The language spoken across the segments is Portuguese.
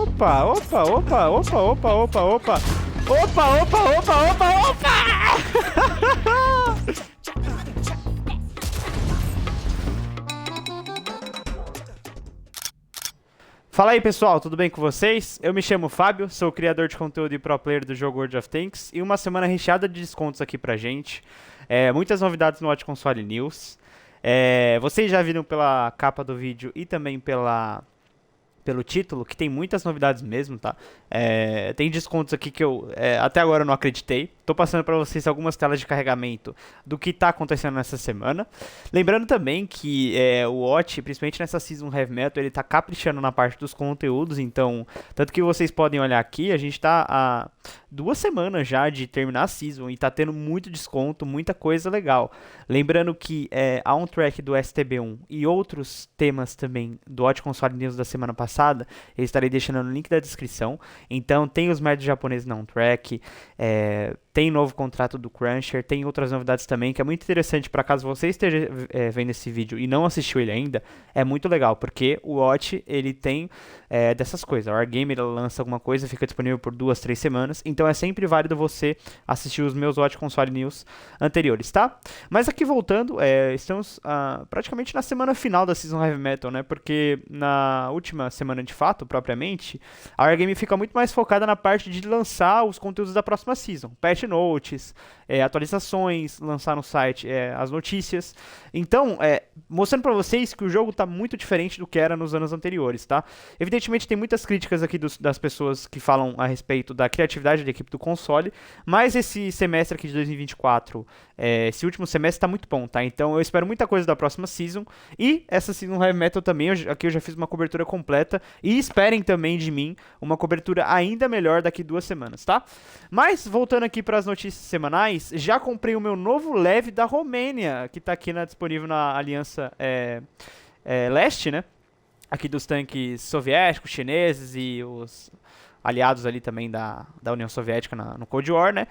Opa, opa, opa, opa, opa, opa, opa. Opa, opa, opa, opa, opa! Fala aí pessoal, tudo bem com vocês? Eu me chamo Fábio, sou o criador de conteúdo e pro player do jogo World of Tanks e uma semana recheada de descontos aqui pra gente. Muitas novidades no Watch Console News. Vocês já viram pela capa do vídeo e também pelo título, que tem muitas novidades mesmo, tá? Tem descontos aqui que eu até agora não acreditei. Tô passando para vocês algumas telas de carregamento do que tá acontecendo nessa semana. Lembrando também que o Watch, principalmente nessa Season Heavy Metal, ele tá caprichando na parte dos conteúdos, então, tanto que vocês podem olhar aqui, a gente tá há 2 semanas já de terminar a Season e tá tendo muito desconto, muita coisa legal. Lembrando que há um track do STB1 e outros temas também do Watch Console News da semana passada, eu estarei deixando no link da descrição. Então tem os médios japoneses na track, tem novo contrato do Cruncher, tem outras novidades também, que é muito interessante para caso você esteja vendo esse vídeo e não assistiu ele ainda, é muito legal, porque o Watch, ele tem dessas coisas, o Wargame ele lança alguma coisa, fica disponível por 2, 3 semanas, então é sempre válido você assistir os meus Watch Console News anteriores, tá? Mas aqui voltando, estamos praticamente na semana final da Season Heavy Metal, né, porque na última semana de fato, propriamente, a Wargame fica muito mais focada na parte de lançar os conteúdos da próxima Season, patch notes, atualizações, lançar no site as notícias. Então, mostrando pra vocês que o jogo tá muito diferente do que era nos anos anteriores, tá? Evidentemente tem muitas críticas aqui das pessoas que falam a respeito da criatividade da equipe do console, mas esse semestre aqui de 2024, esse último semestre tá muito bom, tá? Então eu espero muita coisa da próxima Season, e essa Season Heavy Metal também, aqui eu já fiz uma cobertura completa, e esperem também de mim uma cobertura ainda melhor daqui 2 semanas, tá? Mas, voltando aqui para as notícias semanais, já comprei o meu novo leve da Romênia, que está aqui disponível na Aliança Leste, né? Aqui dos tanques soviéticos, chineses e os aliados ali também da União Soviética no Cold War, né?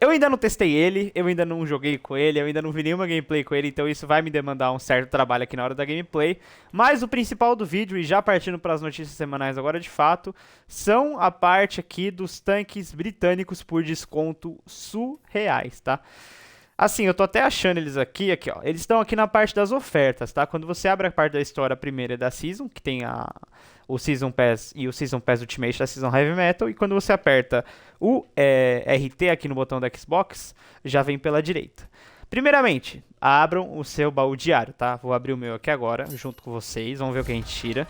Eu ainda não testei ele, eu ainda não joguei com ele, eu ainda não vi nenhuma gameplay com ele, então isso vai me demandar um certo trabalho aqui na hora da gameplay. Mas o principal do vídeo, e já partindo para as notícias semanais agora de fato, são a parte aqui dos tanques britânicos por desconto surreais, tá? Assim, eu tô até achando eles aqui, ó. Eles estão aqui na parte das ofertas, tá? Quando você abre a parte da história primeira da Season, que tem o Season Pass e o Season Pass Ultimate da Season Heavy Metal, e quando você aperta o RT aqui no botão da Xbox, já vem pela direita. Primeiramente, abram o seu baú diário, tá? Vou abrir o meu aqui agora, junto com vocês, vamos ver o que a gente tira.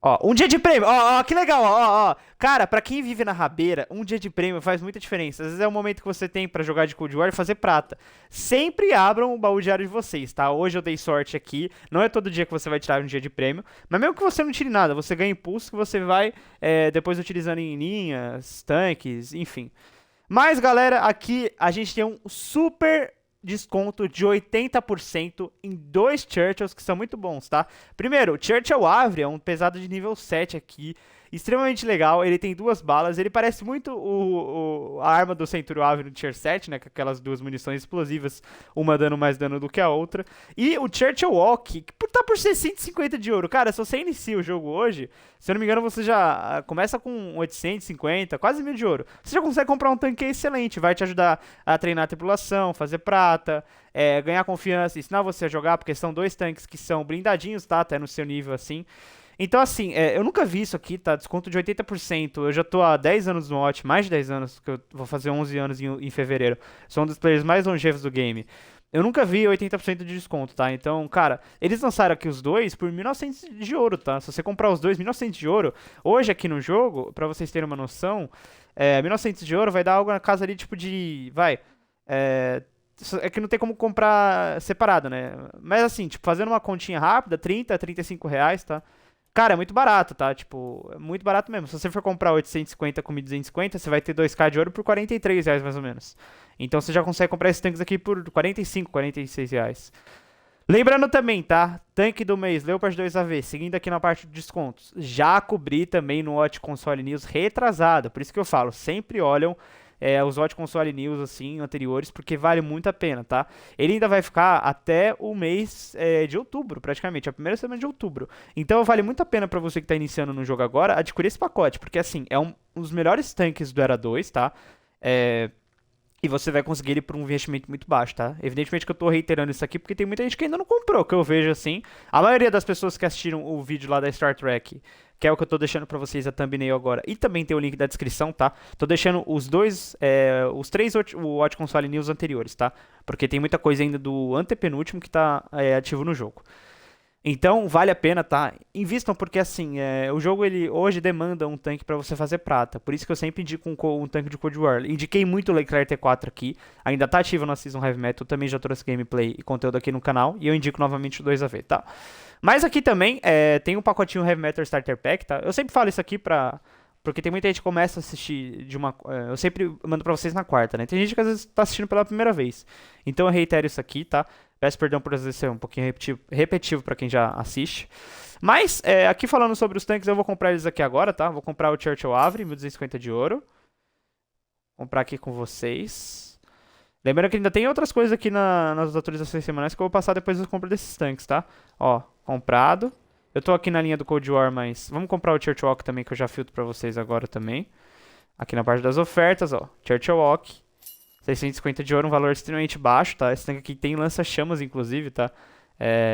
Ó, um dia de prêmio, ó, que legal, ó. Cara, pra quem vive na rabeira, um dia de prêmio faz muita diferença. Às vezes é o momento que você tem pra jogar de Cold War e fazer prata. Sempre abram o baú diário de vocês, tá? Hoje eu dei sorte aqui, não é todo dia que você vai tirar um dia de prêmio, mas mesmo que você não tire nada, você ganha impulso que você vai depois utilizando em linhas, tanques, enfim. Mas, galera, aqui a gente tem um super desconto de 80% em 2 Churchills que são muito bons, tá? Primeiro, o Churchill Avre é um pesado de nível 7 aqui, extremamente legal, ele tem 2 balas, ele parece muito a arma do Centurion Avre no Tier 7, né, com aquelas 2 munições explosivas, uma dando mais dano do que a outra, e o Churchill Walk, que tá por ser 150 de ouro, cara, se você inicia o jogo hoje, se eu não me engano você já começa com 850, quase 1000 de ouro, você já consegue comprar um tanque excelente, vai te ajudar a treinar a tripulação, fazer prata, ganhar confiança, ensinar você a jogar, porque são 2 tanques que são blindadinhos, tá, até no seu nível assim. Então, assim, eu nunca vi isso aqui, tá? Desconto de 80%. Eu já tô há 10 anos no Watch, mais de 10 anos, que eu vou fazer 11 anos em fevereiro. Sou um dos players mais longevos do game. Eu nunca vi 80% de desconto, tá? Então, cara, eles lançaram aqui os dois por 1.900 de ouro, tá? Se você comprar os dois, 1.900 de ouro, hoje aqui no jogo, pra vocês terem uma noção, 1.900 de ouro vai dar algo na casa ali, tipo de... É que não tem como comprar separado, né? Mas assim, tipo, fazendo uma continha rápida, 30, 35 reais, tá? Cara, é muito barato, tá? Tipo, é muito barato mesmo. Se você for comprar 850 com 1.250, você vai ter 2k de ouro por 43 reais, mais ou menos. Então você já consegue comprar esses tanques aqui por 45, 46 reais. Lembrando também, tá? Tanque do mês, Leopard 2AV, seguindo aqui na parte de descontos. Já cobri também no Watch Console News retrasado. Por isso que eu falo, sempre olham os Watch Console News, assim, anteriores, porque vale muito a pena, tá? Ele ainda vai ficar até o mês de outubro, praticamente, a primeira semana de outubro. Então vale muito a pena pra você que tá iniciando no jogo agora, adquirir esse pacote, porque assim, é um dos melhores tanques do Era 2, tá? E você vai conseguir ele por um investimento muito baixo, tá? Evidentemente que eu tô reiterando isso aqui porque tem muita gente que ainda não comprou, que eu vejo assim. A maioria das pessoas que assistiram o vídeo lá da Star Trek, que é o que eu tô deixando pra vocês a thumbnail agora, e também tem o link da descrição, tá? Tô deixando os três Watch Console News anteriores, tá? Porque tem muita coisa ainda do antepenúltimo que tá ativo no jogo. Então, vale a pena, tá? Invistam porque, assim, o jogo ele hoje demanda um tanque pra você fazer prata. Por isso que eu sempre indico um tanque de Cold War. Indiquei muito o Leclerc T4 aqui. Ainda tá ativo na Season Heavy Metal. Também já trouxe gameplay e conteúdo aqui no canal. E eu indico novamente o 2AV, tá? Mas aqui também tem um pacotinho Heavy Metal Starter Pack, tá? Eu sempre falo isso aqui porque tem muita gente que começa a assistir de uma... eu sempre mando pra vocês na quarta, né? Tem gente que às vezes tá assistindo pela primeira vez. Então eu reitero isso aqui, tá? Peço perdão por às vezes ser um pouquinho repetitivo pra quem já assiste. Mas, aqui falando sobre os tanques, eu vou comprar eles aqui agora, tá? Vou comprar o Churchill Avery, 1250 de ouro. Vou comprar aqui com vocês. Lembrando que ainda tem outras coisas aqui nas atualizações semanais que eu vou passar depois da compra desses tanques, tá? Ó, comprado. Eu tô aqui na linha do Cold War, mas vamos comprar o Churchill Walk também, que eu já filtro pra vocês agora também. Aqui na parte das ofertas, ó, Churchill Walk. 650 de ouro, um valor extremamente baixo, tá? Esse tanque aqui tem lança-chamas, inclusive, tá?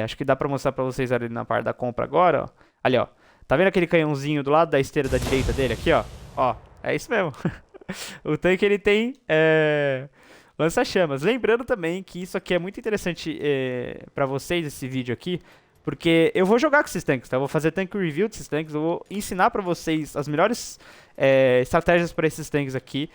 Acho que dá pra mostrar pra vocês ali na parte da compra agora, ó. Ali, ó. Tá vendo aquele canhãozinho do lado da esteira da direita dele aqui, ó? Ó, é isso mesmo. O tanque, ele tem lança-chamas. Lembrando também que isso aqui é muito interessante pra vocês, esse vídeo aqui, porque eu vou jogar com esses tanques, tá? Eu vou fazer tanque review desses tanques, eu vou ensinar pra vocês as melhores estratégias para esses tanques aqui.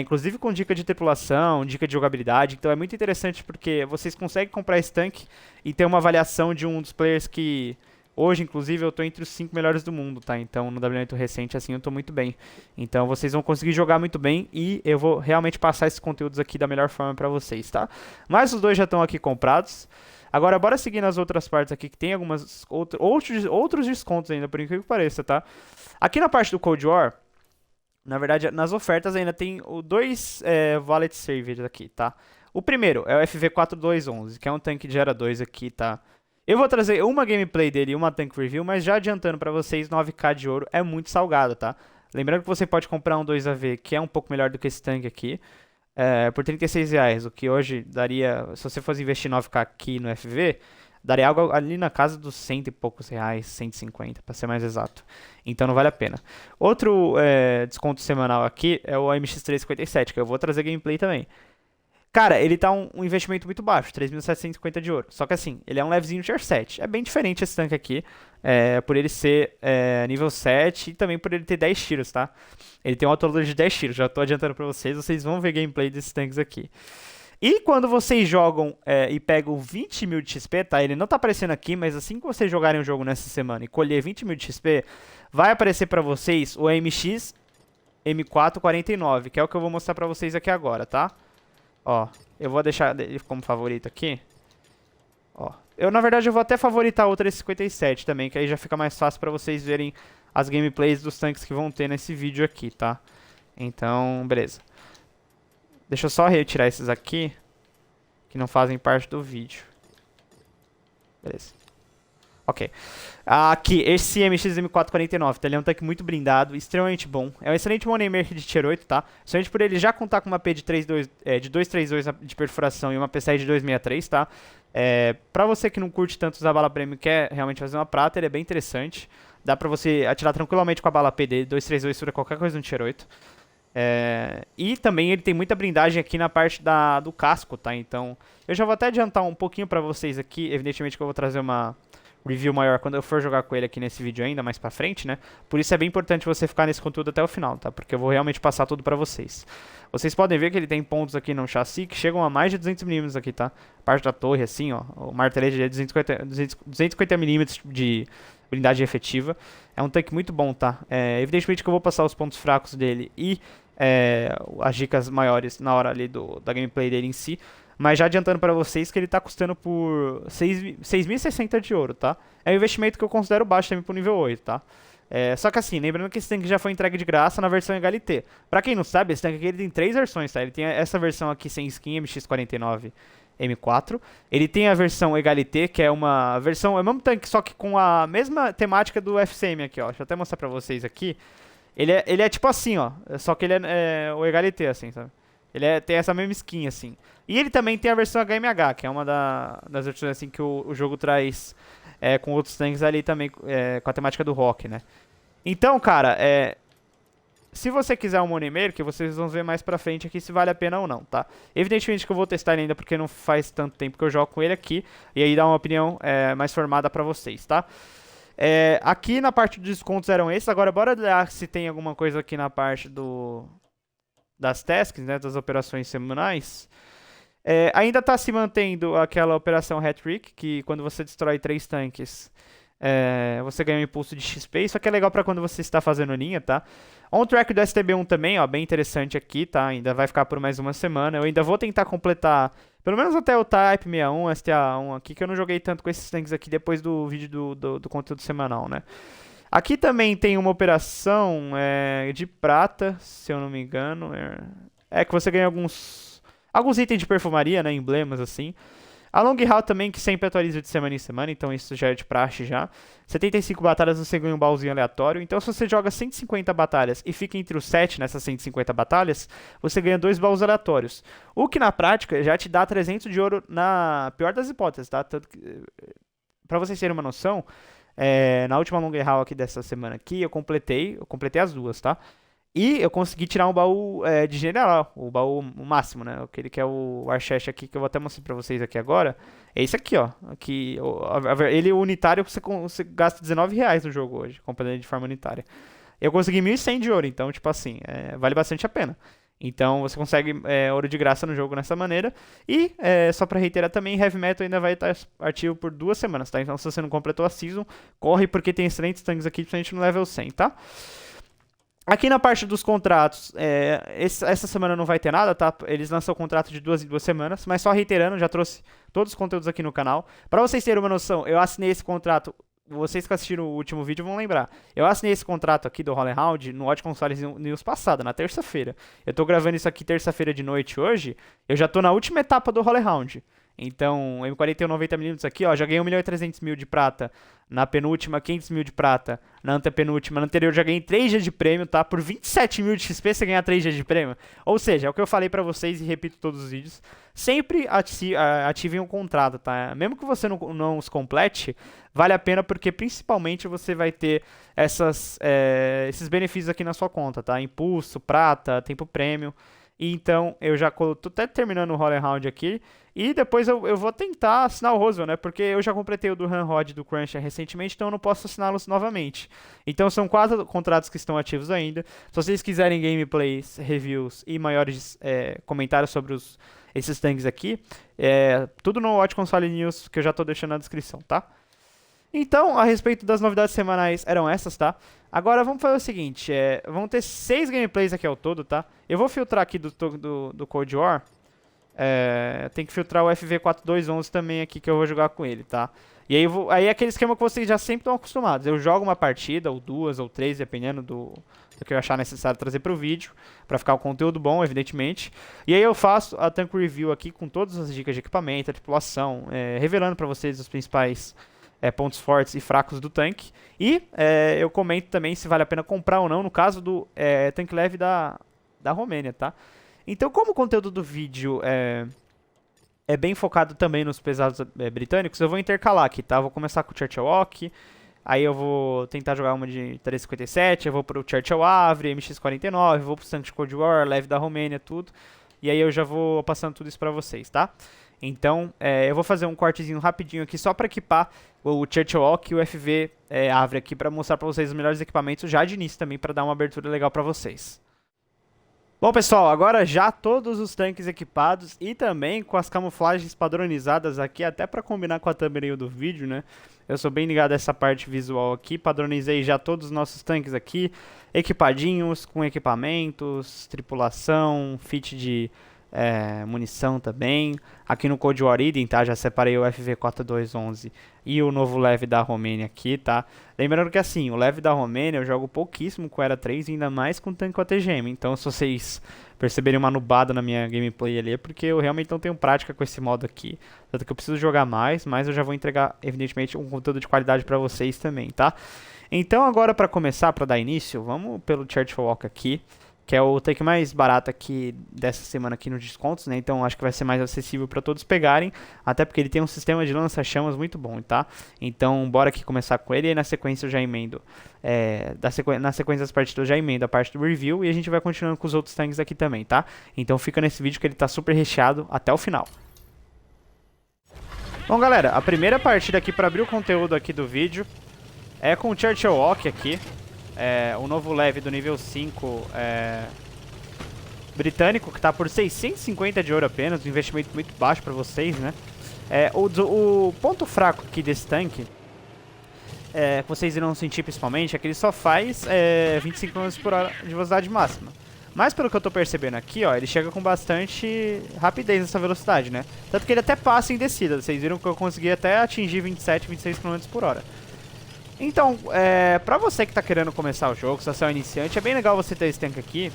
Inclusive com dica de tripulação, dica de jogabilidade. Então é muito interessante porque vocês conseguem comprar esse tanque e ter uma avaliação de um dos players que... Hoje, inclusive, eu tô entre os 5 melhores do mundo, tá? Então, no W8 recente, assim, eu tô muito bem. Então, vocês vão conseguir jogar muito bem e eu vou realmente passar esses conteúdos aqui da melhor forma pra vocês, tá? Mas os dois já estão aqui comprados. Agora, bora seguir nas outras partes aqui, que tem algumas outros descontos ainda, por incrível que pareça, tá? Aqui na parte do Cold War, na verdade, nas ofertas ainda tem dois Wallet Savers aqui, tá? O primeiro é o FV4211, que é um tanque de Era 2 aqui, tá? Eu vou trazer uma gameplay dele e uma tank review, mas já adiantando pra vocês, 9k de ouro é muito salgado, tá? Lembrando que você pode comprar um 2AV, que é um pouco melhor do que esse tanque aqui, por R$36, o que hoje daria, se você fosse investir 9k aqui no FV, daria algo ali na casa dos 100 e poucos reais, 150, pra ser mais exato. Então não vale a pena. Outro desconto semanal aqui é o MX357, que eu vou trazer gameplay também. Cara, ele tá um investimento muito baixo, 3.750 de ouro. Só que assim, ele é um levezinho tier 7. É bem diferente esse tanque aqui, por ele ser nível 7 e também por ele ter 10 tiros, tá? Ele tem um autoloader de 10 tiros, já tô adiantando pra vocês, vocês vão ver gameplay desses tanques aqui. E quando vocês jogam e pegam 20 mil de XP, tá? Ele não tá aparecendo aqui, mas assim que vocês jogarem o jogo nessa semana e colher 20 mil de XP, vai aparecer pra vocês o MX M449, que é o que eu vou mostrar pra vocês aqui agora, tá? Ó, eu vou deixar ele como favorito aqui. Ó, na verdade eu vou até favoritar o 357 também, que aí já fica mais fácil pra vocês verem as gameplays dos tanques que vão ter nesse vídeo aqui, tá? Então, beleza. Deixa eu só retirar esses aqui, que não fazem parte do vídeo. Beleza. Ok. Aqui, esse MX-M449, tá? Ele é um tanque muito blindado, extremamente bom. É um excelente moneymaker de tier 8, tá? Somente por ele já contar com uma P de 232 de perfuração e uma PCI de 263, tá? Pra você que não curte tanto usar bala premium e quer realmente fazer uma prata, ele é bem interessante. Dá pra você atirar tranquilamente com a bala P dele, 232 sobre qualquer coisa no tier 8. E também ele tem muita blindagem aqui na parte do casco, tá? Então, eu já vou até adiantar um pouquinho pra vocês aqui. Evidentemente que eu vou trazer uma review maior quando eu for jogar com ele aqui nesse vídeo ainda, mais pra frente, né? Por isso é bem importante você ficar nesse conteúdo até o final, tá? Porque eu vou realmente passar tudo pra vocês. Vocês podem ver que ele tem pontos aqui no chassi que chegam a mais de 200mm aqui, tá? Parte da torre, assim, ó. O martelete é 250mm de blindagem efetiva. É um tanque muito bom, tá? Evidentemente que eu vou passar os pontos fracos dele e as dicas maiores na hora ali da gameplay dele em si. Mas já adiantando pra vocês que ele tá custando por 6.060 de ouro, tá? É um investimento que eu considero baixo também pro nível 8, tá? Só que assim, lembrando que esse tanque já foi entregue de graça na versão Egalité. Pra quem não sabe, esse tanque aqui ele tem 3 versões, tá? Ele tem essa versão aqui sem skin, MX-49 M4. Ele tem a versão Egalité, que é uma versão, é o mesmo tanque, só que com a mesma temática do FCM aqui, ó. Deixa eu até mostrar pra vocês aqui. Ele é tipo assim, ó. Só que ele é o Egalité, assim, sabe? Tem essa mesma skin, assim. E ele também tem a versão HMH, que é uma das versões assim, que o jogo traz com outros tanques ali também, com a temática do rock, né? Então, cara, se você quiser um Moneymaker, vocês vão ver mais pra frente aqui se vale a pena ou não, tá? Evidentemente que eu vou testar ele ainda porque não faz tanto tempo que eu jogo com ele aqui. E aí dá uma opinião mais formada pra vocês, tá? Aqui na parte dos descontos eram esses. Agora bora olhar se tem alguma coisa aqui na parte das tasks, né, das operações semanais. Ainda está se mantendo aquela operação Hat-Trick, que quando você destrói 3 tanques, você ganha um impulso de XP. Isso aqui é legal para quando você está fazendo linha, tá? On-Track do STB1 também, ó, bem interessante aqui, tá? Ainda vai ficar por mais uma semana. Eu ainda vou tentar completar, pelo menos até o Type 61, STA1 aqui, que eu não joguei tanto com esses tanques aqui depois do vídeo do conteúdo semanal, né? Aqui também tem uma operação de prata, se eu não me engano. Que você ganha alguns itens de perfumaria, né? Emblemas assim. A Long Haul também, que sempre atualiza de semana em semana, então isso já é de praxe já. 75 batalhas você ganha um baúzinho aleatório. Então se você joga 150 batalhas e fica entre os 7 nessas 150 batalhas, você ganha 2 baús aleatórios. O que na prática já te dá 300 de ouro na pior das hipóteses, tá? Tanto que, pra vocês terem uma noção, na última Long Haul aqui dessa semana aqui, eu completei as duas, tá? E eu consegui tirar um baú de general, o baú máximo, né? Aquele que é o Archest aqui, que eu vou até mostrar pra vocês aqui agora. É esse aqui, ó. Aqui, ele unitário, você gasta R$19 no jogo hoje, comprando ele de forma unitária. Eu consegui 1.100 de ouro, então, tipo assim, vale bastante a pena. Então você consegue ouro de graça no jogo nessa maneira. E, só pra reiterar também, Heavy Metal ainda vai estar ativo por 2 semanas, tá? Então se você não completou a Season, corre porque tem excelentes tanques aqui, principalmente no level 100, tá? Aqui na parte dos contratos, essa semana não vai ter nada, tá? Eles lançam o contrato de 2 em 2 semanas, mas só reiterando, já trouxe todos os conteúdos aqui no canal. Pra vocês terem uma noção, eu assinei esse contrato, vocês que assistiram o último vídeo vão lembrar. Eu assinei esse contrato aqui do Holy Round no Odd Consoles News passada, na terça-feira. Eu tô gravando isso aqui terça-feira de noite hoje, eu já tô na última etapa do Holy Round. Então, M41 90mm aqui, ó, já ganhei 1.300.000 de prata na penúltima, 500.000 de prata na antepenúltima, na anterior já ganhei 3 dias de prêmio, tá? Por 27.000 de XP você ganha 3 dias de prêmio. Ou seja, é o que eu falei pra vocês e repito todos os vídeos, sempre ativem um contrato, tá? Mesmo que você não os complete, vale a pena porque principalmente você vai ter esses benefícios aqui na sua conta, tá? Impulso, prata, tempo prêmio. Então, eu já tô até terminando o Holy Round aqui. E depois eu vou tentar assinar o Roswell, né? Porque eu já completei o do Ramrod e do Cruncher recentemente, então eu não posso assiná-los novamente. Então são 4 contratos que estão ativos ainda. Se vocês quiserem gameplays, reviews e maiores comentários sobre esses tanques aqui, tudo no Watch Console News, que eu já tô deixando na descrição, tá? Então, a respeito das novidades semanais, eram essas, tá? Agora, vamos fazer o seguinte, vão ter 6 gameplays aqui ao todo, tá? Eu vou filtrar aqui do Cold War. Tem que filtrar o FV4211 também aqui, que eu vou jogar com ele, tá? E aí é aquele esquema que vocês já sempre estão acostumados. Eu jogo uma partida, ou 2, ou 3, dependendo do que eu achar necessário trazer pro vídeo, pra ficar o conteúdo bom, evidentemente. E aí eu faço a Tank Review aqui com todas as dicas de equipamento, a tripulação, revelando pra vocês os principais pontos fortes e fracos do tanque. E eu comento também se vale a pena comprar ou não, no caso do tanque leve da Romênia, tá? Então, como o conteúdo do vídeo é bem focado também nos pesados britânicos, eu vou intercalar aqui, tá? Vou começar com o Churchill Walk, aí eu vou tentar jogar uma de 357, eu vou pro Churchill Avre, MX49, vou pro Tanque Cold War, leve da Romênia, tudo. E aí eu já vou passando tudo isso pra vocês, tá? Então, eu vou fazer um cortezinho rapidinho aqui só para equipar o Churchill Walk e o FV Avre aqui para mostrar para vocês os melhores equipamentos já de início também para dar uma abertura legal para vocês. Bom, pessoal, agora já todos os tanques equipados e também com as camuflagens padronizadas aqui, até para combinar com a thumbnail do vídeo, né? Eu sou bem ligado a essa parte visual aqui, padronizei já todos os nossos tanques aqui, equipadinhos, com equipamentos, tripulação, fit de munição também. Aqui no Cold War Item, tá? Já separei o FV4211 e o novo leve da Romênia aqui, tá? Lembrando que assim, o leve da Romênia eu jogo pouquíssimo com Era 3, ainda mais com tanque OTGM. Então se vocês perceberem uma nubada na minha gameplay ali, é porque eu realmente não tenho prática com esse modo aqui. Tanto que eu preciso jogar mais, mas eu já vou entregar, evidentemente, um conteúdo de qualidade pra vocês também, tá? Então agora pra começar, pra dar início, vamos pelo Churchill Walk aqui, que é o tanque mais barato aqui dessa semana aqui nos descontos, né? Então acho que vai ser mais acessível para todos pegarem, até porque ele tem um sistema de lança-chamas muito bom, tá? Então bora aqui começar com ele e na sequência eu já emendo, na sequência das partidas eu já emendo a parte do review e a gente vai continuando com os outros tanques aqui também, tá? Então fica nesse vídeo que ele tá super recheado até o final. Bom galera, a primeira partida aqui para abrir o conteúdo aqui do vídeo é com o Churchill Walk aqui. O novo leve do nível 5 britânico, que está por 650 de ouro apenas, um investimento muito baixo para vocês, né? O ponto fraco aqui desse tanque, que vocês irão sentir principalmente, é que ele só faz 25 km por hora de velocidade máxima. Mas pelo que eu tô percebendo aqui, ó, ele chega com bastante rapidez nessa velocidade, né? Tanto que ele até passa em descida, vocês viram que eu consegui até atingir 27, 26 km por hora. Então, pra você que tá querendo começar o jogo, se você é um iniciante, é bem legal você ter esse tanque aqui,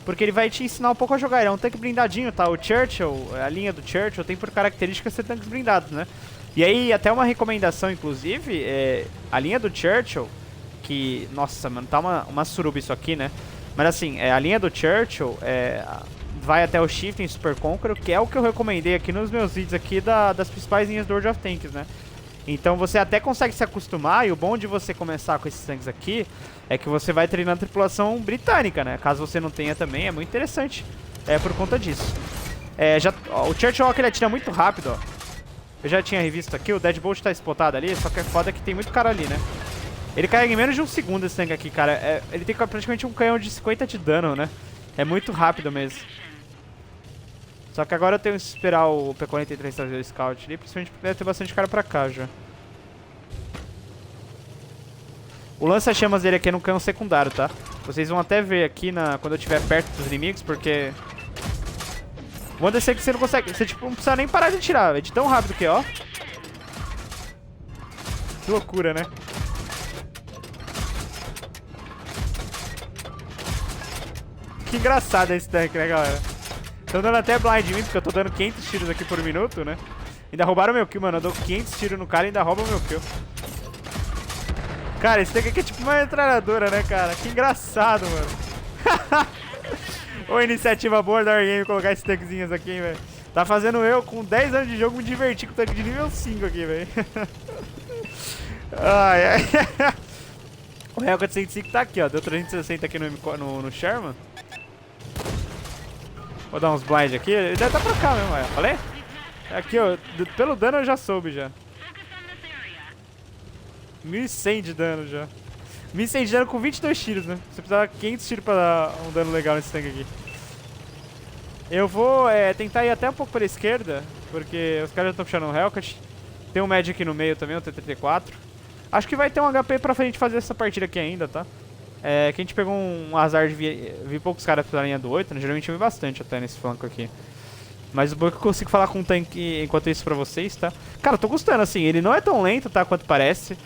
porque ele vai te ensinar um pouco a jogar. Ele é um tanque blindadinho, tá? O Churchill, a linha do Churchill tem por característica ser tanques blindados, né? E aí, até uma recomendação, inclusive, a linha do Churchill, que... Nossa, mano, tá uma suruba isso aqui, né? Mas assim, a linha do Churchill vai até o Shift em Super Conqueror, que é o que eu recomendei aqui nos meus vídeos aqui das principais linhas do World of Tanks, né? Então você até consegue se acostumar, e o bom de você começar com esses tanques aqui é que você vai treinando a tripulação britânica, né? Caso você não tenha também, é muito interessante por conta disso. O Churchill ele atira muito rápido, ó. Eu já tinha revisto aqui, o Deadbolt tá spotado ali, só que é foda que tem muito cara ali, né? Ele carrega em menos de um segundo esse tanque aqui, cara. Ele tem praticamente um canhão de 50 de dano, né? É muito rápido mesmo. Só que agora eu tenho que esperar o P-43 trazer o Scout ali, principalmente porque deve ter bastante cara pra cá já. O lança-chamas dele aqui é no canhão secundário, tá? Vocês vão até ver aqui quando eu estiver perto dos inimigos, porque... O Wonder é que você não consegue... Você tipo, não precisa nem parar de atirar, é de tão rápido que é, ó. Que loucura, né? Que engraçado esse tanque, né, galera? Tô dando até blind em mim, porque eu tô dando 500 tiros aqui por minuto, né? Ainda roubaram meu kill, mano. Eu dou 500 tiros no cara e ainda roubam meu kill. Cara, esse tanque aqui é tipo uma metralhadora, né, cara? Que engraçado, mano. Ô, iniciativa boa da Wargame colocar esses tanquezinhos aqui, velho. Tá fazendo eu, com 10 anos de jogo, me divertir com o tanque de nível 5 aqui, velho. Ai, ai. O Hellcat 105 tá aqui, ó. Deu 360 aqui no Sherman. Vou dar uns blind aqui. Ele deve estar pra cá mesmo, olha. Falei? Aqui, ó. Pelo dano eu já soube já. 1100 de dano já. 1100 de dano com 22 tiros, né? Você precisava de 500 tiros pra dar um dano legal nesse tanque aqui. Eu vou tentar ir até um pouco pela esquerda, porque os caras já estão puxando um Hellcat. Tem um Magic aqui no meio também, o T-34. Acho que vai ter um HP pra gente fazer essa partida aqui ainda, tá? Que a gente pegou um azar de vi poucos caras pela linha do 8, né? Geralmente eu vi bastante até nesse flanco aqui. Mas o bom é que eu consigo falar com o tanque enquanto isso pra vocês, tá? Cara, eu tô gostando, assim, ele não é tão lento, tá? Quanto parece.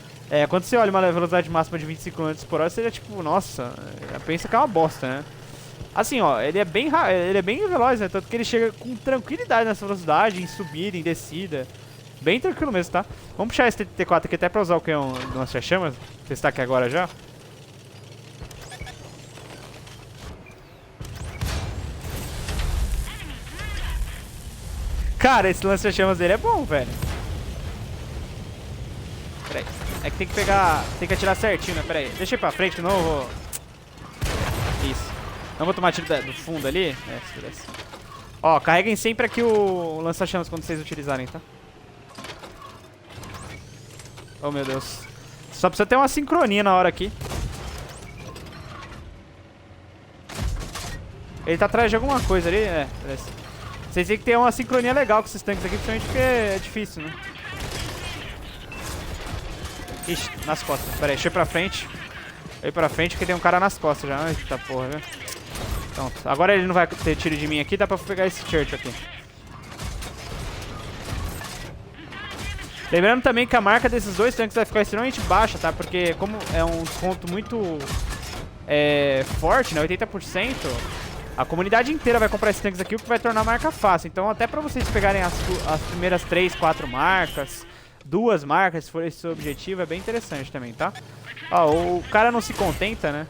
Quando você olha uma velocidade máxima de 25 km por hora, você já tipo, nossa, pensa que é uma bosta, né? Assim, ó, ele é bem veloz, né? Tanto que ele chega com tranquilidade nessa velocidade, em subida, em descida. Bem tranquilo mesmo, tá? Vamos puxar esse T-4 aqui até pra usar o canhão do lança-chamas. Testar aqui agora já. Cara, esse lança-chamas dele é bom, velho. Pera aí. É que tem que pegar... Tem que atirar certinho, né? Pera aí. Deixa eu ir pra frente que não vou... Isso. Não vou tomar tiro do fundo ali. Se pudesse. Ó, carreguem sempre aqui o lança-chamas quando vocês utilizarem, tá? Oh, meu Deus. Só precisa ter uma sincronia na hora aqui. Ele tá atrás de alguma coisa ali. Parece. Vocês têm que ter uma sincronia legal com esses tanques aqui, principalmente porque é difícil, né? Ixi, nas costas. Pera aí, deixa eu ir pra frente. Eu ir pra frente porque tem um cara nas costas já. Eita porra, velho. Pronto. Agora ele não vai ter tiro de mim aqui, dá pra pegar esse Church aqui. Lembrando também que a marca desses dois tanques vai ficar extremamente baixa, tá? Porque como é um desconto muito forte, né? 80%, a comunidade inteira vai comprar esses tanques aqui, o que vai tornar a marca fácil. Então até pra vocês pegarem as primeiras 3, 4 marcas, 2 marcas, se for esse o seu objetivo, é bem interessante também, tá? Ó, o cara não se contenta, né?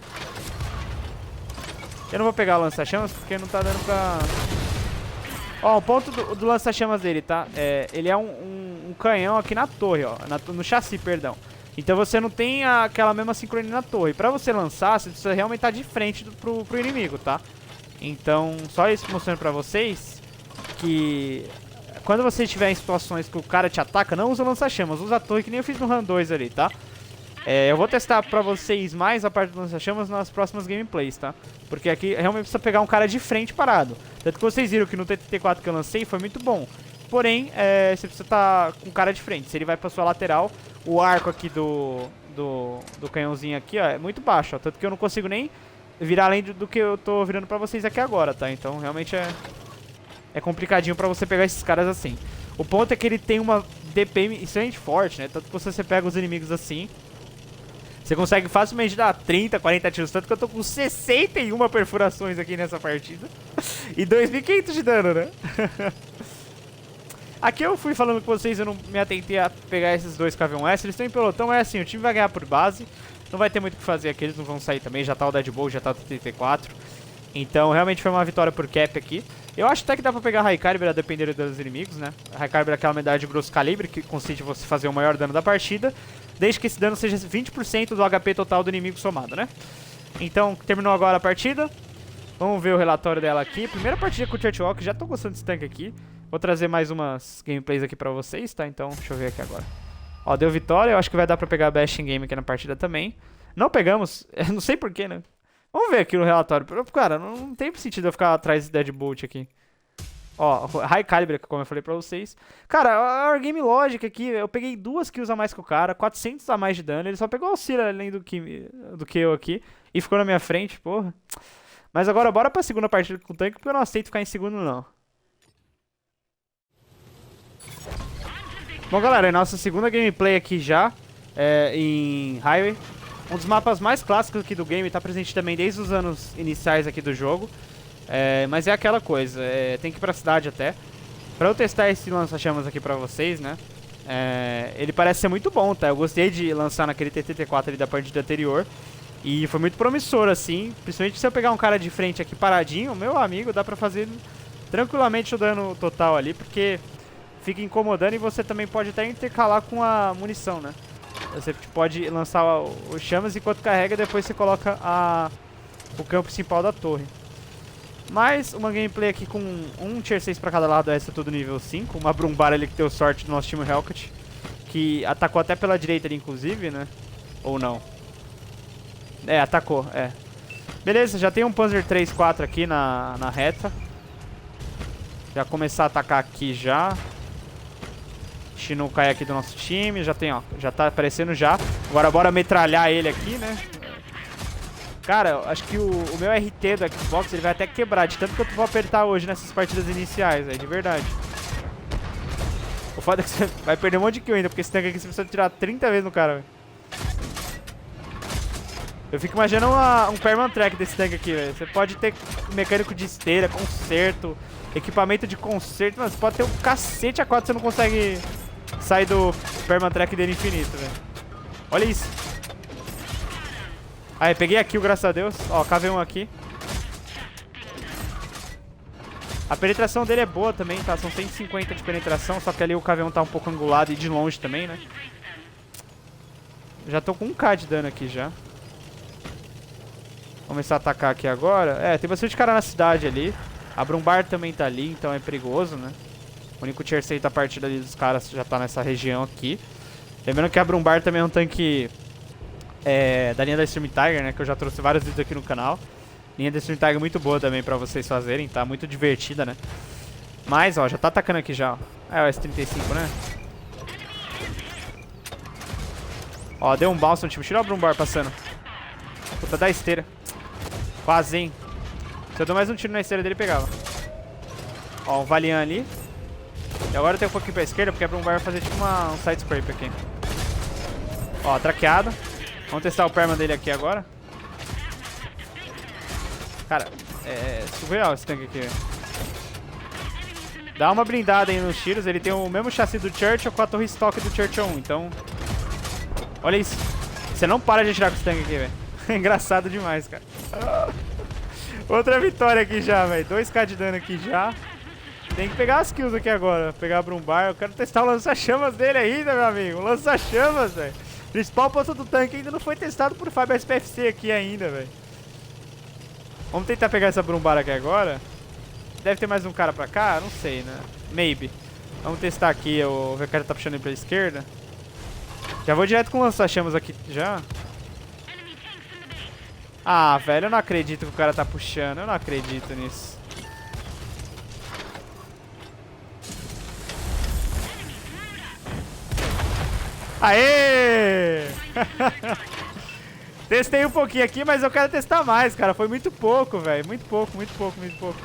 Eu não vou pegar o lança-chamas porque não tá dando pra... Ó, o ponto do lança-chamas dele, tá? Ele é um canhão aqui na torre, ó. No chassi, perdão. Então você não tem aquela mesma sincronia na torre. Pra você lançar, você precisa realmente estar de frente pro inimigo, tá? Então, só isso mostrando pra vocês que... Quando você estiver em situações que o cara te ataca, não usa o lança-chamas. Usa a torre que nem eu fiz no Run 2 ali, tá? Eu vou testar pra vocês mais a parte do lança-chamas nas próximas gameplays, tá? Porque aqui realmente precisa pegar um cara de frente parado. Tanto que vocês viram que no T-34 que eu lancei foi muito bom. Porém, você precisa estar com o cara de frente. Se ele vai pra sua lateral, o arco aqui do canhãozinho aqui, ó, é muito baixo, ó. Tanto que eu não consigo nem virar além do que eu tô virando pra vocês aqui agora, tá? Então, realmente é complicadinho pra você pegar esses caras assim. O ponto é que ele tem uma DPM extremamente forte, né? Tanto que você pega os inimigos assim... Você consegue facilmente dar 30, 40 tiros. Tanto que eu tô com 61 perfurações aqui nessa partida. E 2.500 de dano, né? Aqui eu fui falando com vocês, eu não me atentei a pegar esses dois KV-1S. Eles estão em pelotão, é assim, o time vai ganhar por base. Não vai ter muito o que fazer aqui, eles não vão sair também. Já tá o Deadbolt, já tá o T-34. Então realmente foi uma vitória por cap aqui. Eu acho até que dá pra pegar High Caliber a depender dos inimigos, né? A High Caliber é aquela medalha de grosso calibre que consiste em você fazer o maior dano da partida, desde que esse dano seja 20% do HP total do inimigo somado, né? Então, terminou agora a partida. Vamos ver o relatório dela aqui. Primeira partida com o Churchill, já tô gostando desse tanque aqui. Vou trazer mais umas gameplays aqui pra vocês, tá? Então, deixa eu ver aqui agora. Ó, deu vitória. Eu acho que vai dar pra pegar a Best in Game aqui na partida também. Não pegamos. Não sei porquê, né? Vamos ver aqui no relatório. Cara, não tem sentido eu ficar atrás do Deadbolt aqui. Ó, High Caliber, como eu falei pra vocês. Cara, a Wargame Logic aqui, eu peguei 2 kills a mais que o cara, 400 a mais de dano. Ele só pegou auxílio além do que eu aqui. E ficou na minha frente, porra. Mas agora bora pra segunda partida com o tanque, porque eu não aceito ficar em segundo, não. Bom, galera, é nossa segunda gameplay aqui já, em Highway. Um dos mapas mais clássicos aqui do game, tá presente também desde os anos iniciais aqui do jogo. Mas é aquela coisa, tem que ir pra cidade até. Pra eu testar esse lança-chamas aqui pra vocês, né? Ele parece ser muito bom, tá? Eu gostei de lançar naquele TT4 ali da partida anterior. E foi muito promissor, assim. Principalmente se eu pegar um cara de frente aqui paradinho, meu amigo, dá pra fazer tranquilamente o dano total ali, porque fica incomodando e você também pode até intercalar com a munição, né? Você pode lançar os chamas enquanto carrega, depois você coloca o campo principal da torre. Mais uma gameplay aqui com um tier 6 pra cada lado, essa tudo nível 5. Uma Brumbar ali que deu sorte do nosso time Hellcat, que atacou até pela direita ali, inclusive, né? Ou não? Atacou, Beleza, já tem um Panzer 3-4 aqui na reta. Já começar a atacar aqui já. Chinook cai aqui do nosso time, já tem, ó, já tá aparecendo já. Agora bora metralhar ele aqui, né? Cara, eu acho que o meu RT do Xbox ele vai até quebrar, de tanto que eu vou apertar hoje nessas partidas iniciais, de verdade. O foda é que você vai perder um monte de kill ainda, porque esse tanque aqui você precisa tirar 30 vezes no cara, velho. Eu fico imaginando um Perman Track desse tanque aqui, velho. Você pode ter mecânico de esteira, conserto, equipamento de conserto, mas você pode ter um cacete a 4 você não consegue sair do Perman Track dele infinito, velho. Olha isso. Aí, peguei a kill, graças a Deus. Ó, KV-1 aqui. A penetração dele é boa também, tá? São 150 de penetração, só que ali o KV-1 tá um pouco angulado e de longe também, né? Já tô com 1k de dano aqui já. Vou começar a atacar aqui agora. Tem bastante cara na cidade ali. A Brumbar também tá ali, então é perigoso, né? O único tier 6 da partida ali dos caras já tá nessa região aqui. Lembrando que a Brumbar também é um tanque da linha da Extreme Tiger, né? Que eu já trouxe vários vídeos aqui no canal. Linha da Extreme Tiger muito boa também pra vocês fazerem, tá? Muito divertida, né? Mas, ó, já tá atacando aqui já, ó. É o S35, né? Ó, deu um bounce no time. Tira o Brumbar passando. Puta, dá esteira. Quase, hein? Se eu dou mais um tiro na esteira dele, pegava. Ó, um Valiant ali. E agora eu tenho um pouquinho pra esquerda, porque a Brumbar vai fazer tipo um side scrape aqui. Ó, traqueado. Vamos testar o perma dele aqui agora. Cara, é surreal esse tanque aqui. Dá uma blindada aí nos tiros. Ele tem o mesmo chassi do Churchill com a torre estoque do Churchill 1. Então, olha isso. Você não para de atirar com esse tanque aqui, velho. É engraçado demais, cara. Outra vitória aqui já, velho. 2k de dano aqui já. Tem que pegar as kills aqui agora. Pegar a Brumbar. Eu quero testar o lança-chamas dele ainda, meu amigo. O lança-chamas, velho. Principal ponto do tanque ainda não foi testado por Fábio SPFC aqui ainda, velho. Vamos tentar pegar essa Brumbar aqui agora. Deve ter mais um cara pra cá? Não sei, né? Maybe. Vamos testar aqui. O cara tá puxando ele pra esquerda. Já vou direto com o lança-chamas aqui já. Ah, velho, eu não acredito que o cara tá puxando. Eu não acredito nisso. Aê! Testei um pouquinho aqui, mas eu quero testar mais, cara. Foi muito pouco, velho. Muito pouco, muito pouco, muito pouco.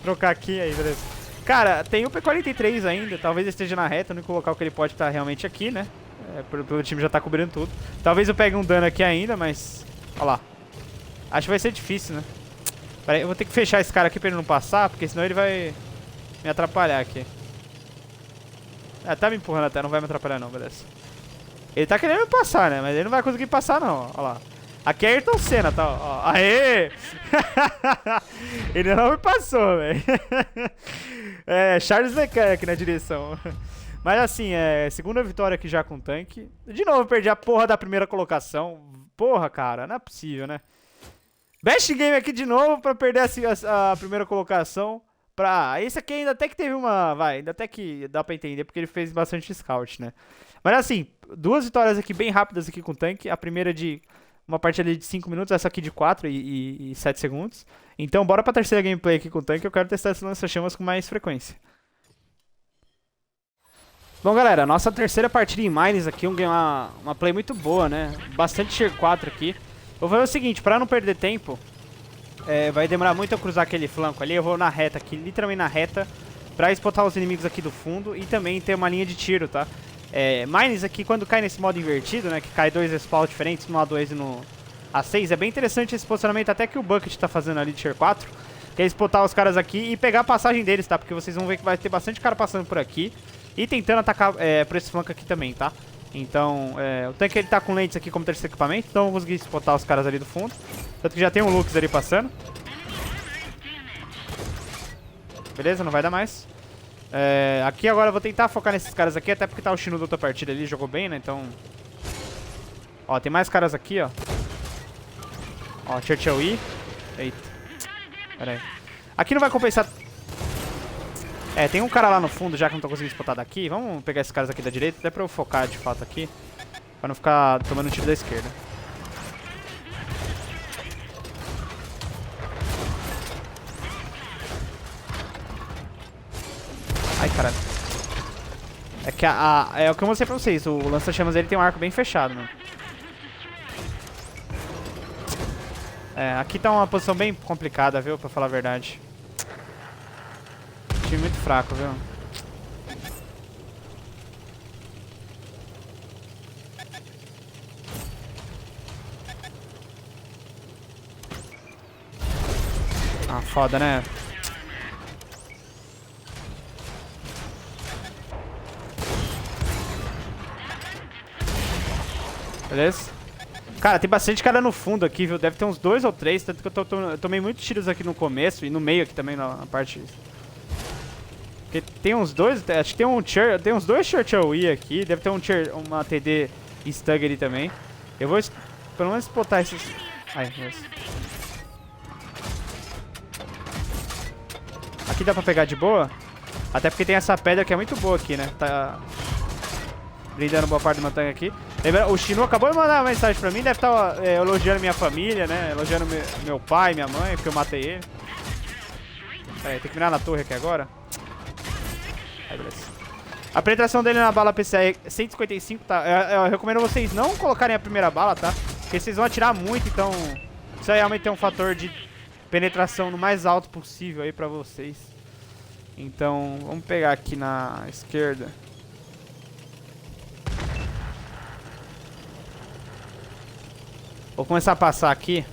Trocar aqui, aí, beleza. Cara, tem o P-43 ainda. Talvez ele esteja na reta. O único local que ele pode estar realmente aqui, né? Pelo time já tá cobrindo tudo. Talvez eu pegue um dano aqui ainda, mas... Olha lá. Acho que vai ser difícil, né? Pera aí, eu vou ter que fechar esse cara aqui pra ele não passar, porque senão ele vai me atrapalhar aqui. Ah, tá me empurrando até, não vai me atrapalhar não, beleza. Ele tá querendo me passar, né? Mas ele não vai conseguir passar não, ó lá. Aqui é Ayrton Senna, tá? Ó. Aê! Ele não me passou, velho. É, Charles Leclerc na direção. Mas assim, segunda vitória aqui já com o tanque. De novo, perdi a porra da primeira colocação. Porra, cara, não é possível, né? Best game aqui de novo pra perder a primeira colocação. Esse aqui ainda até que teve uma... ainda até que dá pra entender, porque ele fez bastante scout, né? Mas assim, 2 vitórias aqui bem rápidas aqui com o tanque. A primeira de uma partida de 5 minutos, essa aqui de 4 e 7 segundos. Então bora pra terceira gameplay aqui com o tanque. Eu quero testar esse lança-chamas com mais frequência. Bom, galera, nossa terceira partida em Mines aqui, uma play muito boa, né? Bastante tier 4 aqui. Eu vou fazer o seguinte, pra não perder tempo, vai demorar muito eu cruzar aquele flanco ali. Eu vou na reta aqui, literalmente na reta, pra spotar os inimigos aqui do fundo e também ter uma linha de tiro, tá? Mines aqui, quando cai nesse modo invertido, né, que cai 2 spawns diferentes, no A2 e no A6, é bem interessante esse posicionamento até que o Bucket tá fazendo ali de tier 4, que é spotar os caras aqui e pegar a passagem deles, tá? Porque vocês vão ver que vai ter bastante cara passando por aqui e tentando atacar por esse flanco aqui também, tá? Então, o tanque ele tá com lentes aqui como terceiro equipamento, então eu vou conseguir spotar os caras ali do fundo. Tanto que já tem um Lux ali passando. Beleza, não vai dar mais. Aqui agora eu vou tentar focar nesses caras aqui, até porque tá o Shino da outra partida ali, jogou bem, né? Então... Ó, tem mais caras aqui, ó. Ó, Churchill E. Eita. Pera aí. Aqui não vai compensar... tem um cara lá no fundo, já que não tô conseguindo spotar daqui. Vamos pegar esses caras aqui da direita, até pra eu focar de fato aqui. Pra não ficar tomando tiro da esquerda. Ai, caralho. É que é o que eu mostrei pra vocês. O lança-chamas ele tem um arco bem fechado, mano. Aqui tá uma posição bem complicada, viu? Pra falar a verdade. Time muito fraco, viu? Ah, foda, né? Beleza? Cara, tem bastante cara no fundo aqui, viu? Deve ter uns 2 ou 3, tanto que eu tomei muitos tiros aqui no começo e no meio aqui também, na parte... Porque tem uns 2, acho que tem uns 2 Churchill E aqui, deve ter uma TD Stug ali também. Eu vou pelo menos botar esses... Ai, beleza. Aqui dá pra pegar de boa, até porque tem essa pedra que é muito boa aqui, né? Tá blindando boa parte do meu tanque aqui. Lembra, o Shino acabou de mandar uma mensagem pra mim, deve estar elogiando minha família, né? Elogiando meu pai, minha mãe, porque eu matei ele. Tem que mirar na torre aqui agora. Aí, beleza. A penetração dele na bala PCE é 155, tá? Eu recomendo vocês não colocarem a primeira bala, tá? Porque vocês vão atirar muito, então... Isso aí realmente tem um fator de penetração no mais alto possível aí pra vocês. Então, vamos pegar aqui na esquerda. Vou começar a passar aqui.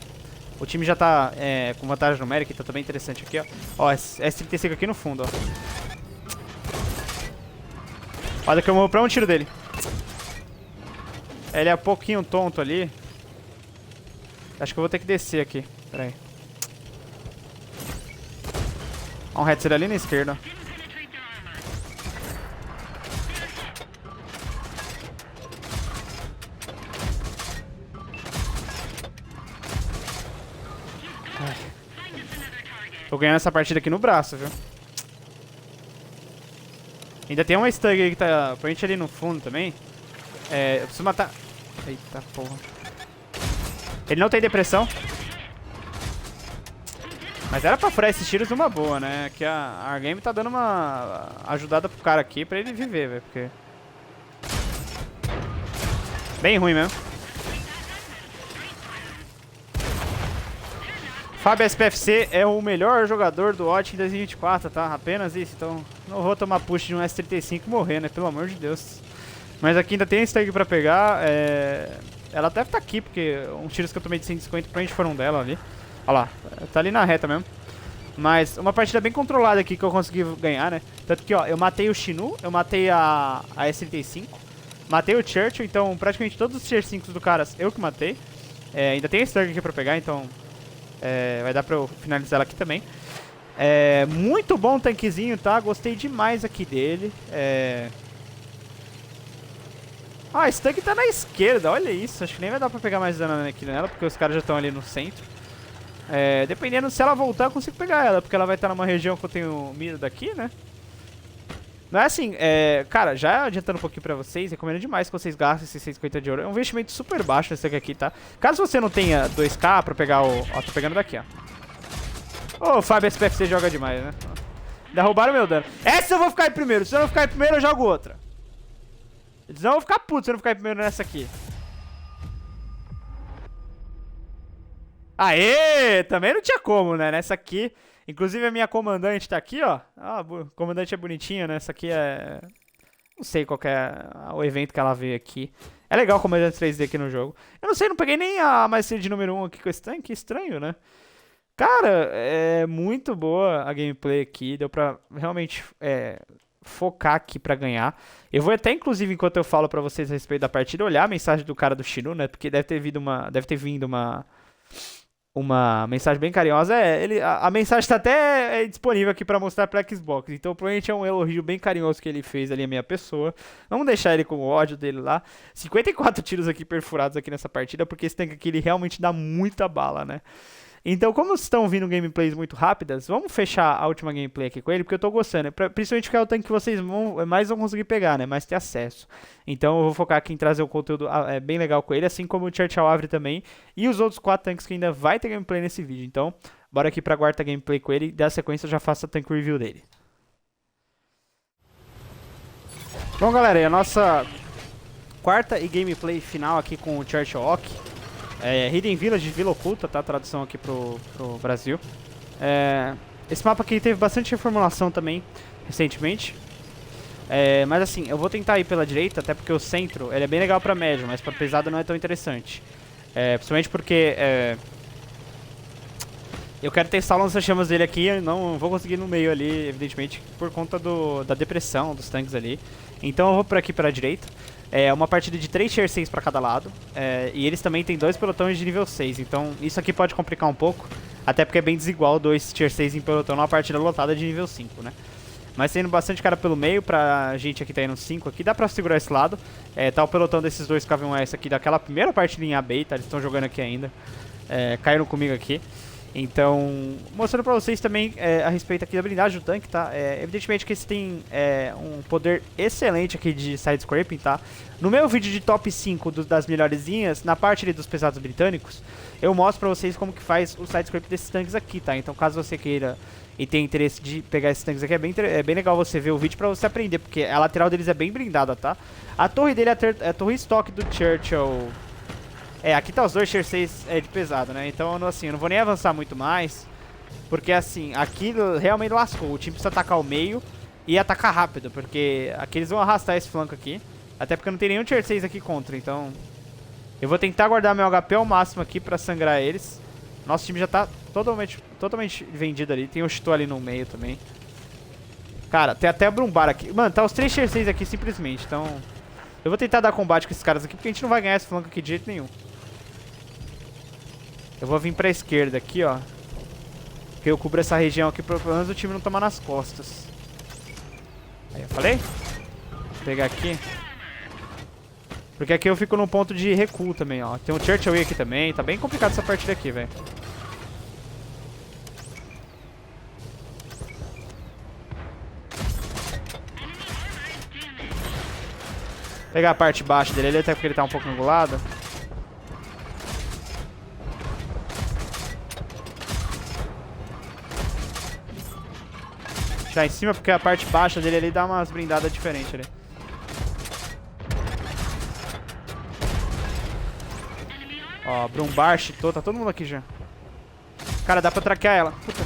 O time já tá com vantagem numérica, então tá bem interessante aqui, ó. Ó, S35 aqui no fundo, ó. Olha que eu morro pra um tiro dele. Ele é um pouquinho tonto ali. Acho que eu vou ter que descer aqui. Pera aí. Ó, um headset ali na esquerda. Tô ganhando essa partida aqui no braço, viu? Ainda tem uma stug aí que tá provavelmente ali no fundo também. Eu preciso matar... Eita porra. Ele não tem depressão. Mas era pra furar esses tiros numa boa, né? Que a Game tá dando uma ajudada pro cara aqui pra ele viver, velho. Porque... bem ruim mesmo. Fábio SPFC é o melhor jogador do OT em 2024, tá? Apenas isso. Então não vou tomar push de um S35 e morrer, né? Pelo amor de Deus. Mas aqui ainda tem esse tag pra pegar. Ela deve estar aqui, porque uns tiros que eu tomei de 150 provavelmente foram dela ali. Olha lá, tá ali na reta mesmo. Mas uma partida bem controlada aqui que eu consegui ganhar, né? Tanto que, ó, eu matei o Shinu, eu matei a S35, matei o Churchill, então praticamente todos os tier 5 do cara eu que matei. Ainda tem esse tag aqui pra pegar, então vai dar pra eu finalizar ela aqui também. Muito bom o tanquezinho, tá? Gostei demais aqui dele. Ah, esse tanque tá na esquerda, olha isso. Acho que nem vai dar pra pegar mais dano aqui nela, porque os caras já estão ali no centro. Dependendo se ela voltar, eu consigo pegar ela, porque ela vai estar numa região que eu tenho mira daqui, né? Não é assim, cara, já adiantando um pouquinho pra vocês, recomendo demais que vocês gastem esses 150 de ouro. É um investimento super baixo esse aqui, tá? Caso você não tenha 2k pra pegar o... Ó, tô pegando daqui, ó. Ô, Fábio SPFC joga demais, né? Derrubaram meu dano. Essa eu vou ficar em primeiro. Se eu não ficar em primeiro, eu jogo outra. Senão eu vou ficar puto se eu não ficar em primeiro nessa aqui. Aê! Também não tinha como, né? Nessa aqui... Inclusive a minha comandante tá aqui, ó. Ah, comandante é bonitinha, né? Essa aqui é... Não sei qual que é o evento que ela veio aqui. É legal o comandante 3D aqui no jogo. Eu não sei, não peguei nem a maestria de número 1 aqui com esse tanque. Que estranho, né? Cara, é muito boa a gameplay aqui. Deu pra realmente focar aqui pra ganhar. Eu vou até, inclusive, enquanto eu falo pra vocês a respeito da partida, olhar a mensagem do cara do Shinu, né? Porque deve ter vindo uma mensagem bem carinhosa. A mensagem está até disponível aqui para mostrar para Xbox. Então provavelmente é um elogio bem carinhoso que ele fez ali a minha pessoa. Vamos deixar ele com o ódio dele lá. 54 tiros aqui perfurados aqui nessa partida, porque esse tanque aqui ele realmente dá muita bala, né? Então, como estão vindo gameplays muito rápidas, vamos fechar a última gameplay aqui com ele, porque eu tô gostando. Principalmente porque é o tanque que vocês mais vão conseguir pegar, né? Mais ter acesso. Então eu vou focar aqui em trazer um conteúdo bem legal com ele, assim como o Churchill Avre também. E os outros 4 tanques que ainda vai ter gameplay nesse vídeo. Então, bora aqui pra quarta gameplay com ele. E da sequência eu já faço a tank review dele. Bom, galera, e a nossa quarta e gameplay final aqui com o Churchill Oak. Hidden Village, Vila Oculta, tá? Tradução aqui pro Brasil. Esse mapa aqui teve bastante reformulação também, recentemente. Mas assim, eu vou tentar ir pela direita, até porque o centro ele é bem legal pra médio, mas pra pesado não é tão interessante. Principalmente porque eu quero testar o lança-chamas dele aqui, eu não vou conseguir no meio ali, evidentemente, por conta da depressão dos tanques ali. Então eu vou por aqui pra direita. É uma partida de 3 tier 6 pra cada lado. E eles também têm 2 pelotões de nível 6. Então isso aqui pode complicar um pouco. Até porque é bem desigual 2 tier 6 em pelotão numa partida lotada de nível 5, né? Mas tendo bastante cara pelo meio, pra gente aqui tá indo 5 aqui, dá pra segurar esse lado. Tá o pelotão desses dois KV1S aqui daquela primeira partida em AB, tá? Eles estão jogando aqui ainda. Caíram comigo aqui. Então, mostrando pra vocês também a respeito aqui da blindagem do tanque, tá? Evidentemente que esse tem um poder excelente aqui de side-scraping, tá? No meu vídeo de top 5 das melhorezinhas, na parte ali dos pesados britânicos, eu mostro pra vocês como que faz o side-scraping desses tanques aqui, tá? Então, caso você queira e tenha interesse de pegar esses tanques aqui, é bem legal você ver o vídeo pra você aprender, porque a lateral deles é bem blindada, tá? A torre dele é a torre estoque do Churchill. Aqui tá os dois tier 6 de pesado, né? Então, assim, eu não vou nem avançar muito mais. Porque assim, aqui realmente lascou. O time precisa atacar o meio e atacar rápido, porque aqui eles vão arrastar esse flanco aqui. Até porque não tem nenhum tier 6 aqui contra, então... Eu vou tentar guardar meu HP ao máximo aqui pra sangrar eles. Nosso time já tá totalmente vendido ali. Tem o Chito ali no meio também. Cara, tem até a Brumbar aqui. Mano, tá os 3 tier 6 aqui simplesmente, então... Eu vou tentar dar combate com esses caras aqui, porque a gente não vai ganhar esse flanco aqui de jeito nenhum. Eu vou vir pra esquerda aqui, ó. Porque eu cubro essa região aqui, pelo menos o time não tomar nas costas. Aí, eu falei? Vou pegar aqui. Porque aqui eu fico num ponto de recuo também, ó. Tem um Churchill aqui também. Tá bem complicado essa partida aqui, velho. Pegar a parte baixa dele ali, até porque ele tá um pouco angulado. Já em cima, porque a parte baixa dele ali dá umas blindadas diferentes ali. Ó, Brumbar, Chito, tá todo mundo aqui já. Cara, dá pra traquear ela. Puta.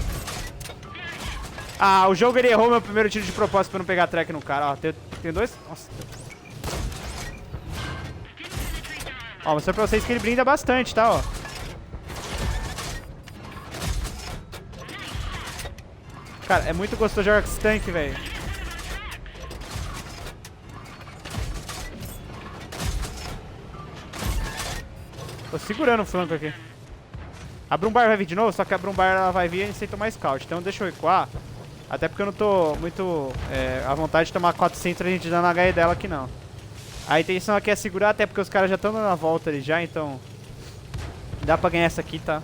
Ah, o jogo ele errou meu primeiro tiro de propósito pra não pegar track no cara. Ó, tem dois. Nossa. Ó, mostrei pra vocês que ele blinda bastante, tá, ó. Cara, é muito gostoso jogar com esse tanque, velho. Tô segurando o flanco aqui. A Brumbar vai vir de novo, só que a Brumbar ela vai vir sem tomar scout. Então deixa eu recuar. Até porque eu não tô muito à vontade de tomar 400 de dano na HE dela aqui, não. A intenção aqui é segurar, até porque os caras já estão dando a volta ali já, então... Dá pra ganhar essa aqui, tá?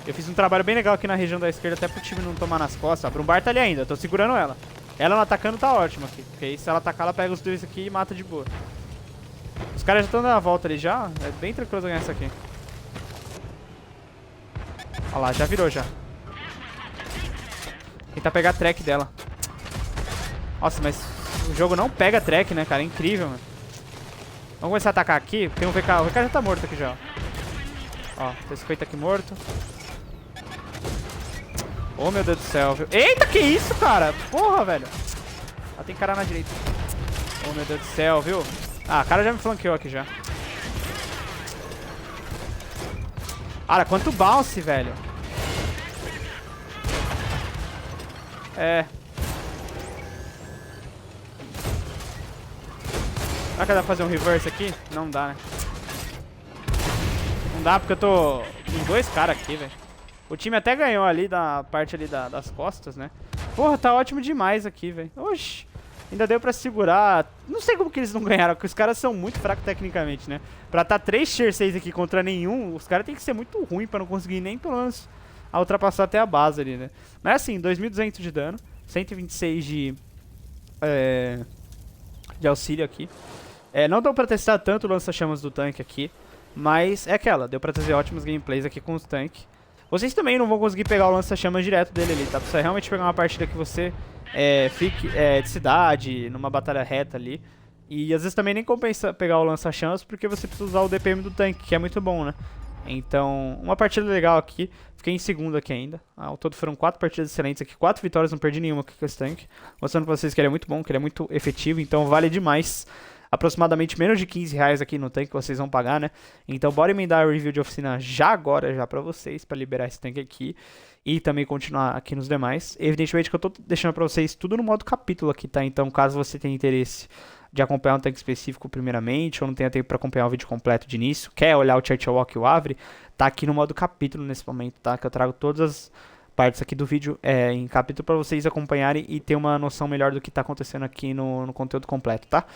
Eu fiz um trabalho bem legal aqui na região da esquerda, até pro time não tomar nas costas. A Brumbar tá ali ainda, eu tô segurando ela. Ela não atacando tá ótimo aqui, porque aí se ela atacar, ela pega os dois aqui e mata de boa. Os caras já estão dando a volta ali já, é bem tranquilo ganhar essa aqui. Olha lá, já virou já. Tentar pegar a track dela. Nossa, mas o jogo não pega track, né, cara? É incrível, mano. Vamos começar a atacar aqui. Tem um VK. O VK já tá morto aqui já. Ó, tem 50 aqui morto. Oh, meu Deus do céu, viu? Eita, que isso, cara? Porra, velho. Ah, tem cara na direita. Oh, meu Deus do céu, viu? Ah, o cara já me flanqueou aqui já. Cara, quanto bounce, velho. É. Será que dá pra fazer um reverse aqui? Não dá, né? Não dá porque eu tô com dois caras aqui, velho. O time até ganhou ali da parte ali das costas, né? Porra, tá ótimo demais aqui, velho. Oxi. Ainda deu pra segurar. Não sei como que eles não ganharam, porque os caras são muito fracos tecnicamente, né? Pra tá 3 tier 6 aqui contra nenhum, os caras tem que ser muito ruim pra não conseguir nem pelo menos a ultrapassar até a base ali, né? Mas assim, 2.200 de dano, 126 de auxílio aqui. Não deu pra testar tanto o lança-chamas do tanque aqui, mas é aquela, deu pra trazer ótimos gameplays aqui com os tanques. Vocês também não vão conseguir pegar o lança-chamas direto dele ali, tá? Precisa realmente pegar uma partida que você fique de cidade, numa batalha reta ali. E às vezes também nem compensa pegar o lança-chamas, porque você precisa usar o DPM do tanque, que é muito bom, né? Então, uma partida legal aqui. Fiquei em segundo aqui ainda. Ao todo foram 4 partidas excelentes aqui, 4 vitórias, não perdi nenhuma aqui com esse tanque. Mostrando pra vocês que ele é muito bom, que ele é muito efetivo, então vale demais. Aproximadamente menos de 15 reais aqui no tanque que vocês vão pagar, né? Então bora emendar a review de oficina já agora, já pra vocês, pra liberar esse tanque aqui. E também continuar aqui nos demais. Evidentemente que eu tô deixando pra vocês tudo no modo capítulo aqui, tá? Então caso você tenha interesse de acompanhar um tanque específico primeiramente, ou não tenha tempo pra acompanhar o vídeo completo de início, quer olhar o Churchill Walk e o Avre, tá aqui no modo capítulo nesse momento, tá? Que eu trago todas as partes aqui do vídeo em capítulo pra vocês acompanharem e ter uma noção melhor do que tá acontecendo aqui no conteúdo completo, tá?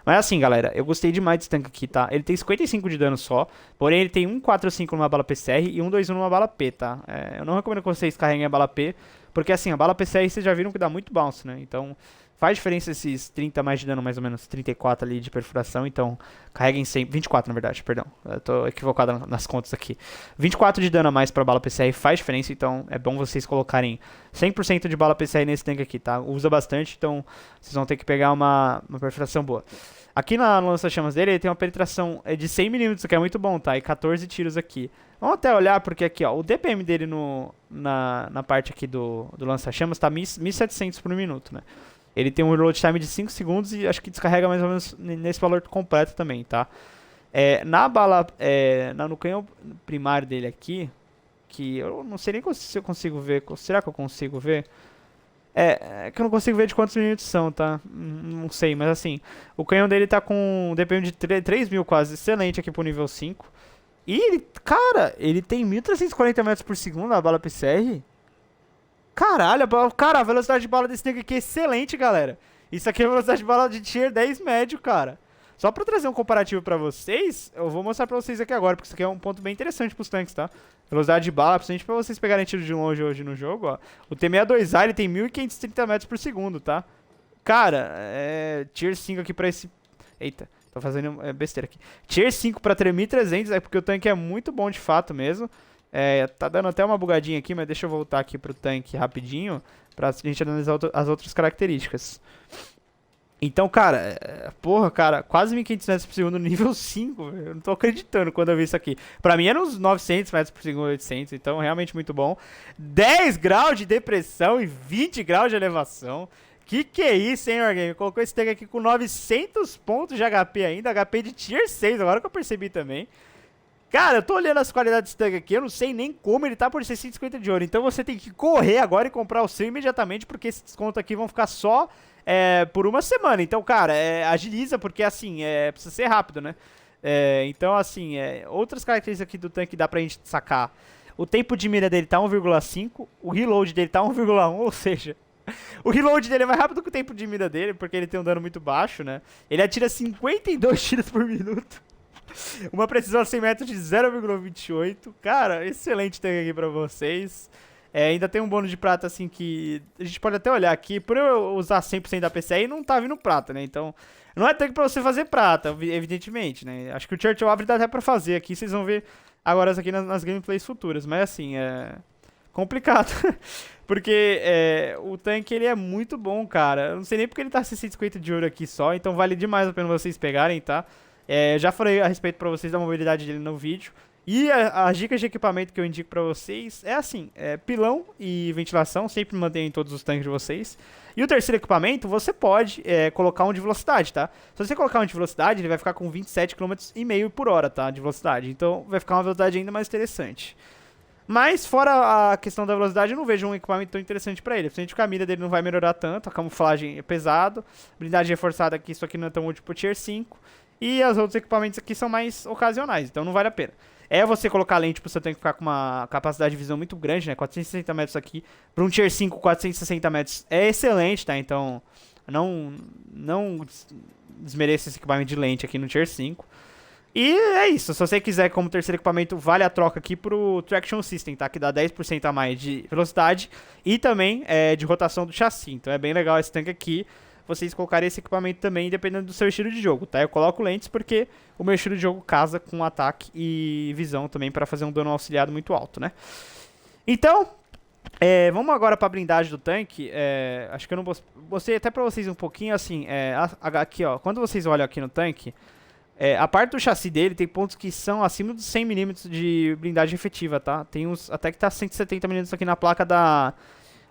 Mas assim, galera, eu gostei demais desse tanque aqui, tá? Ele tem 55 de dano só, porém ele tem 145 numa bala PCR e 121 numa bala P, tá? Eu não recomendo que vocês carreguem a bala P, porque assim, a bala PCR vocês já viram que dá muito bounce, né? Então faz diferença esses 30 mais de dano, mais ou menos 34 ali de perfuração, então carreguem sempre, 24 na verdade, perdão, eu tô equivocado nas contas aqui. 24 de dano a mais pra bala PCR faz diferença, então é bom vocês colocarem 100% de bala PCR nesse tanque aqui, tá? Usa bastante, então vocês vão ter que pegar uma perfuração boa. Aqui no lança-chamas dele, ele tem uma penetração de 100 milímetros, que é muito bom, tá? E 14 tiros aqui. Vamos até olhar, porque aqui, ó, o DPM dele na parte aqui do lança-chamas tá 1.700 por minuto, né? Ele tem um reload time de 5 segundos e acho que descarrega mais ou menos nesse valor completo também, tá? Na bala, no canhão primário dele aqui, que eu não sei nem se eu consigo ver. Será que eu consigo ver? É que eu não consigo ver de quantos minutos são, tá? Não sei, mas assim, o canhão dele tá com um DPM de 3.000 quase, excelente aqui pro nível 5. E ele, cara, ele tem 1.340 metros por segundo a bala PCR. Caralho, cara, a velocidade de bala desse tanque aqui é excelente, galera. Isso aqui é a velocidade de bala de tier 10 médio, cara. Só pra trazer um comparativo pra vocês, eu vou mostrar pra vocês aqui agora, porque isso aqui é um ponto bem interessante pros tanques, tá? Velocidade de bala, principalmente pra vocês pegarem tiro de longe hoje no jogo, ó. O T-62A, ele tem 1.530 metros por segundo, tá? Cara, tier 5 aqui pra esse... Eita, tô fazendo besteira aqui. Tier 5 pra 3.300, é porque o tanque é muito bom de fato mesmo. Tá dando até uma bugadinha aqui, mas deixa eu voltar aqui pro tanque rapidinho, pra gente analisar as outras características. Então, cara, porra, cara, quase 1.500 metros por segundo no nível 5, velho. Eu não tô acreditando quando eu vi isso aqui. Pra mim era uns 900 metros por segundo, 800, então realmente muito bom. 10 graus de depressão e 20 graus de elevação. Que é isso, hein, Wargame? Colocou esse tanque aqui com 900 pontos de HP ainda, HP de tier 6, agora que eu percebi também. Cara, eu tô olhando as qualidades desse tanque aqui, eu não sei nem como ele tá por 650 de ouro. Então você tem que correr agora e comprar o seu imediatamente, porque esses descontos aqui vão ficar só por uma semana. Então, cara, agiliza, porque assim, precisa ser rápido, né? Então, assim, outras características aqui do tanque dá pra gente sacar. O tempo de mira dele tá 1,5, o reload dele tá 1,1, ou seja... O reload dele é mais rápido que o tempo de mira dele, porque ele tem um dano muito baixo, né? Ele atira 52 tiros por minuto. Uma precisão a 100 metros de 0,28. Cara, excelente tanque aqui pra vocês. Ainda tem um bônus de prata, assim, que... A gente pode até olhar aqui. Por eu usar 100% da PCI, não tá vindo prata, né? Então, não é tanque pra você fazer prata, evidentemente, né? Acho que o Churchill Abre dá até pra fazer aqui. Vocês vão ver agora isso aqui nas gameplays futuras. Mas, assim, é complicado. Porque o tanque, ele é muito bom, cara. Eu não sei nem porque ele tá 650 de ouro aqui só. Então, vale demais a pena vocês pegarem, tá? Já falei a respeito pra vocês da mobilidade dele no vídeo. E as dicas de equipamento que eu indico pra vocês assim, pilão e ventilação, sempre mantenham em todos os tanques de vocês. E o terceiro equipamento, você pode colocar um de velocidade, tá? Se você colocar um de velocidade, ele vai ficar com 27,5 km por hora, tá? De velocidade. Então vai ficar uma velocidade ainda mais interessante. Mas, fora a questão da velocidade, eu não vejo um equipamento tão interessante pra ele. Principalmente a mira dele não vai melhorar tanto, a camuflagem é pesado, blindagem reforçada aqui, isso aqui não é tão útil pro tier 5. E os outros equipamentos aqui são mais ocasionais, então não vale a pena. Você colocar lente pro seu tanque ficar com uma capacidade de visão muito grande, né? 460 metros aqui. Para um tier 5, 460 metros é excelente, tá? Então, não desmereça esse equipamento de lente aqui no tier 5. E é isso. Se você quiser como terceiro equipamento, vale a troca aqui pro Traction System, tá? Que dá 10% a mais de velocidade e também de rotação do chassi. Então é bem legal esse tanque aqui. Vocês colocarem esse equipamento também, dependendo do seu estilo de jogo, tá? Eu coloco lentes porque o meu estilo de jogo casa com ataque e visão também para fazer um dano auxiliado muito alto, né? Então, vamos agora para a blindagem do tanque. Acho que eu não mostrei até para vocês um pouquinho, assim, aqui, ó. Quando vocês olham aqui no tanque, a parte do chassi dele tem pontos que são acima dos 100 mm de blindagem efetiva, tá? Tem uns até que tá 170 mm aqui na placa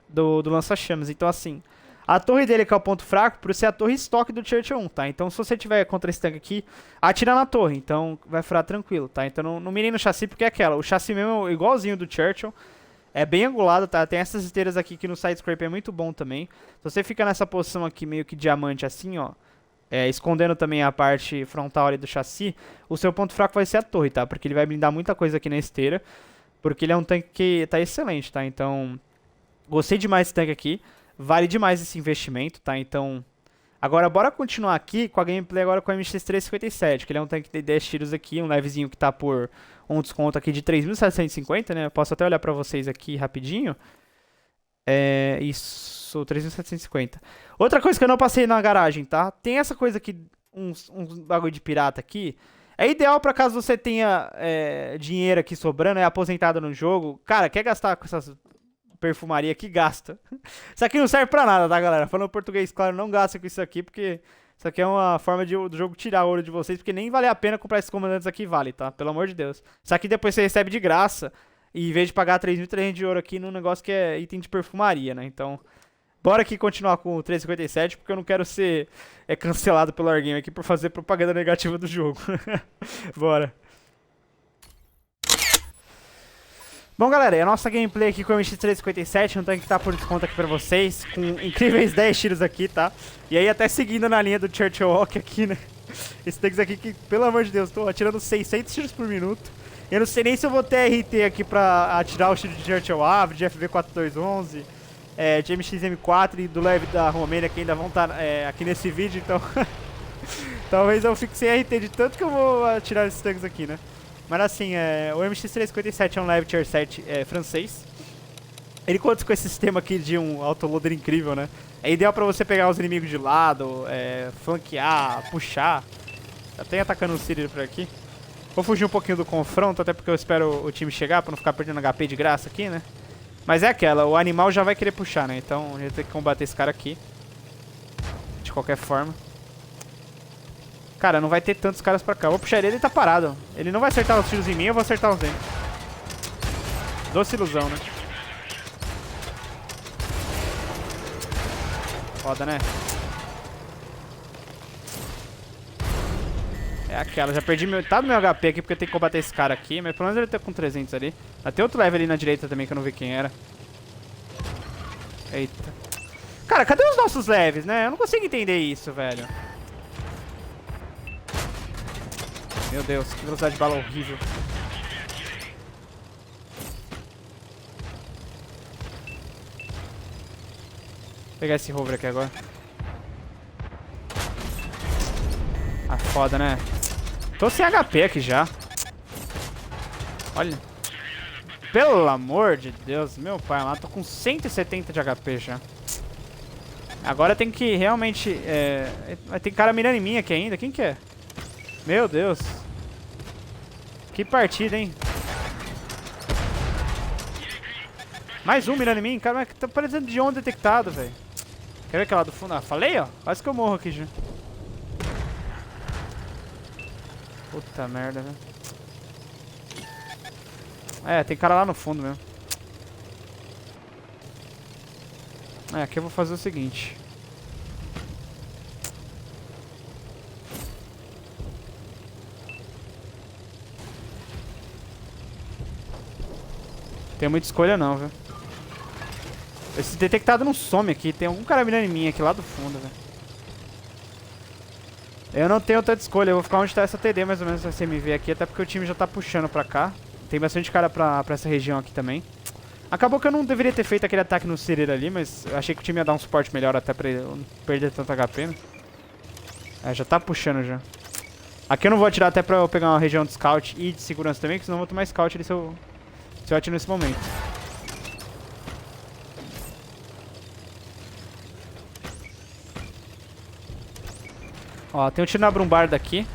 do lança-chamas. Então, assim... A torre dele que é o ponto fraco, por ser a torre estoque do Churchill 1, tá? Então, se você tiver contra esse tanque aqui, atira na torre, então vai furar tranquilo, tá? Então, não mirem no chassi, porque é aquela. O chassi mesmo é igualzinho do Churchill, é bem angulado, tá? Tem essas esteiras aqui que no side scrape é muito bom também. Se você fica nessa posição aqui, meio que diamante assim, ó, escondendo também a parte frontal ali do chassi, o seu ponto fraco vai ser a torre, tá? Porque ele vai blindar muita coisa aqui na esteira, porque ele é um tanque que tá excelente, tá? Então, gostei demais desse tanque aqui. Vale demais esse investimento, tá? Então, agora bora continuar aqui com a gameplay agora com o MX357, que ele é um tanque de 10 tiros aqui, um levezinho que tá por um desconto aqui de 3.750, né? Eu posso até olhar pra vocês aqui rapidinho. Isso, 3.750. Outra coisa que eu não passei na garagem, tá? Tem essa coisa aqui, uns bagulho de pirata aqui. É ideal pra caso você tenha dinheiro aqui sobrando, aposentado no jogo. Cara, quer gastar com essas... perfumaria que gasta. Isso aqui não serve pra nada, tá, galera? Falando português, claro, não gasta com isso aqui, porque Isso aqui é uma forma do jogo tirar ouro de vocês, porque nem vale a pena comprar esses comandantes aqui, vale, tá? Pelo amor de Deus. Isso aqui depois você recebe de graça, e em vez de pagar 3.300 de ouro aqui num negócio que é item de perfumaria, né? Então, bora aqui continuar com o 357, porque eu não quero ser cancelado pelo Wargame aqui por fazer propaganda negativa do jogo. Bora. Bom, galera, a nossa gameplay aqui com o MX357, um tanque que tá por desconto aqui pra vocês, com incríveis 10 tiros aqui, tá? E aí até seguindo na linha do Churchill Walk aqui, né? Esse tanque aqui que, pelo amor de Deus, tô atirando 600 tiros por minuto. Eu não sei nem se eu vou ter RT aqui pra atirar o tiro de Churchill Ave, de FV4211, de MX-M4 e do leve da Romênia, que ainda vão estar aqui nesse vídeo, então... Talvez eu fique sem RT de tanto que eu vou atirar esses tanques aqui, né? Mas assim, o MX357 é um leve tier 7 francês. Ele conta com esse sistema aqui de um autoloader incrível, né? É ideal pra você pegar os inimigos de lado, flanquear, puxar. Já tem atacando o Cyril por aqui. Vou fugir um pouquinho do confronto, até porque eu espero o time chegar pra não ficar perdendo HP de graça aqui, né? Mas é aquela, o animal já vai querer puxar, né? Então a gente tem que combater esse cara aqui. De qualquer forma. Cara, não vai ter tantos caras pra cá. Eu vou puxar ele tá parado. Ele não vai acertar os tiros em mim, eu vou acertar os dele. Doce ilusão, né? Foda, né? É aquela, já perdi metade do meu HP aqui porque eu tenho que combater esse cara aqui. Mas pelo menos ele tá com 300 ali. Mas tem outro level ali na direita também que eu não vi quem era. Eita. Cara, cadê os nossos leves, né? Eu não consigo entender isso, velho. Meu Deus, que velocidade de bala horrível. Vou pegar esse rover aqui agora. Ah, foda, né? Tô sem HP aqui já. Olha. Pelo amor de Deus, meu pai lá. Tô com 170 de HP já. Agora tem que realmente... tem cara mirando em mim aqui ainda. Quem que é? Meu Deus. Que partida, hein? Mais um mirando em mim? Cara, tá parecendo de onde detectado, velho. Quer ver aquela do fundo? Ah, falei, ó. Quase que eu morro aqui já. Puta merda, velho. Tem cara lá no fundo mesmo. Aqui eu vou fazer o seguinte. Tem muita escolha não, viu? Esse detectado não some aqui. Tem algum cara mirando em mim aqui lá do fundo, velho. Eu não tenho tanta escolha. Eu vou ficar onde tá essa TD mais ou menos, essa CMV aqui. Até porque o time já tá puxando pra cá. Tem bastante cara pra essa região aqui também. Acabou que eu não deveria ter feito aquele ataque no Cyril ali, mas eu achei que o time ia dar um suporte melhor até pra ele não perder tanto HP, né? Já tá puxando já. Aqui eu não vou atirar até pra eu pegar uma região de scout e de segurança também, porque senão eu vou tomar scout ali se eu atiro nesse momento. Ó, tem um tiro na brumbarda aqui.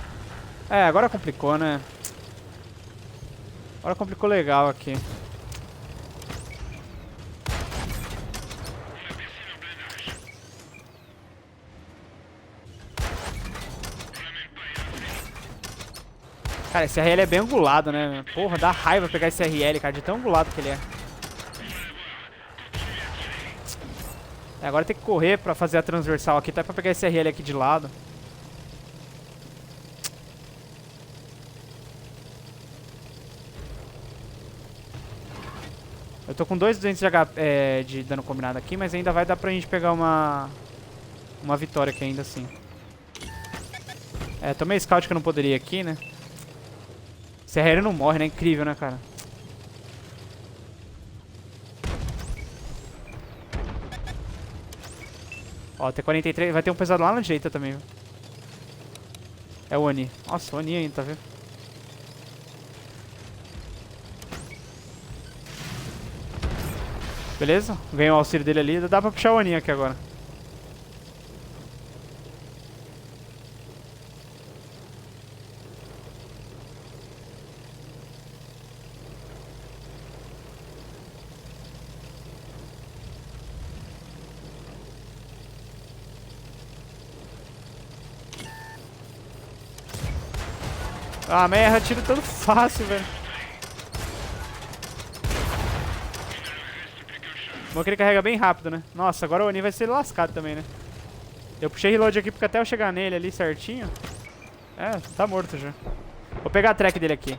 Agora complicou, né? Agora complicou legal aqui. Cara, esse RL é bem angulado, né? Porra, dá raiva pegar esse RL, cara, de tão angulado que ele é. Agora tem que correr pra fazer a transversal aqui, até pra pegar esse RL aqui de lado. Eu tô com 2.200 de, de dano combinado aqui, mas ainda vai dar pra gente pegar uma vitória aqui ainda assim. Tomei scout que eu não poderia aqui, né? Esse RL não morre, né? Incrível, né, cara? Ó, T-43. Vai ter um pesado lá na direita também, viu? É o Oni. Nossa, o Oni ainda, tá vendo? Beleza? Ganhei o auxílio dele ali. Dá pra puxar o Oni aqui agora. Ah, mas erra tiro tão fácil, velho. Bom que ele carrega bem rápido, né? Nossa, agora o Oni vai ser lascado também, né? Eu puxei reload aqui porque até eu chegar nele ali certinho... É, tá morto já. Vou pegar a track dele aqui.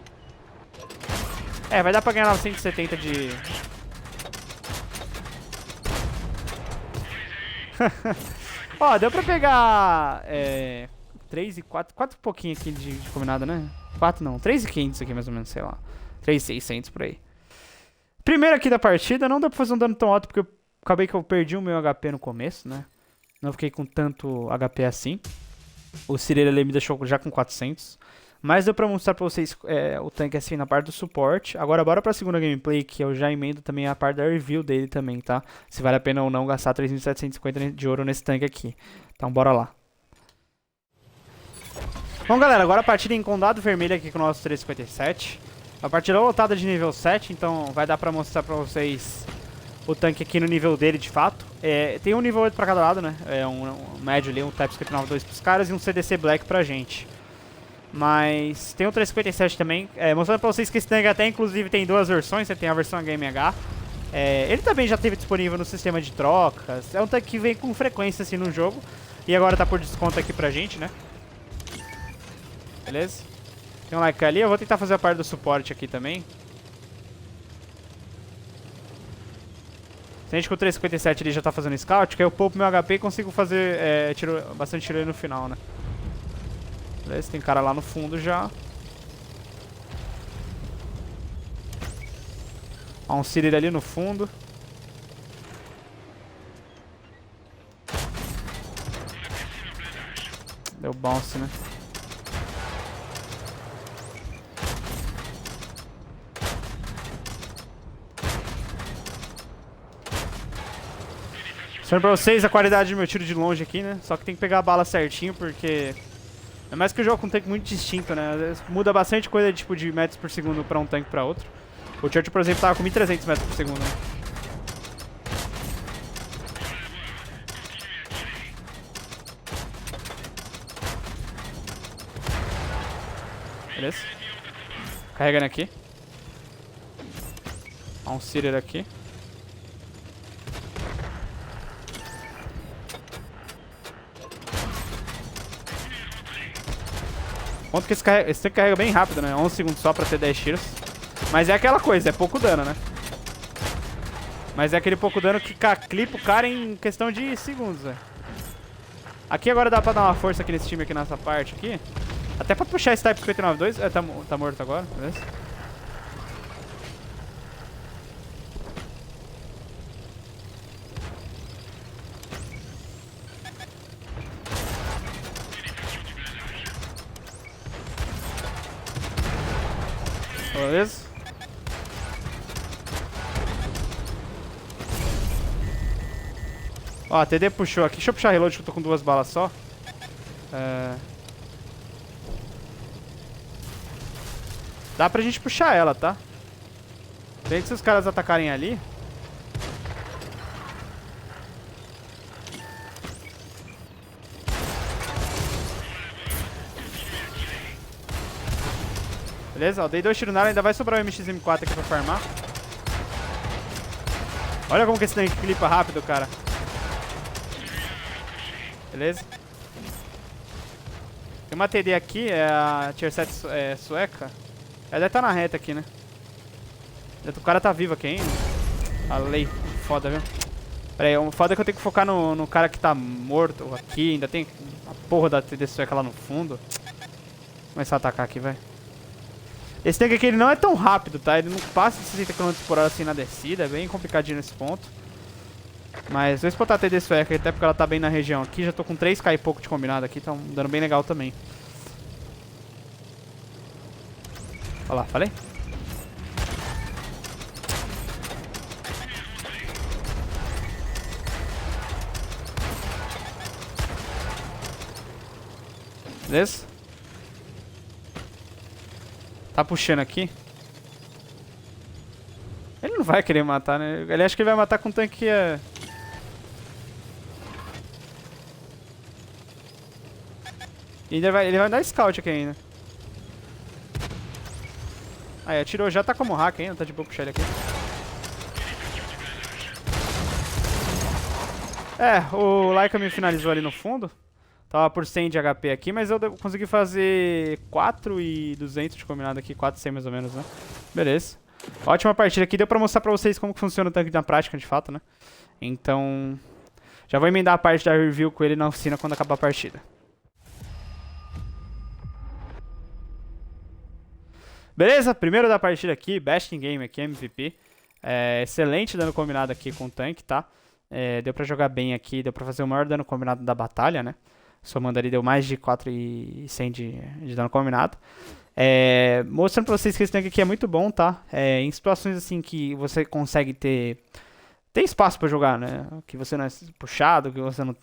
É, vai dar pra ganhar 970 de... Ó, deu pra pegar... 3 e 4... 4 e pouquinho aqui de combinado, né? 4 não, 3.500 aqui mais ou menos, sei lá. 3.600 por aí. Primeiro aqui da partida, não deu pra fazer um dano tão alto porque acabei que eu perdi o meu HP no começo, né? Não fiquei com tanto HP assim. O Cireira ali me deixou já com 400. Mas deu pra mostrar pra vocês o tanque assim na parte do suporte. Agora bora pra segunda gameplay, que eu já emendo também a parte da review dele também, tá? Se vale a pena ou não gastar 3.750 de ouro nesse tanque aqui. Então bora lá. Bom galera, agora a partida em Condado Vermelho aqui com o nosso 357. A partida lotada de nível 7, então vai dar pra mostrar pra vocês o tanque aqui no nível dele de fato. Tem um nível 8 pra cada lado, né? Um médio ali, um TypeScript 9.2 pros caras e um CDC Black pra gente. Mas tem o 357 também, mostrando pra vocês que esse tanque até inclusive tem duas versões, você tem a versão HMH. Ele também já esteve disponível no sistema de trocas, é um tanque que vem com frequência assim no jogo. E agora tá por desconto aqui pra gente, né? Beleza? Tem um like ali, eu vou tentar fazer a parte do suporte aqui também. Se a gente com o 357 ele já tá fazendo scout, que aí eu poupo meu HP e consigo fazer bastante tiro aí no final, né? Beleza, tem cara lá no fundo já. Ó, um Cirir ali no fundo. Deu bounce, né? Mostrando pra vocês a qualidade do meu tiro de longe aqui, né? Só que tem que pegar a bala certinho, porque... É mais que o jogo com um tanque muito distinto, né? Às vezes muda bastante coisa tipo, de metros por segundo pra um tanque pra outro. O Churchill, por exemplo, tava com 1.300 metros por segundo, né? Beleza? Carregando aqui. Ó, um Cirer aqui. Ponto que esse tanque carrega bem rápido, né? 11 segundos só pra ter 10 tiros. Mas é aquela coisa, é pouco dano, né? Mas é aquele pouco dano que clipa o cara em questão de segundos, velho. Aqui agora dá pra dar uma força aqui nesse time aqui nessa parte aqui. Até pra puxar esse Type 59.2. Tá morto agora, beleza? Beleza? Ó, a TD puxou aqui. Deixa eu puxar reload que eu tô com 2 balas só. Dá pra gente puxar ela, tá? Tem que se os caras atacarem ali. Beleza? Ó, dei 2 tiros nela, ainda vai sobrar o MX-M4 aqui pra farmar. Olha como que esse tanque clipa rápido, cara. Beleza? Tem uma TD aqui, é a Tier 7 sueca. Ela deve estar na reta aqui, né? O cara tá vivo aqui ainda. Falei, foda, viu? Pera aí, o foda é que eu tenho que focar no cara que tá morto aqui. Ainda tem a porra da TD sueca lá no fundo. Vou começar a atacar aqui, velho. Esse tanque aqui ele não é tão rápido, tá? Ele não passa de 60 km por hora assim na descida. É bem complicadinho nesse ponto. Mas vou botar a TD sueca, até porque ela tá bem na região aqui. Já tô com 3k e pouco de combinado aqui, tá um dano bem legal também. Olha lá, falei? Beleza? Tá puxando aqui. Ele não vai querer matar, né? Ele acha que ele vai matar com um tanque que é... E ele vai dar scout aqui ainda. Aí, atirou, já tá como hack ainda, tá de boa puxar ele aqui. O Laika me finalizou ali no fundo. Tava por 100 de HP aqui, mas eu consegui fazer 4.200 de combinado aqui, 4.100 mais ou menos, né? Beleza. Ótima partida aqui, deu pra mostrar pra vocês como que funciona o tanque na prática, de fato, né? Então, já vou emendar a parte da review com ele na oficina quando acabar a partida. Beleza, primeiro da partida aqui, Best in Game aqui, MVP. Excelente dano combinado aqui com o tanque, tá? Deu pra jogar bem aqui, deu pra fazer o maior dano combinado da batalha, né? Somando ali deu mais de 4.100 de dano combinado. Mostrando pra vocês que esse tanque aqui é muito bom, tá? Em situações assim que você consegue ter espaço pra jogar, né? Que você não é puxado, que você não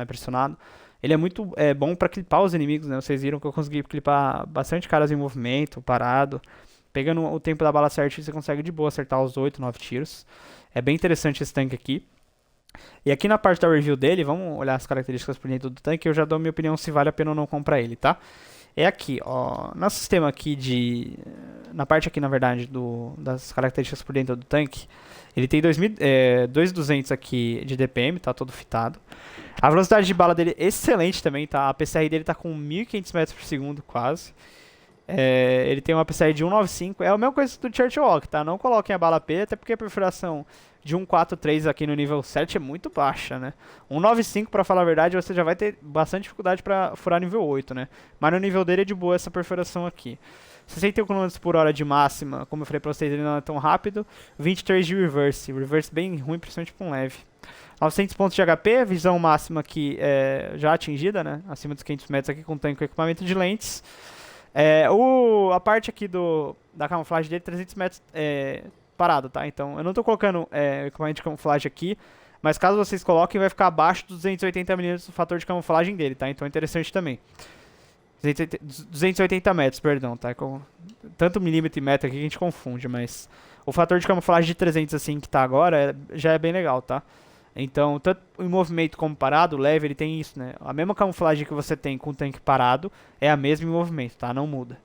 é pressionado. Ele é muito bom pra clipar os inimigos, né? Vocês viram que eu consegui clipar bastante caras em movimento, parado. Pegando o tempo da bala certinho, você consegue de boa acertar os 8, 9 tiros. É bem interessante esse tanque aqui. E aqui na parte da review dele, vamos olhar as características por dentro do tanque, eu já dou minha opinião se vale a pena ou não comprar ele, tá? É aqui, ó, no sistema aqui na parte aqui, na verdade, das características por dentro do tanque, ele tem 2.200 aqui de DPM, tá todo fitado. A velocidade de bala dele é excelente também, tá? A PCR dele tá com 1.500 metros por segundo, quase. Ele tem uma PCR de 195, é a mesma coisa do Churchill Walk, tá? Não coloquem a bala P, até porque a perfuração de 143 aqui no nível 7 é muito baixa, né? 195, pra falar a verdade, você já vai ter bastante dificuldade pra furar nível 8, né? Mas no nível dele é de boa essa perfuração aqui. 61 km por hora de máxima, como eu falei pra vocês, ele não é tão rápido. 23 de reverse, reverse bem ruim, principalmente pra um leve. 900 pontos de HP, visão máxima aqui já atingida, né? Acima dos 500 metros aqui com tanque com equipamento de lentes. A parte aqui da camuflagem dele, 300 metros parado, tá? Então, eu não tô colocando equipamento de camuflagem aqui, mas caso vocês coloquem, vai ficar abaixo dos 280 mm o fator de camuflagem dele, tá? Então é interessante também. 280 metros, perdão, tá? Tanto milímetro e metro aqui que a gente confunde, mas o fator de camuflagem de 300 assim que tá agora já é bem legal, tá? Então, tanto em movimento como parado, leve, ele tem isso, né? A mesma camuflagem que você tem com o tanque parado é a mesma em movimento, tá? Não muda.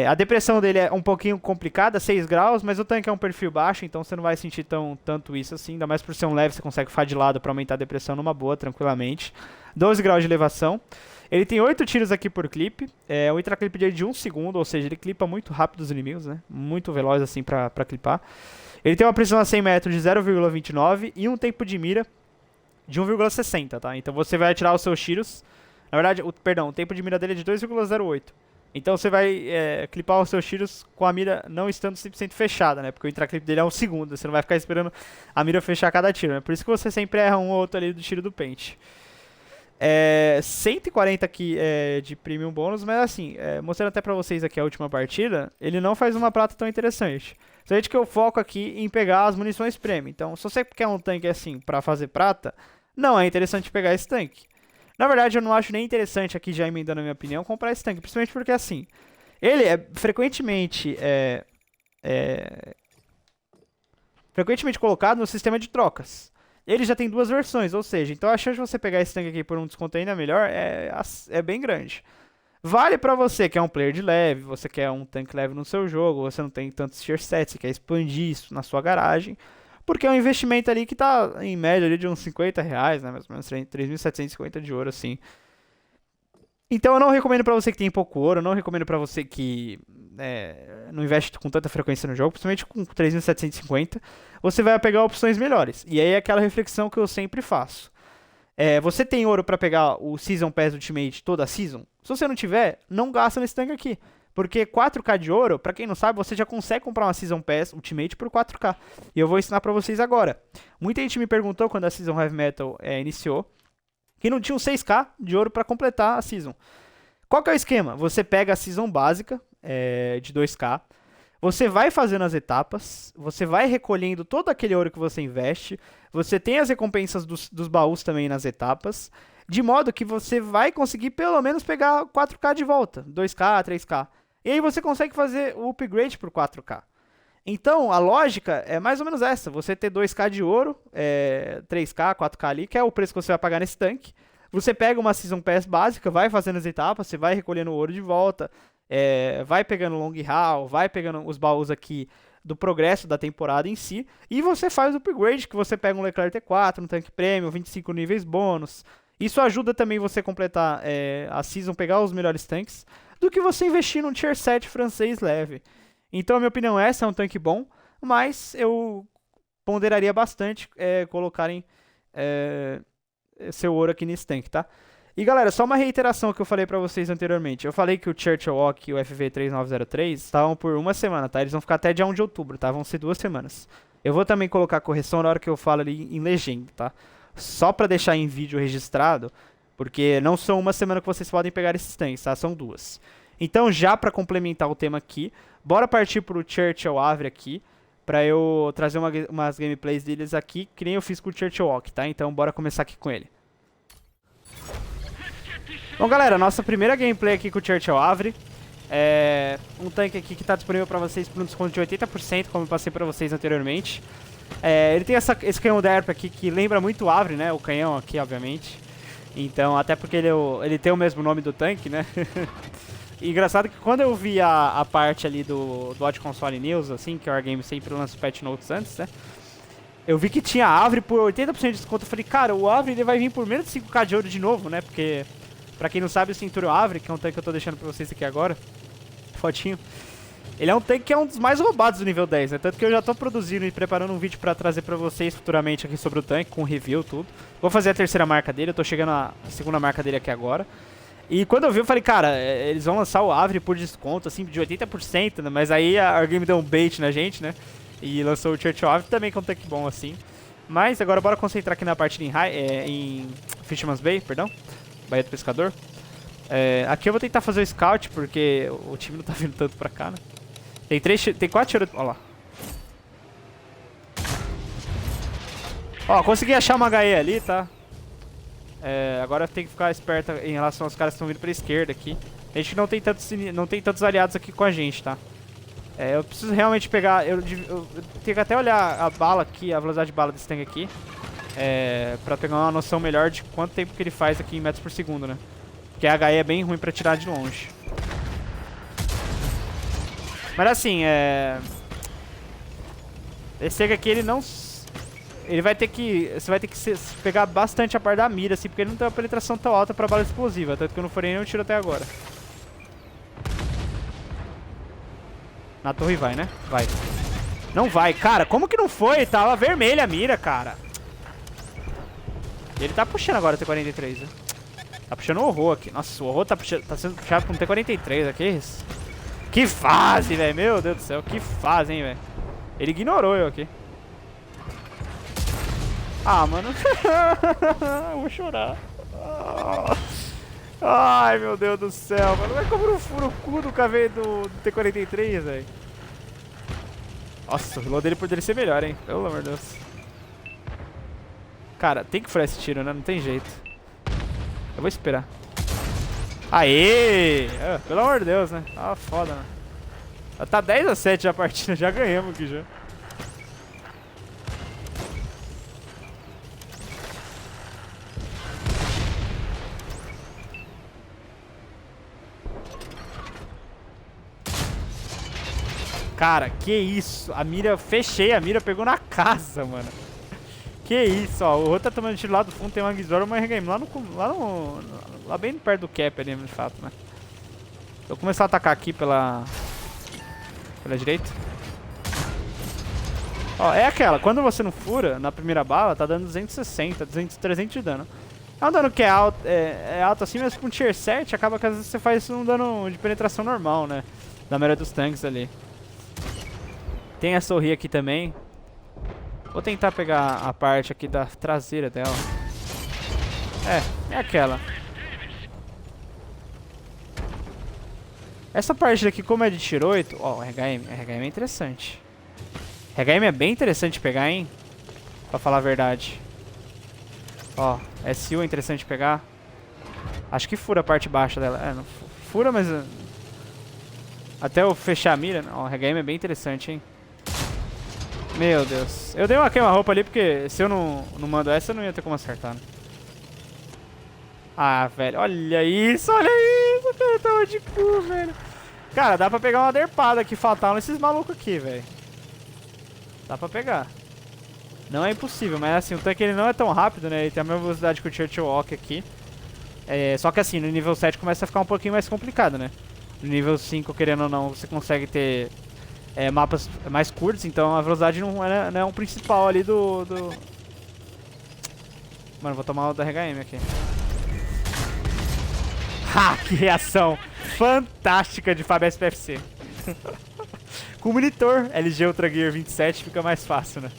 A depressão dele é um pouquinho complicada, 6 graus, mas o tanque é um perfil baixo, então você não vai sentir tanto isso assim. Ainda mais por ser um leve, você consegue ficar de lado para aumentar a depressão numa boa, tranquilamente. 12 graus de elevação. Ele tem 8 tiros aqui por clipe. O intraclip dele é de 1 segundo, ou seja, ele clipa muito rápido os inimigos, né? Muito veloz assim pra clipar. Ele tem uma precisão a 100 metros de 0,29 e um tempo de mira de 1,60, tá? Então você vai atirar os seus tiros. Na verdade, o tempo de mira dele é de 2,08. Então você vai clipar os seus tiros com a mira não estando 100% fechada, né? Porque o intraclip dele é 1 segundo, você não vai ficar esperando a mira fechar cada tiro, né? Por isso que você sempre erra um ou outro ali do tiro do pente. 140 aqui de premium bônus, mas assim, mostrando até pra vocês aqui a última partida, ele não faz uma prata tão interessante. Só que eu foco aqui em pegar as munições premium. Então, se você quer um tanque assim pra fazer prata, não é interessante pegar esse tanque. Na verdade, eu não acho nem interessante aqui, já emendando a minha opinião, comprar esse tanque. Principalmente porque, assim, ele é frequentemente colocado no sistema de trocas. Ele já tem 2 versões, ou seja, então a chance de você pegar esse tanque aqui por um desconto ainda melhor é bem grande. Vale pra você que é um player de leve, você quer um tanque leve no seu jogo, você não tem tantos tier sets, você quer expandir isso na sua garagem. Porque é um investimento ali que tá em média ali de uns 50 reais, né? Mais ou menos 3.750 de ouro, assim. Então eu não recomendo pra você que tem pouco ouro, eu não recomendo pra você que não investe com tanta frequência no jogo, principalmente com 3.750. Você vai pegar opções melhores. E aí é aquela reflexão que eu sempre faço. Você tem ouro pra pegar o Season Pass Ultimate toda a Season? Se você não tiver, não gasta nesse tanque aqui. Porque 4K de ouro, pra quem não sabe, você já consegue comprar uma Season Pass Ultimate por 4K. E eu vou ensinar pra vocês agora. Muita gente me perguntou quando a Season Heavy Metal iniciou, que não tinha um 6K de ouro pra completar a Season. Qual que é o esquema? Você pega a Season básica de 2K, você vai fazendo as etapas, você vai recolhendo todo aquele ouro que você investe, você tem as recompensas dos baús também nas etapas, de modo que você vai conseguir pelo menos pegar 4K de volta, 2K, 3K. E aí você consegue fazer o upgrade por 4K. Então, a lógica é mais ou menos essa. Você ter 2K de ouro, 3K, 4K ali, que é o preço que você vai pagar nesse tanque. Você pega uma Season Pass básica, vai fazendo as etapas, você vai recolhendo o ouro de volta. vai pegando long haul, vai pegando os baús aqui do progresso da temporada em si, e você faz o upgrade, que você pega um Leclerc T4, um tanque premium, 25 níveis bônus. Isso ajuda também você completar a season, pegar os melhores tanques, do que você investir num tier 7 francês leve. Então, a minha opinião essa é um tanque bom, mas eu ponderaria bastante colocarem seu ouro aqui nesse tanque, tá? E galera, só uma reiteração que eu falei pra vocês anteriormente. Eu falei que o Churchill Walk e o FV3903 estavam por uma semana, tá? Eles vão ficar até dia 1 de outubro, tá? Vão ser 2 semanas. Eu vou também colocar a correção na hora que eu falo ali em legenda, tá? Só pra deixar em vídeo registrado, porque não são uma semana que vocês podem pegar esses tanques, tá? São 2. Então, já pra complementar o tema aqui, bora partir pro Churchill Avre aqui, pra eu trazer umas gameplays deles aqui, que nem eu fiz com o Churchill Walk, tá? Então, bora começar aqui com ele. Bom, galera, nossa primeira gameplay aqui com o Churchill Avre. Um tanque aqui que está disponível para vocês por um desconto de 80%, como eu passei para vocês anteriormente. Ele tem esse canhão derp aqui que lembra muito o Avre, né? O canhão aqui, obviamente. Então, até porque ele tem o mesmo nome do tanque, né? E engraçado que quando eu vi a parte ali do Watch Console News, assim, que o Wargame sempre lança o patch notes antes, né? Eu vi que tinha Avre por 80% de desconto. Eu falei, cara, o Avre ele vai vir por menos de 5k de ouro de novo, né? Porque... Pra quem não sabe, o Cinturão Avre, que é um tanque que eu tô deixando pra vocês aqui agora, fotinho, ele é um tanque que é um dos mais roubados do nível 10, né? Tanto que eu já tô produzindo e preparando um vídeo pra trazer pra vocês futuramente aqui sobre o tanque, com review, tudo. Vou fazer a terceira marca dele, eu tô chegando à segunda marca dele aqui agora. E quando eu vi, eu falei, cara, eles vão lançar o Avre por desconto, assim, de 80%, né? Mas aí a Wargame deu um bait na gente, né? E lançou o Churchill Avre também, que é um tanque bom, assim. Mas agora bora concentrar aqui na parte em Fisherman's Bay, perdão. Baía do Pescador. Aqui eu vou tentar fazer o scout, porque o time não tá vindo tanto pra cá, né? Tem 4 tiros... Ó lá. Ó, consegui achar uma HE ali, tá? Agora tem que ficar esperto em relação aos caras que estão vindo pra esquerda aqui. A gente não tem tantos aliados aqui com a gente, tá? Eu preciso realmente pegar... Eu tenho que até olhar a bala aqui, a velocidade de bala desse tanque aqui. Pra pegar uma noção melhor de quanto tempo que ele faz aqui em metros por segundo, né? Porque a HE é bem ruim pra tirar de longe. Mas assim, esse tanque aqui, ele não... Ele vai ter que... Você vai ter que pegar bastante a parte da mira, assim, porque ele não tem uma penetração tão alta pra bala explosiva. Tanto que eu não furei nenhum tiro até agora. Na torre vai, né? Vai. Não vai, cara. Como que não foi? Tava vermelha a mira, cara. Ele tá puxando agora o T-43, né? Tá puxando o horror aqui. Nossa, o horror tá sendo puxado com um T-43 aqui. Que fase, velho. Meu Deus do céu. Que fase, hein, velho. Ele ignorou eu aqui. Ah, mano. Eu vou chorar. Ai, meu Deus do céu, mano. Mas como não fura o cu do KV do T-43, velho? Nossa, o reload dele poderia ser melhor, hein? Pelo amor de Deus. Cara, tem que furar esse tiro, né? Não tem jeito. Eu vou esperar. Aê! Pelo amor de Deus, né? Ah, foda, né? Já tá 10-7 já a partida. Já ganhamos aqui, já. Cara, que isso? A mira... Fechei a mira, pegou na casa, mano. Que isso, ó. O outro tá tomando tiro lá do fundo, tem uma Gizor, uma R-Game lá bem perto do cap ali, de fato, né? Vou começar a atacar aqui pela direita. Ó, é aquela. Quando você não fura, na primeira bala, tá dando 260, 300 de dano. É um dano que é alto assim, mas com um tier 7 acaba que às vezes você faz um dano de penetração normal, né? Da maioria dos tanques ali. Tem essa torre aqui também. Vou tentar pegar a parte aqui da traseira dela. É aquela. Essa parte daqui, como é de tier 8... Ó, RHM é interessante. RHM é bem interessante de pegar, hein? Pra falar a verdade. Ó, SU é interessante de pegar. Acho que fura a parte baixa dela. Não fura, mas... Até eu fechar a mira... Ó, RHM é bem interessante, hein? Meu Deus. Eu dei uma queima-roupa ali porque se eu não mando essa, eu não ia ter como acertar, né? Ah, velho. Olha isso, cara. Tava de cu, velho. Cara, dá pra pegar uma derpada aqui fatal nesses malucos aqui, velho. Dá pra pegar. Não é impossível, mas assim, o tanque ele não é tão rápido, né? Ele tem a mesma velocidade que o Churchill Walk aqui. Só que assim, no nível 7 começa a ficar um pouquinho mais complicado, né? No nível 5, querendo ou não, você consegue ter mapas mais curtos, então a velocidade não é um principal ali do... Mano, vou tomar o da RHM aqui. Ha! Que reação fantástica de Fábio SPFC. Com o monitor LG Ultra Gear 27 fica mais fácil, né?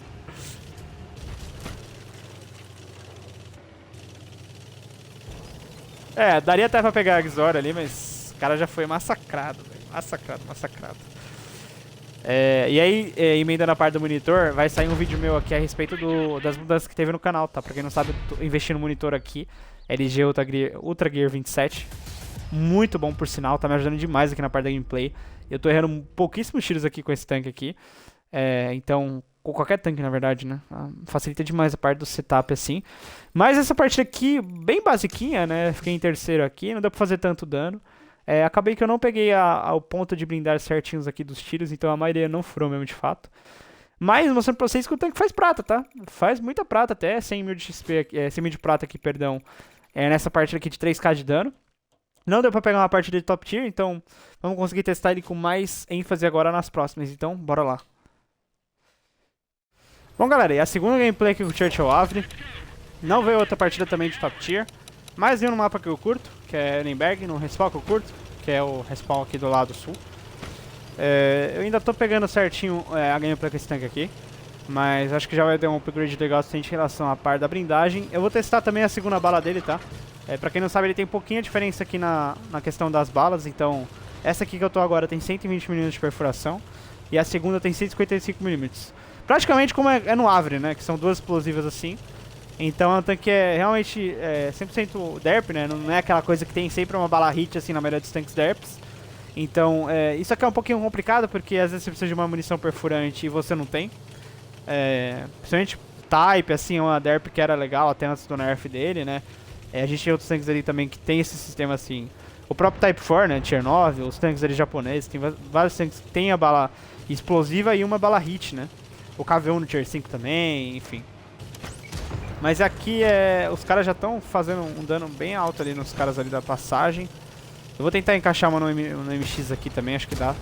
Daria até pra pegar a Exor ali, mas o cara já foi massacrado, velho. Massacrado. E aí, emendando a parte do monitor, vai sair um vídeo meu aqui a respeito das mudanças que teve no canal, tá? Pra quem não sabe, eu tô investindo no monitor aqui, LG Ultra Gear 27. Muito bom, por sinal, tá me ajudando demais aqui na parte da gameplay. Eu tô errando pouquíssimos tiros aqui com esse tanque aqui. Então, com qualquer tanque, na verdade, né? Facilita demais a parte do setup, assim. Mas essa partida aqui, bem basiquinha, né? Fiquei em terceiro aqui, não deu pra fazer tanto dano. Acabei que eu não peguei o ponto de blindar certinhos aqui dos tiros, então a maioria não furou mesmo, de fato. Mas mostrando pra vocês que o tanque faz prata, tá? Faz muita prata até, 100 mil de XP, 100 mil de prata aqui, perdão. Nessa partida aqui de 3k de dano. Não deu pra pegar uma partida de top tier, então vamos conseguir testar ele com mais ênfase agora nas próximas. Então, bora lá. Bom, galera, e a segunda gameplay aqui com o Churchill Avre. Não veio outra partida também de top tier, mas veio no mapa que eu curto, que é Nürnberg, no respawn que eu curto, que é o respawn aqui do lado sul. Eu ainda tô pegando certinho a gameplay com esse tanque aqui, mas acho que já vai ter um upgrade legal em relação à parte da blindagem. Eu vou testar também a segunda bala dele, tá? Pra quem não sabe, ele tem um pouquinho de diferença aqui na questão das balas, então essa aqui que eu tô agora tem 120mm de perfuração e a segunda tem 155mm. Praticamente como é no Avre, né, que são duas explosivas assim. Então é um tanque que é realmente 100% derp, né, não é aquela coisa que tem sempre uma bala hit assim na maioria dos tanques derps. Então isso aqui é um pouquinho complicado porque às vezes você precisa de uma munição perfurante e você não tem. Principalmente Type, assim, uma derp que era legal até antes do nerf dele, né. A gente tem outros tanques ali também que tem esse sistema assim. O próprio Type 4, né, Tier 9, os tanques ali japoneses, tem vários tanques que tem a bala explosiva e uma bala hit, né. O KV-1 no Tier 5 também, enfim. Mas aqui os caras já estão fazendo um dano bem alto ali nos caras ali da passagem. Eu vou tentar encaixar uma no MX aqui também, acho que dá.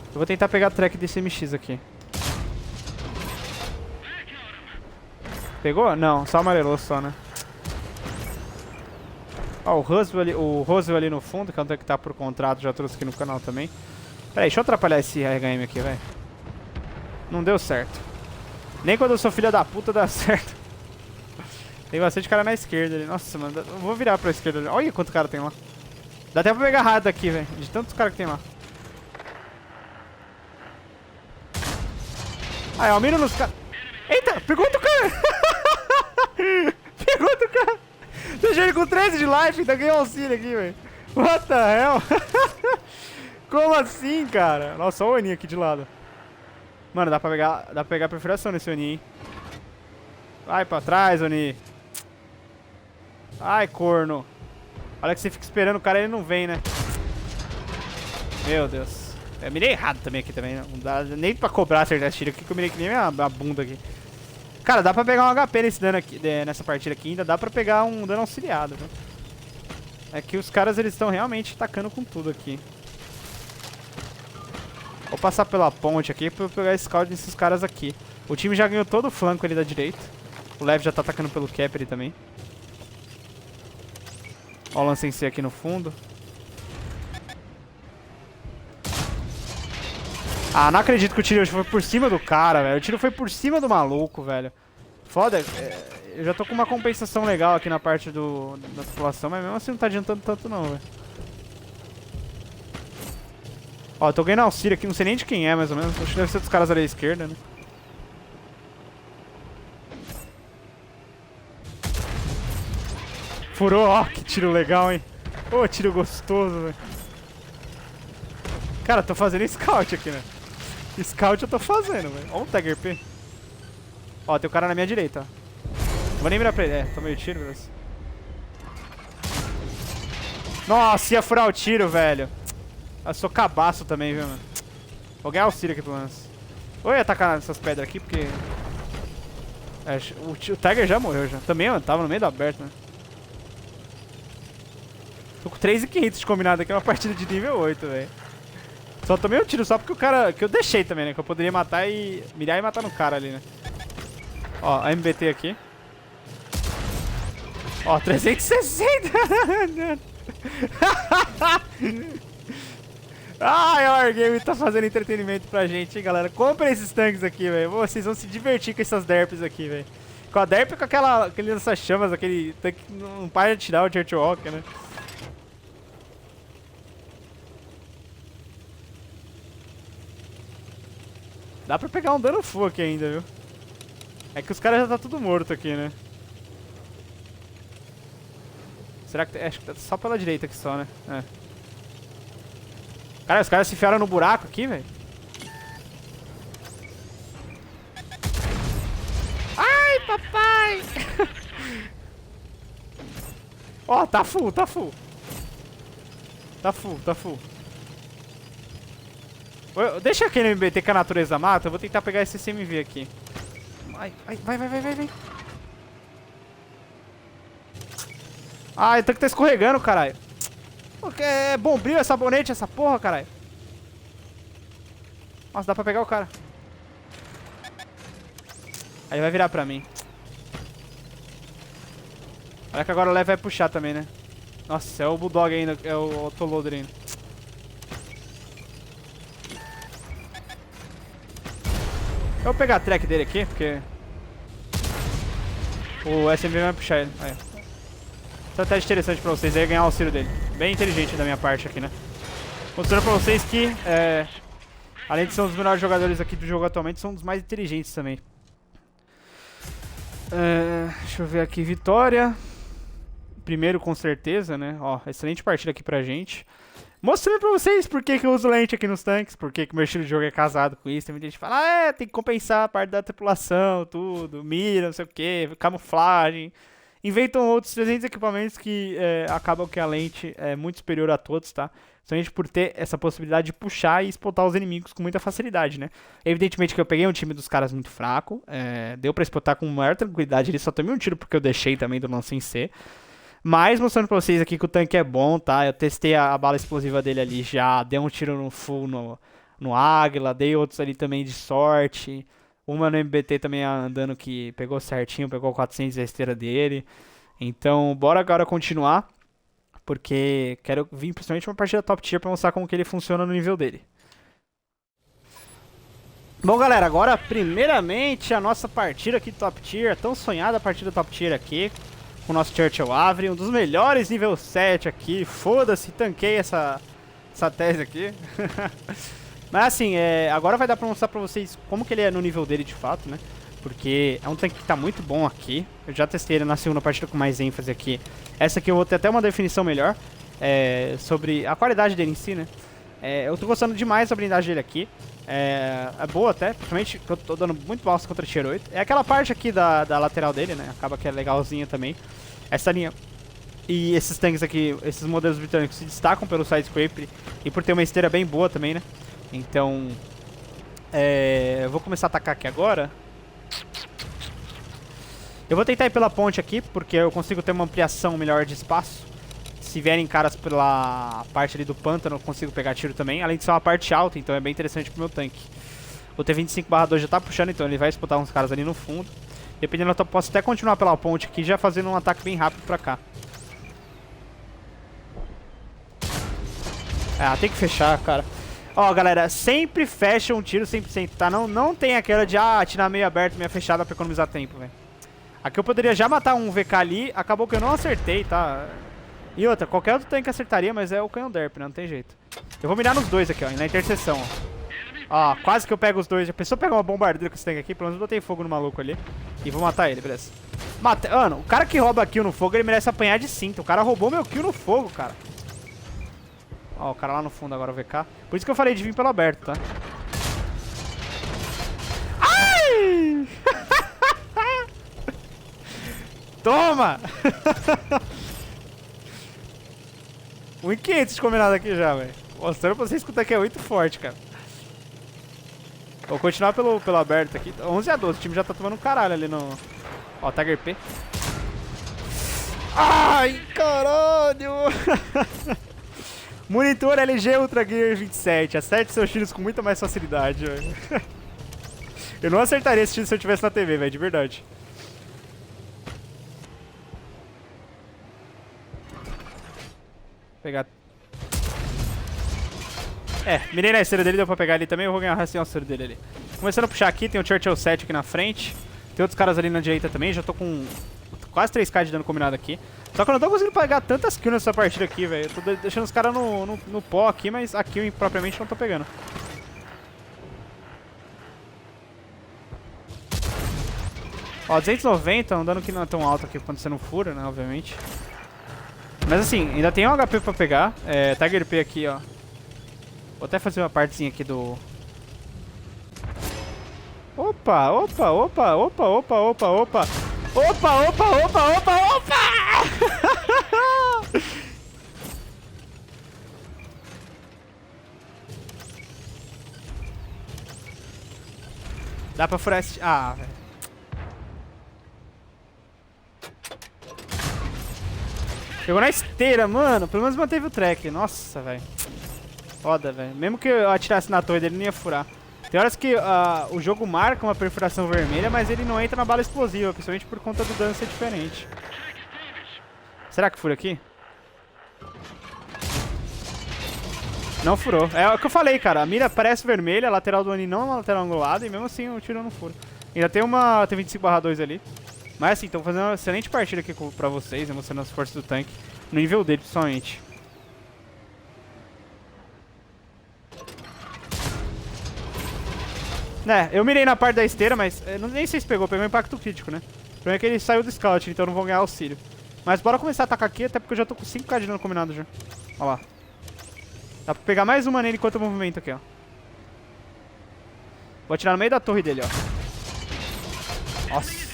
Eu vou tentar pegar a track desse MX aqui. Pegou? Não, só amarelou só, né. Ó, o Roswell ali no fundo, que é um tanque que tá por contrato, já trouxe aqui no canal também. Pera aí, deixa eu atrapalhar esse RHM aqui, velho. Não deu certo. Nem quando eu sou filha da puta dá certo. Tem bastante cara na esquerda ali. Nossa, mano, eu vou virar pra esquerda ali. Olha quanto cara tem lá. Dá até pra pegar rádio aqui, velho. De tantos caras que tem lá. Aí, ó, mira nos caras. Eita, pegou outro cara. Pegou outro cara. Deixei ele com 13 de life, ainda ganhei auxílio aqui, velho. What the hell? Como assim, cara? Nossa, olha o Oni aqui de lado. Mano, dá pra pegar perfuração nesse Oni, hein? Vai pra trás, Oni. Ai, corno. Olha que você fica esperando o cara e ele não vem, né? Meu Deus. Eu mirei errado também aqui também. Não dá nem pra cobrar acertar esse tiro aqui, que eu mirei que nem a bunda aqui. Cara, dá pra pegar um HP nesse dano aqui, nessa partida aqui. Ainda dá pra pegar um dano auxiliado, viu? É que os caras, eles estão realmente tacando com tudo aqui. Vou passar pela ponte aqui pra eu pegar scout desses caras aqui. O time já ganhou todo o flanco ali da direita. O Lev já tá atacando pelo cap ali também. Ó o lance em si aqui no fundo. Ah, não acredito que o tiro foi por cima do cara, velho. O tiro foi por cima do maluco, velho. Foda, eu já tô com uma compensação legal aqui na parte da população, mas mesmo assim não tá adiantando tanto não, velho. Ó, eu tô ganhando auxílio aqui, não sei nem de quem é, mais ou menos. Acho que deve ser dos caras ali à esquerda, né? Furou, ó, que tiro legal, hein? Ô, tiro gostoso, velho. Cara, tô fazendo scout aqui, né? Scout eu tô fazendo, velho. Ó o tag RP. Ó, tem o cara na minha direita, ó. Não vou nem mirar pra ele. Tomei o tiro, beleza. Nossa, ia furar o tiro, velho. Eu sou cabaço também, viu, mano? Vou ganhar auxílio aqui pelo menos. Ou eu ia atacar nessas pedras aqui, porque... É, o Tiger já morreu já. Também, mano, tava no meio do aberto, né? Tô com 3.500 de combinado aqui, uma partida de nível 8, velho. Só tomei um tiro só porque o cara... Que eu deixei também, né? Que eu poderia matar e... Mirar e matar no cara ali, né? Ó, a MBT aqui. Ó, 360! Ai, a Wargame tá fazendo entretenimento pra gente, hein, galera. Comprem esses tanques aqui, velho. Vocês vão se divertir com essas derps aqui, velho. Com a derp e com aquele lança-chamas, aquele tanque que não para de tirar o Churchill Walker, né? Dá pra pegar um dano full aqui ainda, viu? É que os caras já tá tudo morto aqui, né? Será que... Acho que tá só pela direita aqui só, né? É. Cara, os caras se enfiaram no buraco aqui, velho. Ai, papai! Ó, tá full, tá full. Tá full, tá full. Deixa aquele MBT que a natureza mata. Eu vou tentar pegar esse CMV aqui. Ai, ai, vai. Ai, o tanque tá escorregando, caralho. É bombril, é sabonete essa porra, caralho. Nossa, dá pra pegar o cara. Aí vai virar pra mim. Olha que agora o Leve vai puxar também, né? Nossa, é o Bulldog ainda, é o Autoloader ainda. Eu vou pegar a track dele aqui, porque... O SMB vai puxar ele. Aí. Estratégia interessante pra vocês aí, ganhar o auxílio dele. Bem inteligente da minha parte aqui, né? Mostrando pra vocês que, além de ser um dos melhores jogadores aqui do jogo atualmente, são um dos mais inteligentes também. Deixa eu ver aqui, vitória. Primeiro com certeza, né? Ó, excelente partida aqui pra gente. Mostrando pra vocês por que eu uso lente aqui nos tanques, por que o meu estilo de jogo é casado com isso. Tem muita gente que fala, tem que compensar a parte da tripulação, tudo, mira, não sei o que, camuflagem. Inventam outros 300 equipamentos que acabam que a lente é muito superior a todos, tá? Somente por ter essa possibilidade de puxar e spotar os inimigos com muita facilidade, né? Evidentemente que eu peguei um time dos caras muito fraco, deu pra spotar com maior tranquilidade, ele só tomei um tiro porque eu deixei também do lance em C. Mas mostrando pra vocês aqui que o tanque é bom, tá? Eu testei a bala explosiva dele ali já, dei um tiro no full no Águila, dei outros ali também de sorte. Uma no MBT também andando que pegou certinho, pegou 400 a esteira dele. Então, bora agora continuar, porque quero vir principalmente uma partida top tier pra mostrar como que ele funciona no nível dele. Bom, galera, agora primeiramente a nossa partida aqui top tier, a tão sonhada partida top tier aqui. Com o nosso Churchill Avery, um dos melhores nível 7 aqui. Foda-se, tanquei essa tese aqui. Mas assim, agora vai dar pra mostrar pra vocês como que ele é no nível dele de fato, né? Porque é um tanque que tá muito bom aqui. Eu já testei ele na segunda partida com mais ênfase aqui. Essa aqui eu vou ter até uma definição melhor sobre a qualidade dele em si, né? Eu tô gostando demais da blindagem dele aqui. É boa até, principalmente que eu tô dando muito bosta contra Tier 8. É aquela parte aqui da lateral dele, né? Acaba que é legalzinha também. Essa linha e esses tanques aqui, esses modelos britânicos se destacam pelo side scraper e por ter uma esteira bem boa também, né? Então, eu vou começar a atacar aqui agora. Eu vou tentar ir pela ponte aqui, porque eu consigo ter uma ampliação melhor de espaço. Se vierem caras pela parte ali do pântano, eu consigo pegar tiro também. Além de ser uma parte alta, então é bem interessante pro meu tanque. O T25/2 já tá puxando, então ele vai disputar uns caras ali no fundo. Dependendo, eu posso até continuar pela ponte aqui, já fazendo um ataque bem rápido pra cá. Tem que fechar, cara. Ó, galera, sempre fecha um tiro 100%, tá? Não tem aquela de, atirar meio aberto, meio fechada pra economizar tempo, velho. Aqui eu poderia já matar um VK ali, acabou que eu não acertei, tá? E outra, qualquer outro tanque acertaria, mas é o canhão derp, né? Não tem jeito. Eu vou mirar nos dois aqui, ó, na interseção, ó. Quase que eu pego os dois. Já pensou pegar uma bombardeira com esse tanque aqui? Pelo menos eu botei fogo no maluco ali. E vou matar ele, beleza. Mano, o cara que rouba kill no fogo, ele merece apanhar de cinto. O cara roubou meu kill no fogo, cara. Ó, o cara lá no fundo agora, o VK. Por isso que eu falei de vir pelo aberto, tá? Ai! Toma! 1.500 de combinado aqui já, velho. Mostrando pra vocês que o tanque é muito forte, cara. Vou continuar pelo aberto aqui. 11-12, o time já tá tomando um caralho ali no... Ó, Tiger P. Ai, caralho! Monitor LG Ultra Gear 27. Acerte seus tiros com muita mais facilidade, velho. Eu não acertaria esse tiro se eu tivesse na TV, velho, de verdade. Pegar... mirei na esteira dele, deu pra pegar ali também. Eu vou ganhar assim a esteira dele ali. Começando a puxar aqui, tem o Churchill 7 aqui na frente. Tem outros caras ali na direita também. Já tô com quase 3k de dano combinado aqui. Só que eu não tô conseguindo pegar tantas kills nessa partida aqui, velho. Eu tô deixando os caras no pó aqui, mas a kill propriamente não tô pegando. Ó, 290, um dano que não é tão alto aqui quando você não fura, né, obviamente. Mas assim, ainda tem um HP pra pegar. Tiger P aqui, ó. Vou até fazer uma partezinha aqui do... Opa, opa, opa, opa, opa, opa, opa. Opa, opa, opa, opa, opa! Dá pra furar esse... Ah, velho. Pegou na esteira, mano. Pelo menos manteve o track. Nossa, velho. Foda, velho. Mesmo que eu atirasse na torre dele, não ia furar. Tem horas que o jogo marca uma perfuração vermelha, mas ele não entra na bala explosiva, principalmente por conta do dano ser diferente. Será que fura aqui? Não furou. É o que eu falei, cara. A mira parece vermelha, a lateral do Oni não é uma lateral angulada, e mesmo assim o tiro não fura. Ainda tem uma T25/2 ali. Mas assim, estão fazendo uma excelente partida aqui pra vocês, mostrando as forças do tanque. No nível dele, principalmente. Eu mirei na parte da esteira, mas nem sei se pegou um impacto crítico, né? O problema é que ele saiu do scout, então não vão ganhar auxílio. Mas bora começar a atacar aqui, até porque eu já tô com 5k de dano combinado já. Ó lá. Dá pra pegar mais uma nele enquanto eu movimento aqui, ó. Vou atirar no meio da torre dele, ó. Nossa.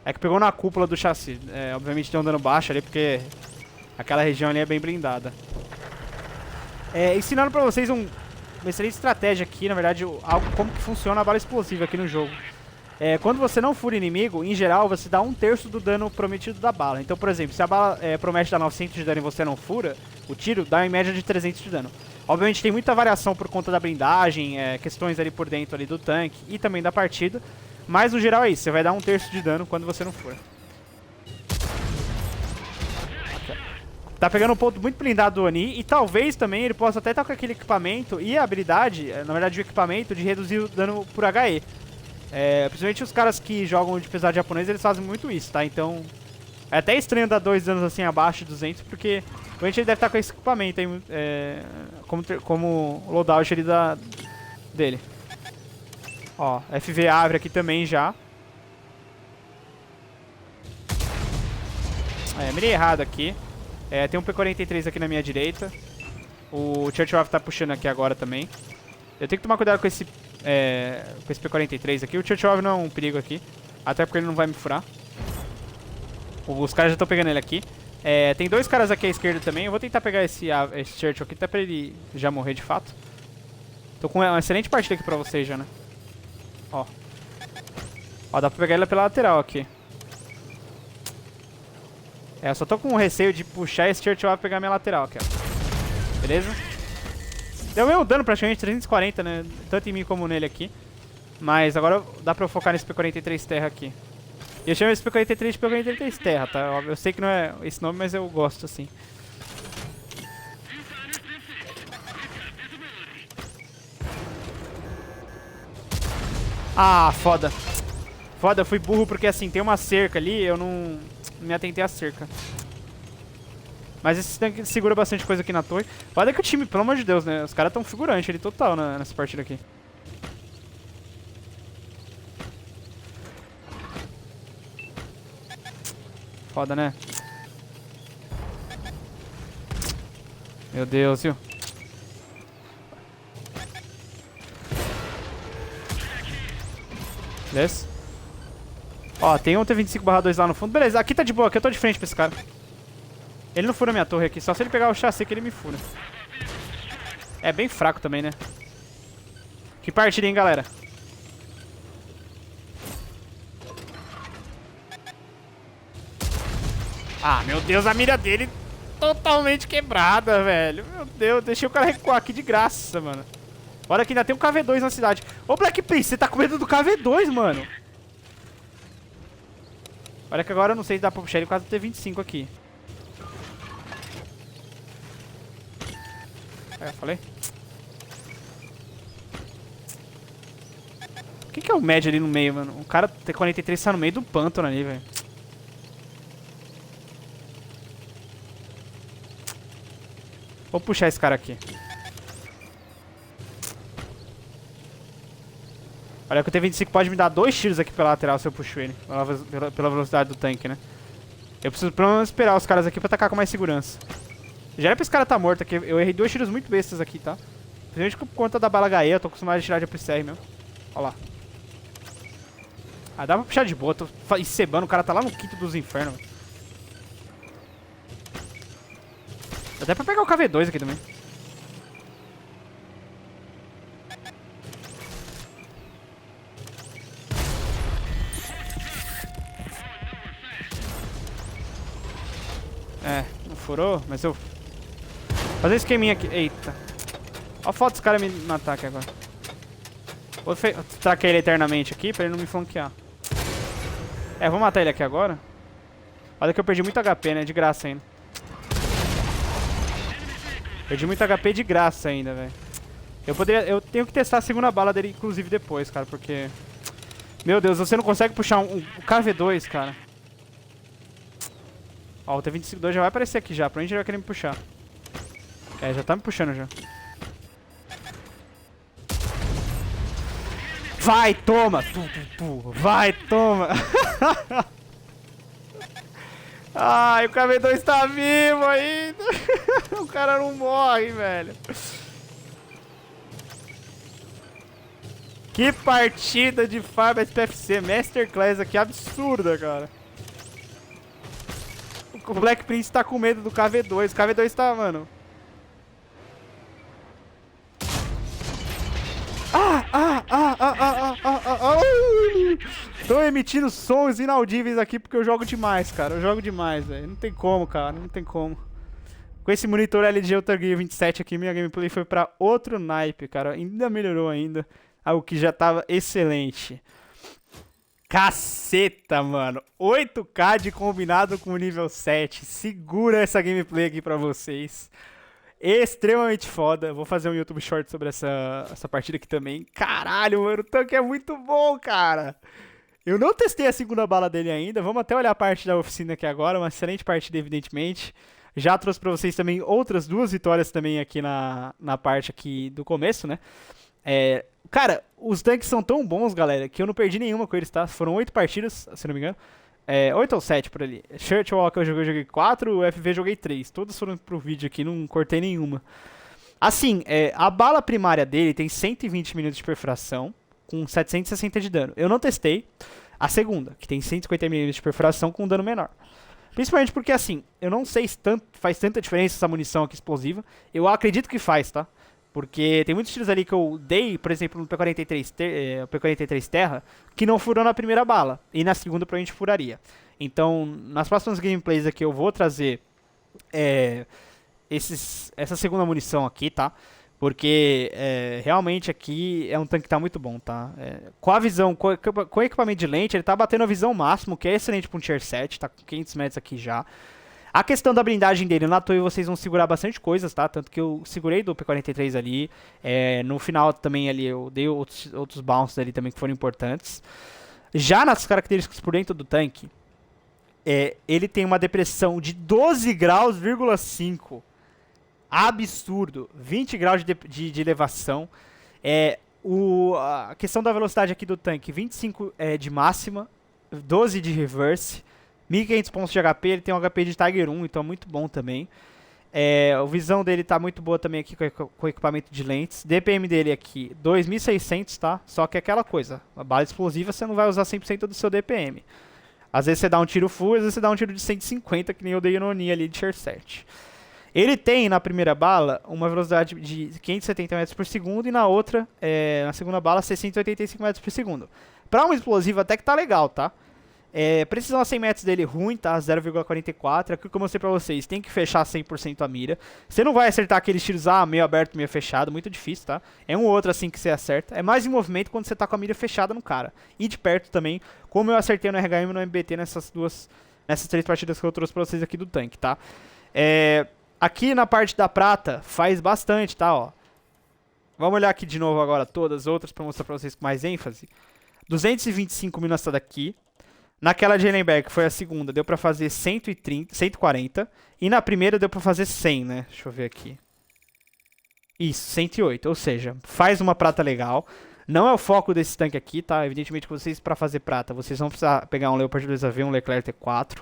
É que pegou na cúpula do chassi. Obviamente tem um dano baixo ali, porque aquela região ali é bem blindada. Ensinando pra vocês uma excelente estratégia aqui, na verdade, algo como que funciona a bala explosiva aqui no jogo. Quando você não fura inimigo, em geral, você dá 1/3 do dano prometido da bala. Então, por exemplo, se a bala promete dar 900 de dano e você não fura, o tiro dá em média de 300 de dano. Obviamente tem muita variação por conta da blindagem, questões ali por dentro ali do tanque e também da partida. Mas no geral é isso, você vai dar 1/3 de dano quando você não fura. Tá pegando um ponto muito blindado do Oni e talvez também ele possa até estar com aquele equipamento e a habilidade, na verdade o equipamento, de reduzir o dano por HE. Principalmente os caras que jogam de pesado japonês, eles fazem muito isso, tá? Então é até estranho dar 2 danos assim abaixo de 200, porque provavelmente ele deve estar com esse equipamento aí, como loadout ali dele. Ó, FV abre aqui também já. Mirei errado aqui. Tem um P43 aqui na minha direita. O Churchill tá puxando aqui agora também. Eu tenho que tomar cuidado com esse P43 aqui. O Churchill não é um perigo aqui. Até porque ele não vai me furar. Os caras já estão pegando ele aqui. Tem 2 caras aqui à esquerda também. Eu vou tentar pegar esse Churchill aqui, até pra ele já morrer de fato. Tô com uma excelente partida aqui pra vocês já, né? Ó, dá pra pegar ele pela lateral aqui. Eu só tô com receio de puxar esse Churchill pra pegar minha lateral aqui, ó. Beleza? Deu o mesmo dano praticamente, 340, né? Tanto em mim como nele aqui. Mas agora dá pra eu focar nesse P43 terra aqui. E eu chamo esse P43 de P43 terra, tá? Eu sei que não é esse nome, mas eu gosto assim. Ah, foda. Foda, eu fui burro porque assim, tem uma cerca ali, eu não me atentei à cerca. Mas esse tanque segura bastante coisa aqui na torre. Foda que o time, pelo amor de Deus, né? Os caras tão figurantes ali total nessa partida aqui. Foda, né? Meu Deus, viu? Beleza? Ó, tem um T25/2 lá no fundo. Beleza, aqui tá de boa, aqui eu tô de frente pra esse cara. Ele não fura minha torre aqui, só se ele pegar o chassi que ele me fura. É bem fraco também, né? Que partida, hein, galera? Ah, meu Deus, a mira dele totalmente quebrada, velho. Meu Deus, deixei o cara recuar aqui de graça, mano. Olha que ainda tem um KV2 na cidade. Ô, Black Prince, você tá com medo do KV2, mano. Olha que agora eu não sei se dá pra puxar ele por causa do T25 aqui. É, falei. O que é o médio ali no meio, mano? O cara T43 tá no meio do pântano ali, velho. Vou puxar esse cara aqui. Olha que o T25 pode me dar 2 tiros aqui pela lateral se eu puxo ele. Pela velocidade do tanque, né? Eu preciso pelo menos esperar os caras aqui pra atacar com mais segurança. Já era pra esse cara tá morto aqui. Eu errei 2 tiros muito bestas aqui, tá? Principalmente por conta da bala HE, eu tô acostumado a tirar de APCR mesmo. Olha lá. Ah, dá pra puxar de boa. Tô encebando, o cara tá lá no quinto dos infernos. Dá até pra pegar o KV2 aqui também. É, não furou, mas eu... Fazer um esqueminha aqui. Eita. Olha a foto dos caras me matar aqui agora. Vou tracar ele eternamente aqui pra ele não me flanquear. É, vou matar ele aqui agora. Olha que eu perdi muito HP, né? De graça ainda. Perdi muito HP de graça ainda, velho. Eu tenho que testar a segunda bala dele, inclusive, depois, cara, porque... Meu Deus, você não consegue puxar um KV2, cara. Ó, o T25-2 já vai aparecer aqui já. Provavelmente ele vai querer me puxar. É, já tá me puxando já. Vai, toma! Vai, toma! Ai, o KV2 tá vivo ainda! O cara não morre, velho. Que partida de Farm SPFC Masterclass aqui, absurda, cara. O Black Prince tá com medo do KV2. O KV2 tá, mano... Tô emitindo sons inaudíveis aqui porque eu jogo demais, cara. Eu jogo demais, velho. Não tem como, cara. Não tem como. Com esse monitor LG Ultra Gear 27 aqui, minha gameplay foi pra outro naipe, cara. Ainda melhorou ainda. Algo que já tava excelente. Caceta, mano. 8K de combinado com o nível 7. Segura essa gameplay aqui pra vocês. Extremamente foda. Vou fazer um YouTube Short sobre essa partida aqui também. Caralho, mano. O tanque é muito bom, cara. Eu não testei a segunda bala dele ainda. Vamos até olhar a parte da oficina aqui agora. Uma excelente partida, evidentemente. Já trouxe pra vocês também outras 2 vitórias também aqui na parte aqui do começo, né? Cara, os tanques são tão bons, galera, que eu não perdi nenhuma com eles, tá? Foram 8 partidas, se não me engano. 8 ou 7 por ali. Shirtwalk eu joguei 4, o FV eu joguei 3. Todos foram pro vídeo aqui, não cortei nenhuma. Assim, a bala primária dele tem 120 minutos de perfuração, com 760 de dano. Eu não testei a segunda, que tem 150 minutos de perfuração com dano menor. Principalmente porque, assim, eu não sei se faz tanta diferença essa munição aqui explosiva. Eu acredito que faz, tá? Porque tem muitos tiros ali que eu dei, por exemplo, no P43 Terra, que não furou na primeira bala. E na segunda provavelmente furaria. Então, nas próximas gameplays aqui eu vou trazer essa segunda munição aqui, tá? Porque realmente aqui é um tanque que tá muito bom, tá? Com a visão, com o equipamento de lente, ele tá batendo a visão máximo, que é excelente para um Tier 7, tá com 500 metros aqui já. A questão da blindagem dele, na toa vocês vão segurar bastante coisas, tá? Tanto que eu segurei do P43 ali. No final também ali eu dei outros bounces ali também que foram importantes. Já nas características por dentro do tanque, ele tem uma depressão de 12 graus,5. Absurdo. 20 graus de elevação. A questão da velocidade aqui do tanque, 25 de máxima, 12 de reverse. 1500 pontos de HP, ele tem um HP de Tiger 1, então é muito bom também. A visão dele tá muito boa também aqui com o equipamento de lentes. DPM dele aqui, 2600, tá? Só que é aquela coisa, a bala explosiva você não vai usar 100% do seu DPM. Às vezes você dá um tiro full, às vezes você dá um tiro de 150, que nem eu dei no Oni ali de Tier 7. Ele tem, na primeira bala, uma velocidade de 570 metros por segundo e na outra, na segunda bala, 685 metros por segundo. Pra um explosivo até que tá legal, tá? Precisão a 100 metros dele ruim, tá? 0,44. Aquilo que eu mostrei pra vocês, tem que fechar 100% a mira. Você não vai acertar aqueles tiros meio aberto, meio fechado, muito difícil, tá? É um ou outro assim que você acerta. É mais em movimento quando você tá com a mira fechada no cara. E de perto também, como eu acertei no RHM e no MBT nessas 3 partidas que eu trouxe pra vocês aqui do tanque, tá? Aqui na parte da prata, faz bastante, tá? Ó. Vamos olhar aqui de novo agora todas as outras pra mostrar pra vocês com mais ênfase. 225 mil nessa daqui. Naquela de Heilenberg, que foi a segunda, deu pra fazer 130, 140. E na primeira deu pra fazer 100, né? Deixa eu ver aqui. Isso, 108. Ou seja, faz uma prata legal. Não é o foco desse tanque aqui, tá? Evidentemente que vocês, pra fazer prata, vocês vão precisar pegar um Leopard 2AV, um Leclerc T4.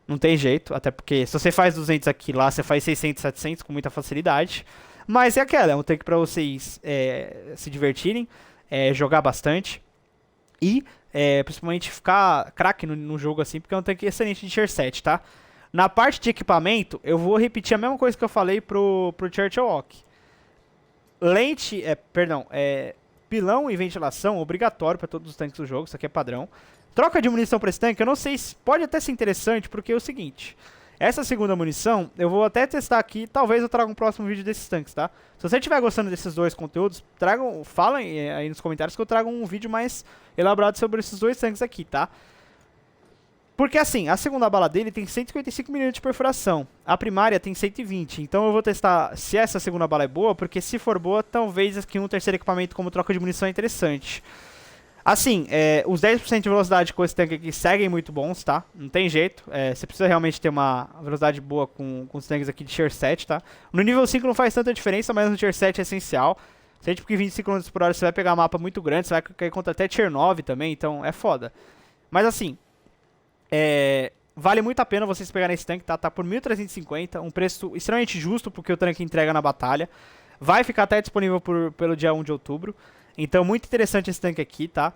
Não tem jeito, até porque se você faz 200 aqui, lá você faz 600, 700 com muita facilidade. Mas é aquela, é um tanque pra vocês se divertirem, jogar bastante. E principalmente ficar craque no jogo assim, porque é um tanque excelente de tier 7, tá? Na parte de equipamento, eu vou repetir a mesma coisa que eu falei pro Churchill Walk. Lente, pilão e ventilação obrigatório para todos os tanques do jogo, isso aqui é padrão. Troca de munição para esse tanque, eu não sei se pode até ser interessante, porque é o seguinte. Essa segunda munição, eu vou até testar aqui, talvez eu traga um próximo vídeo desses tanques, tá? Se você estiver gostando desses dois conteúdos, falem aí nos comentários que eu trago um vídeo mais elaborado sobre esses dois tanques aqui, tá? Porque assim, a segunda bala dele tem 155 mm de perfuração, a primária tem 120, então eu vou testar se essa segunda bala é boa, porque se for boa, talvez aqui um terceiro equipamento como troca de munição é interessante. Assim, os 10% de velocidade com esse tanque aqui seguem muito bons, tá? Não tem jeito. Você precisa realmente ter uma velocidade boa com os tanques aqui de tier 7, tá? No nível 5 não faz tanta diferença, mas no tier 7 é essencial. Sente porque 25 km por hora você vai pegar um mapa muito grande, você vai cair contra até tier 9 também, então é foda. Mas assim, vale muito a pena vocês pegarem esse tanque, tá? Tá por 1.350, um preço extremamente justo porque o tanque entrega na batalha. Vai ficar até disponível pelo dia 1 de outubro. Então, muito interessante esse tanque aqui, tá?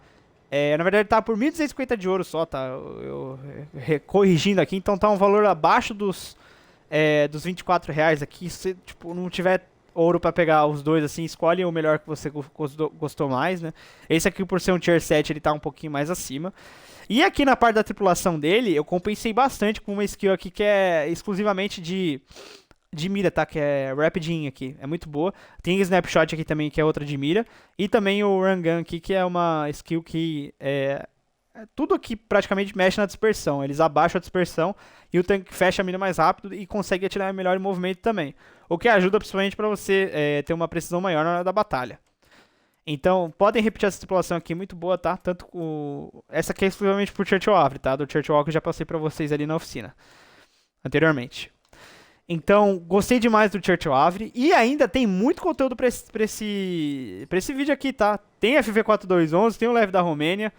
Na verdade, tá por 1.250 de ouro só, tá? Corrigindo aqui, então tá um valor abaixo dos 24 reais aqui. Se tipo, não tiver ouro pra pegar os dois, assim, escolhe o melhor que você gostou mais, né? Esse aqui, por ser um tier 7, ele tá um pouquinho mais acima. E aqui na parte da tripulação dele, eu compensei bastante com uma skill aqui que é exclusivamente de mira, tá? Que é Rapidinho aqui. É muito boa. Tem Snapshot aqui também, que é outra de mira. E também o Run Gun aqui, que é uma skill que tudo aqui praticamente mexe na dispersão. Eles abaixam a dispersão e o tanque fecha a mira mais rápido e consegue atirar melhor em movimento também. O que ajuda principalmente para você ter uma precisão maior na hora da batalha. Então, podem repetir essa tripulação aqui, muito boa, tá? Tanto essa aqui é exclusivamente pro Churchill Walk, tá? Do Churchill Walk eu já passei pra vocês ali na oficina, anteriormente. Então, gostei demais do Churchill Avre. E ainda tem muito conteúdo pra esse vídeo aqui, tá? Tem FV4211, tem o Leve da Romênia.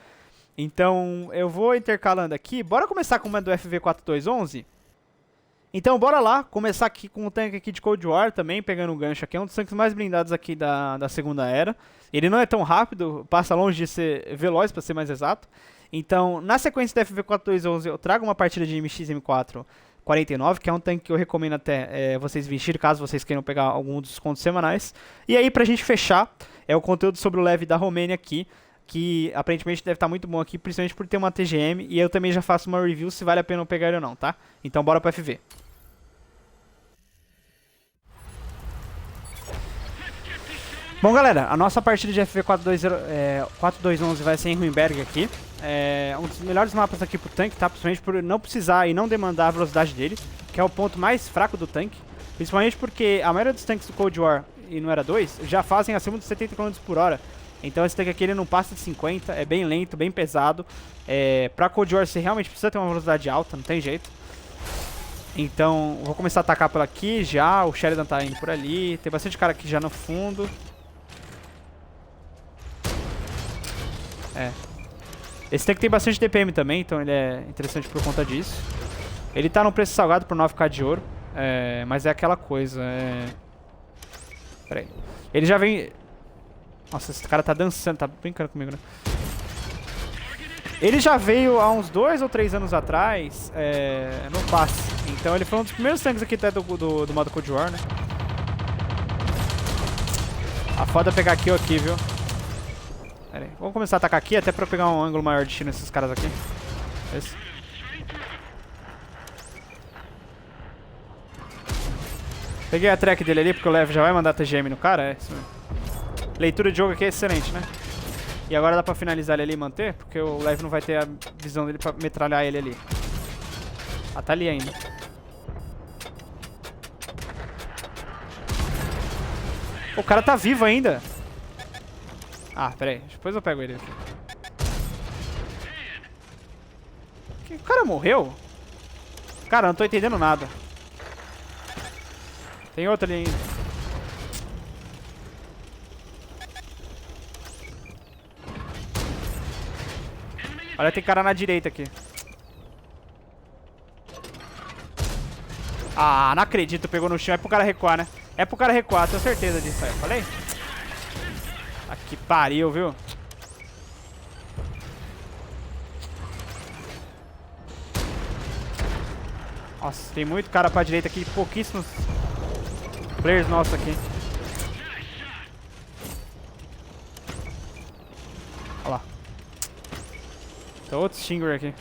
Então, eu vou intercalando aqui. Bora começar com uma do FV4211? Então, bora lá. Começar aqui com o tanque aqui de Cold War também, pegando um gancho aqui. É um dos tanques mais blindados aqui da Segunda Era. Ele não é tão rápido, passa longe de ser veloz, pra ser mais exato. Então, na sequência da FV4211, eu trago uma partida de MX-M4 49, que é um tanque que eu recomendo até vocês investirem, caso vocês queiram pegar algum dos descontos semanais. E aí, pra gente fechar, é o conteúdo sobre o Leve da Romênia aqui, que aparentemente deve estar muito bom aqui, principalmente por ter uma TGM, e eu também já faço uma review se vale a pena eu pegar ele ou não, tá? Então bora pro FV. Bom, galera, a nossa partida de FV4211 vai ser em Ruinberg aqui. É um dos melhores mapas aqui pro tanque, tá? Principalmente por não precisar e não demandar a velocidade dele, que é o ponto mais fraco do tanque. Principalmente porque a maioria dos tanques do Cold War e no Era 2 já fazem acima de 70 km por hora. Então esse tanque aqui ele não passa de 50, é bem lento, bem pesado. Pra Cold War você realmente precisa ter uma velocidade alta, não tem jeito. Então vou começar a atacar por aqui já, o Sheridan tá indo por ali, tem bastante cara aqui já no fundo. Esse tanque tem bastante DPM também, então ele é interessante por conta disso. Ele tá no preço salgado por 9k de ouro, mas é aquela coisa, Pera aí. Ele já vem... Nossa, esse cara tá dançando, tá brincando comigo, né? Ele já veio há uns 2 ou 3 anos atrás, no passe. Então ele foi um dos primeiros tanques aqui até do modo Cold War, né? A foda é pegar aqui ou aqui, viu? Pera aí. Vamos começar a atacar aqui até pra eu pegar um ângulo maior de tiro nesses caras aqui. Esse. Peguei a track dele ali porque o Lev já vai mandar TGM no cara. É isso mesmo. Leitura de jogo aqui é excelente, né? E agora dá pra finalizar ele ali e manter, porque o Lev não vai ter a visão dele pra metralhar ele ali. Ah, tá ali ainda. O cara tá vivo ainda. Ah, pera aí. Depois eu pego ele aqui. O cara morreu? Cara, eu não tô entendendo nada. Tem outro ali ainda. Olha, tem cara na direita aqui. Ah, não acredito. Pegou no chão. É pro cara recuar, né? É pro cara recuar. Tenho certeza disso aí. Falei? Ah, que pariu, viu? Nossa, tem muito cara pra direita aqui. Pouquíssimos players nossos aqui. Olha lá. Tem outro Stinger aqui.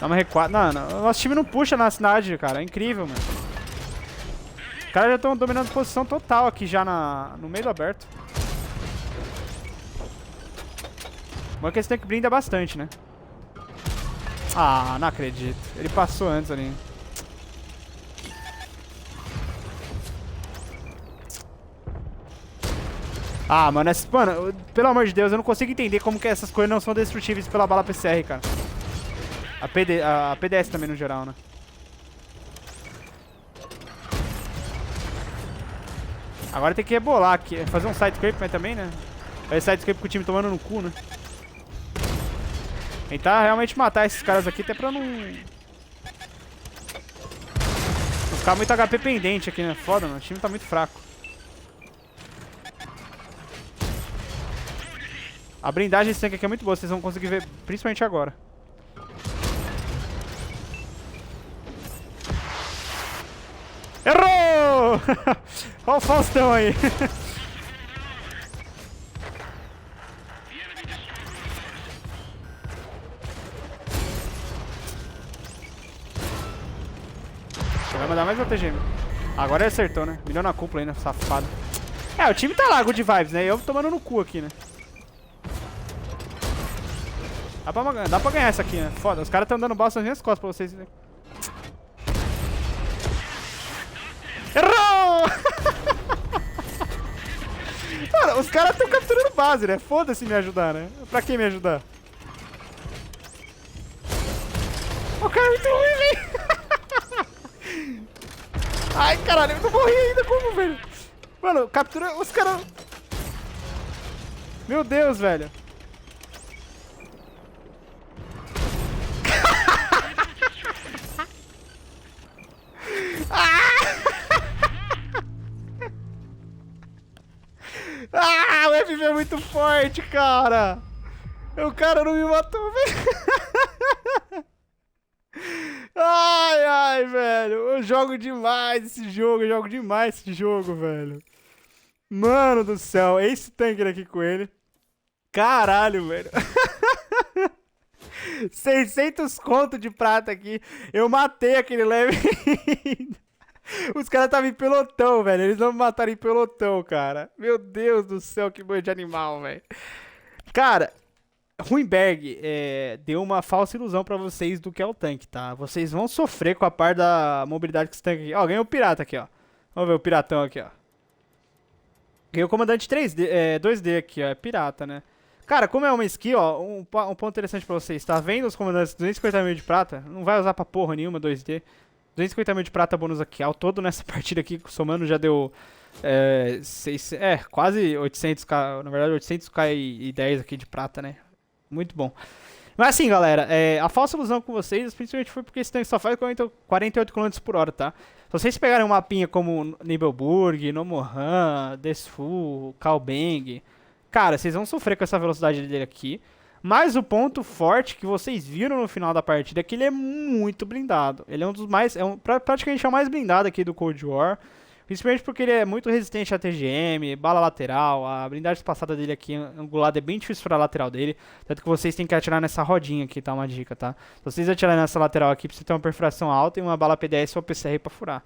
Dá uma recuada. Não, não, nosso time não puxa na cidade, cara. É incrível, mano. Os caras já estão dominando posição total aqui já no meio do aberto. Bom é que esse tanque blinda bastante, né? Ah, não acredito. Ele passou antes ali. Ah, mano, mano, pelo amor de Deus, eu não consigo entender como que essas coisas não são destrutíveis pela bala PCR, cara. A PDS também no geral, né? Agora tem que rebolar aqui. Fazer um sidescrape, mas também, né? Fazer sidescrape com o time tomando no cu, né? Tentar realmente matar esses caras aqui, até pra não ficar muito HP pendente aqui, né? Foda, mano. O time tá muito fraco. A blindagem desse tanque aqui é muito boa, vocês vão conseguir ver, principalmente agora. Errou! Olha o Faustão aí. Vai mandar mais uma TGM. Agora ele acertou, né? Me deu na cúpula ainda, safado. É, o time tá lá, good vibes, né? Eu tomando no cu aqui, né? Dá pra ganhar essa aqui, né? Foda, os caras tão dando bosta nas minhas costas pra vocês. Errou! Mano, os caras tão capturando base, né? Foda-se me ajudar, né? Pra quem me ajudar? O cara é muito ruim, velho! Ai, caralho, eu não morri ainda, como, velho? Mano, captura os caras... Meu Deus, velho. Ah, o FV é muito forte, cara. O cara não me matou, velho. Ai, ai, velho. Eu jogo demais esse jogo. Eu jogo demais esse jogo, velho. Mano do céu. Esse tanque aqui com ele. Caralho, velho. 600 conto de prata aqui. Eu matei aquele leve. Os caras estavam em pelotão, velho. Eles não me mataram em pelotão, cara. Meu Deus do céu, que banho de animal, velho. Cara, Ruinberg deu uma falsa ilusão pra vocês do que é o tanque, tá? Vocês vão sofrer com a par da mobilidade que esse tanque aqui. Ó, ganhou o pirata aqui, ó. Vamos ver o piratão aqui, ó. Ganhei o comandante 3D, 2D aqui, ó. É pirata, né? Cara, como é uma skill, ó, um ponto interessante pra vocês. Tá vendo os comandantes 250 mil de prata? Não vai usar pra porra nenhuma 2D. 250 mil de prata bônus aqui. Ao todo nessa partida aqui, somando, já deu... quase 800k. Na verdade, 800k e 10 aqui de prata, né? Muito bom. Mas assim, galera, a falsa ilusão com vocês, principalmente foi porque esse tanque só faz 48 km por hora, tá? Se vocês pegarem um mapinha como Nibelburg, Nomohan, Desfu, Kalbeng, cara, vocês vão sofrer com essa velocidade dele aqui. Mas o ponto forte que vocês viram no final da partida é que ele é muito blindado. Ele é um dos mais, praticamente é o mais blindado aqui do Cold War. Principalmente porque ele é muito resistente a TGM, bala lateral, a blindagem passada dele aqui angulada é bem difícil para a lateral dele. Tanto que vocês têm que atirar nessa rodinha aqui, tá? Uma dica, tá? Se vocês atirarem nessa lateral aqui, precisa ter uma perfuração alta e uma bala PDS ou PCR para furar.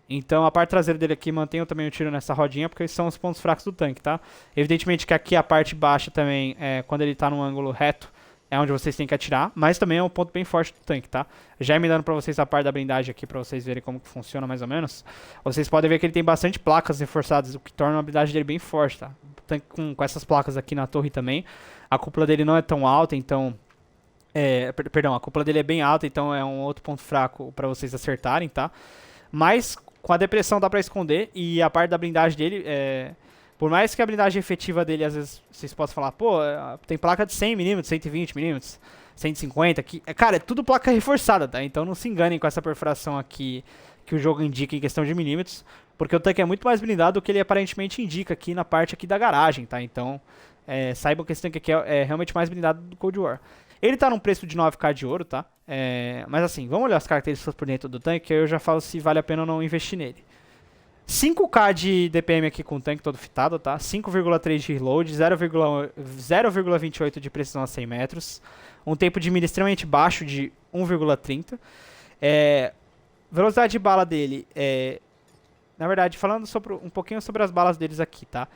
Então a parte traseira dele aqui mantenha também o tiro nessa rodinha, porque esses são os pontos fracos do tanque, tá? Evidentemente que aqui a parte baixa também, quando ele tá num ângulo reto, é onde vocês têm que atirar, mas também é um ponto bem forte do tanque, tá? Já me dando pra vocês a parte da blindagem aqui, pra vocês verem como que funciona mais ou menos. Vocês podem ver que ele tem bastante placas reforçadas, o que torna a blindagem dele bem forte, tá? O tanque com essas placas aqui na torre também. A cúpula dele não é tão alta, então... perdão, a cúpula dele é bem alta, então é um outro ponto fraco pra vocês acertarem, tá? Mas com a depressão dá pra esconder, e a parte da blindagem dele por mais que a blindagem efetiva dele, às vezes, vocês possam falar, pô, tem placa de 100mm, 120mm, 150, aqui. Cara, é tudo placa reforçada, tá? Então não se enganem com essa perfuração aqui que o jogo indica em questão de milímetros, porque o tanque é muito mais blindado do que ele aparentemente indica aqui na parte aqui da garagem, tá? Então, saibam que esse tanque aqui é realmente mais blindado do Cold War. Ele tá num preço de 9k de ouro, tá? Mas assim, vamos olhar as características por dentro do tanque, que aí eu já falo se vale a pena ou não investir nele. 5k de DPM aqui com o tanque todo fitado, tá? 5,3 de reload, 0,28 de precisão a 100 metros. Um tempo de mira extremamente baixo de 1,30. Velocidade de bala dele, na verdade, falando um pouquinho sobre as balas deles aqui, tá?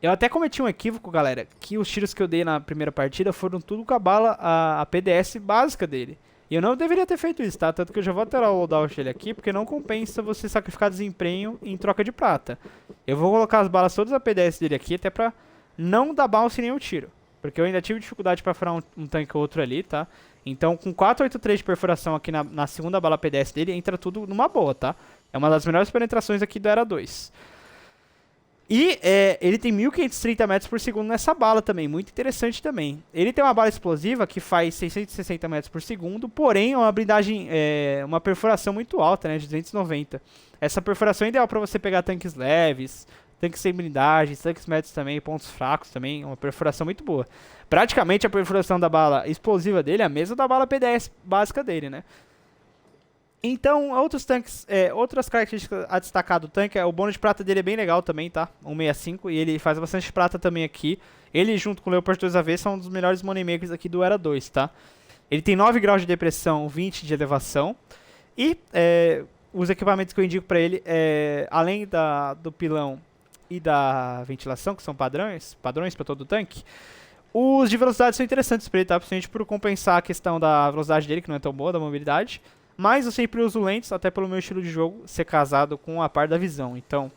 Eu até cometi um equívoco, galera, que os tiros que eu dei na primeira partida foram tudo com a bala, a PDS básica dele. E eu não deveria ter feito isso, tá? Tanto que eu já vou alterar o loadout dele aqui, porque não compensa você sacrificar desempenho em troca de prata. Eu vou colocar as balas todas a PDS dele aqui, até pra não dar bounce em nenhum tiro. Porque eu ainda tive dificuldade pra furar um tanque ou outro ali, tá? Então com 483 de perfuração aqui na segunda bala PDS dele, entra tudo numa boa, tá? É uma das melhores penetrações aqui do Era 2. E ele tem 1530 metros por segundo nessa bala também, muito interessante também. Ele tem uma bala explosiva que faz 660 metros por segundo, porém é uma blindagem, uma perfuração muito alta, né, de 290. Essa perfuração é ideal para você pegar tanques leves, tanques sem blindagem, tanques médios também, pontos fracos também, uma perfuração muito boa. Praticamente a perfuração da bala explosiva dele é a mesma da bala PDS básica dele, né. Então, outros tanques, outras características a destacar do tanque, o bônus de prata dele é bem legal também, tá? 165, e ele faz bastante prata também aqui. Ele, junto com o Leopard 2AV, são um dos melhores moneymakers aqui do Era 2, tá? Ele tem 9 graus de depressão, 20 de elevação. E os equipamentos que eu indico pra ele, além do pilão e da ventilação, que são padrões para todo o tanque, os de velocidade são interessantes pra ele, tá? Principalmente por compensar a questão da velocidade dele, que não é tão boa, da mobilidade. Mas eu sempre uso lentes, até pelo meu estilo de jogo, ser casado com a parte da visão. Então,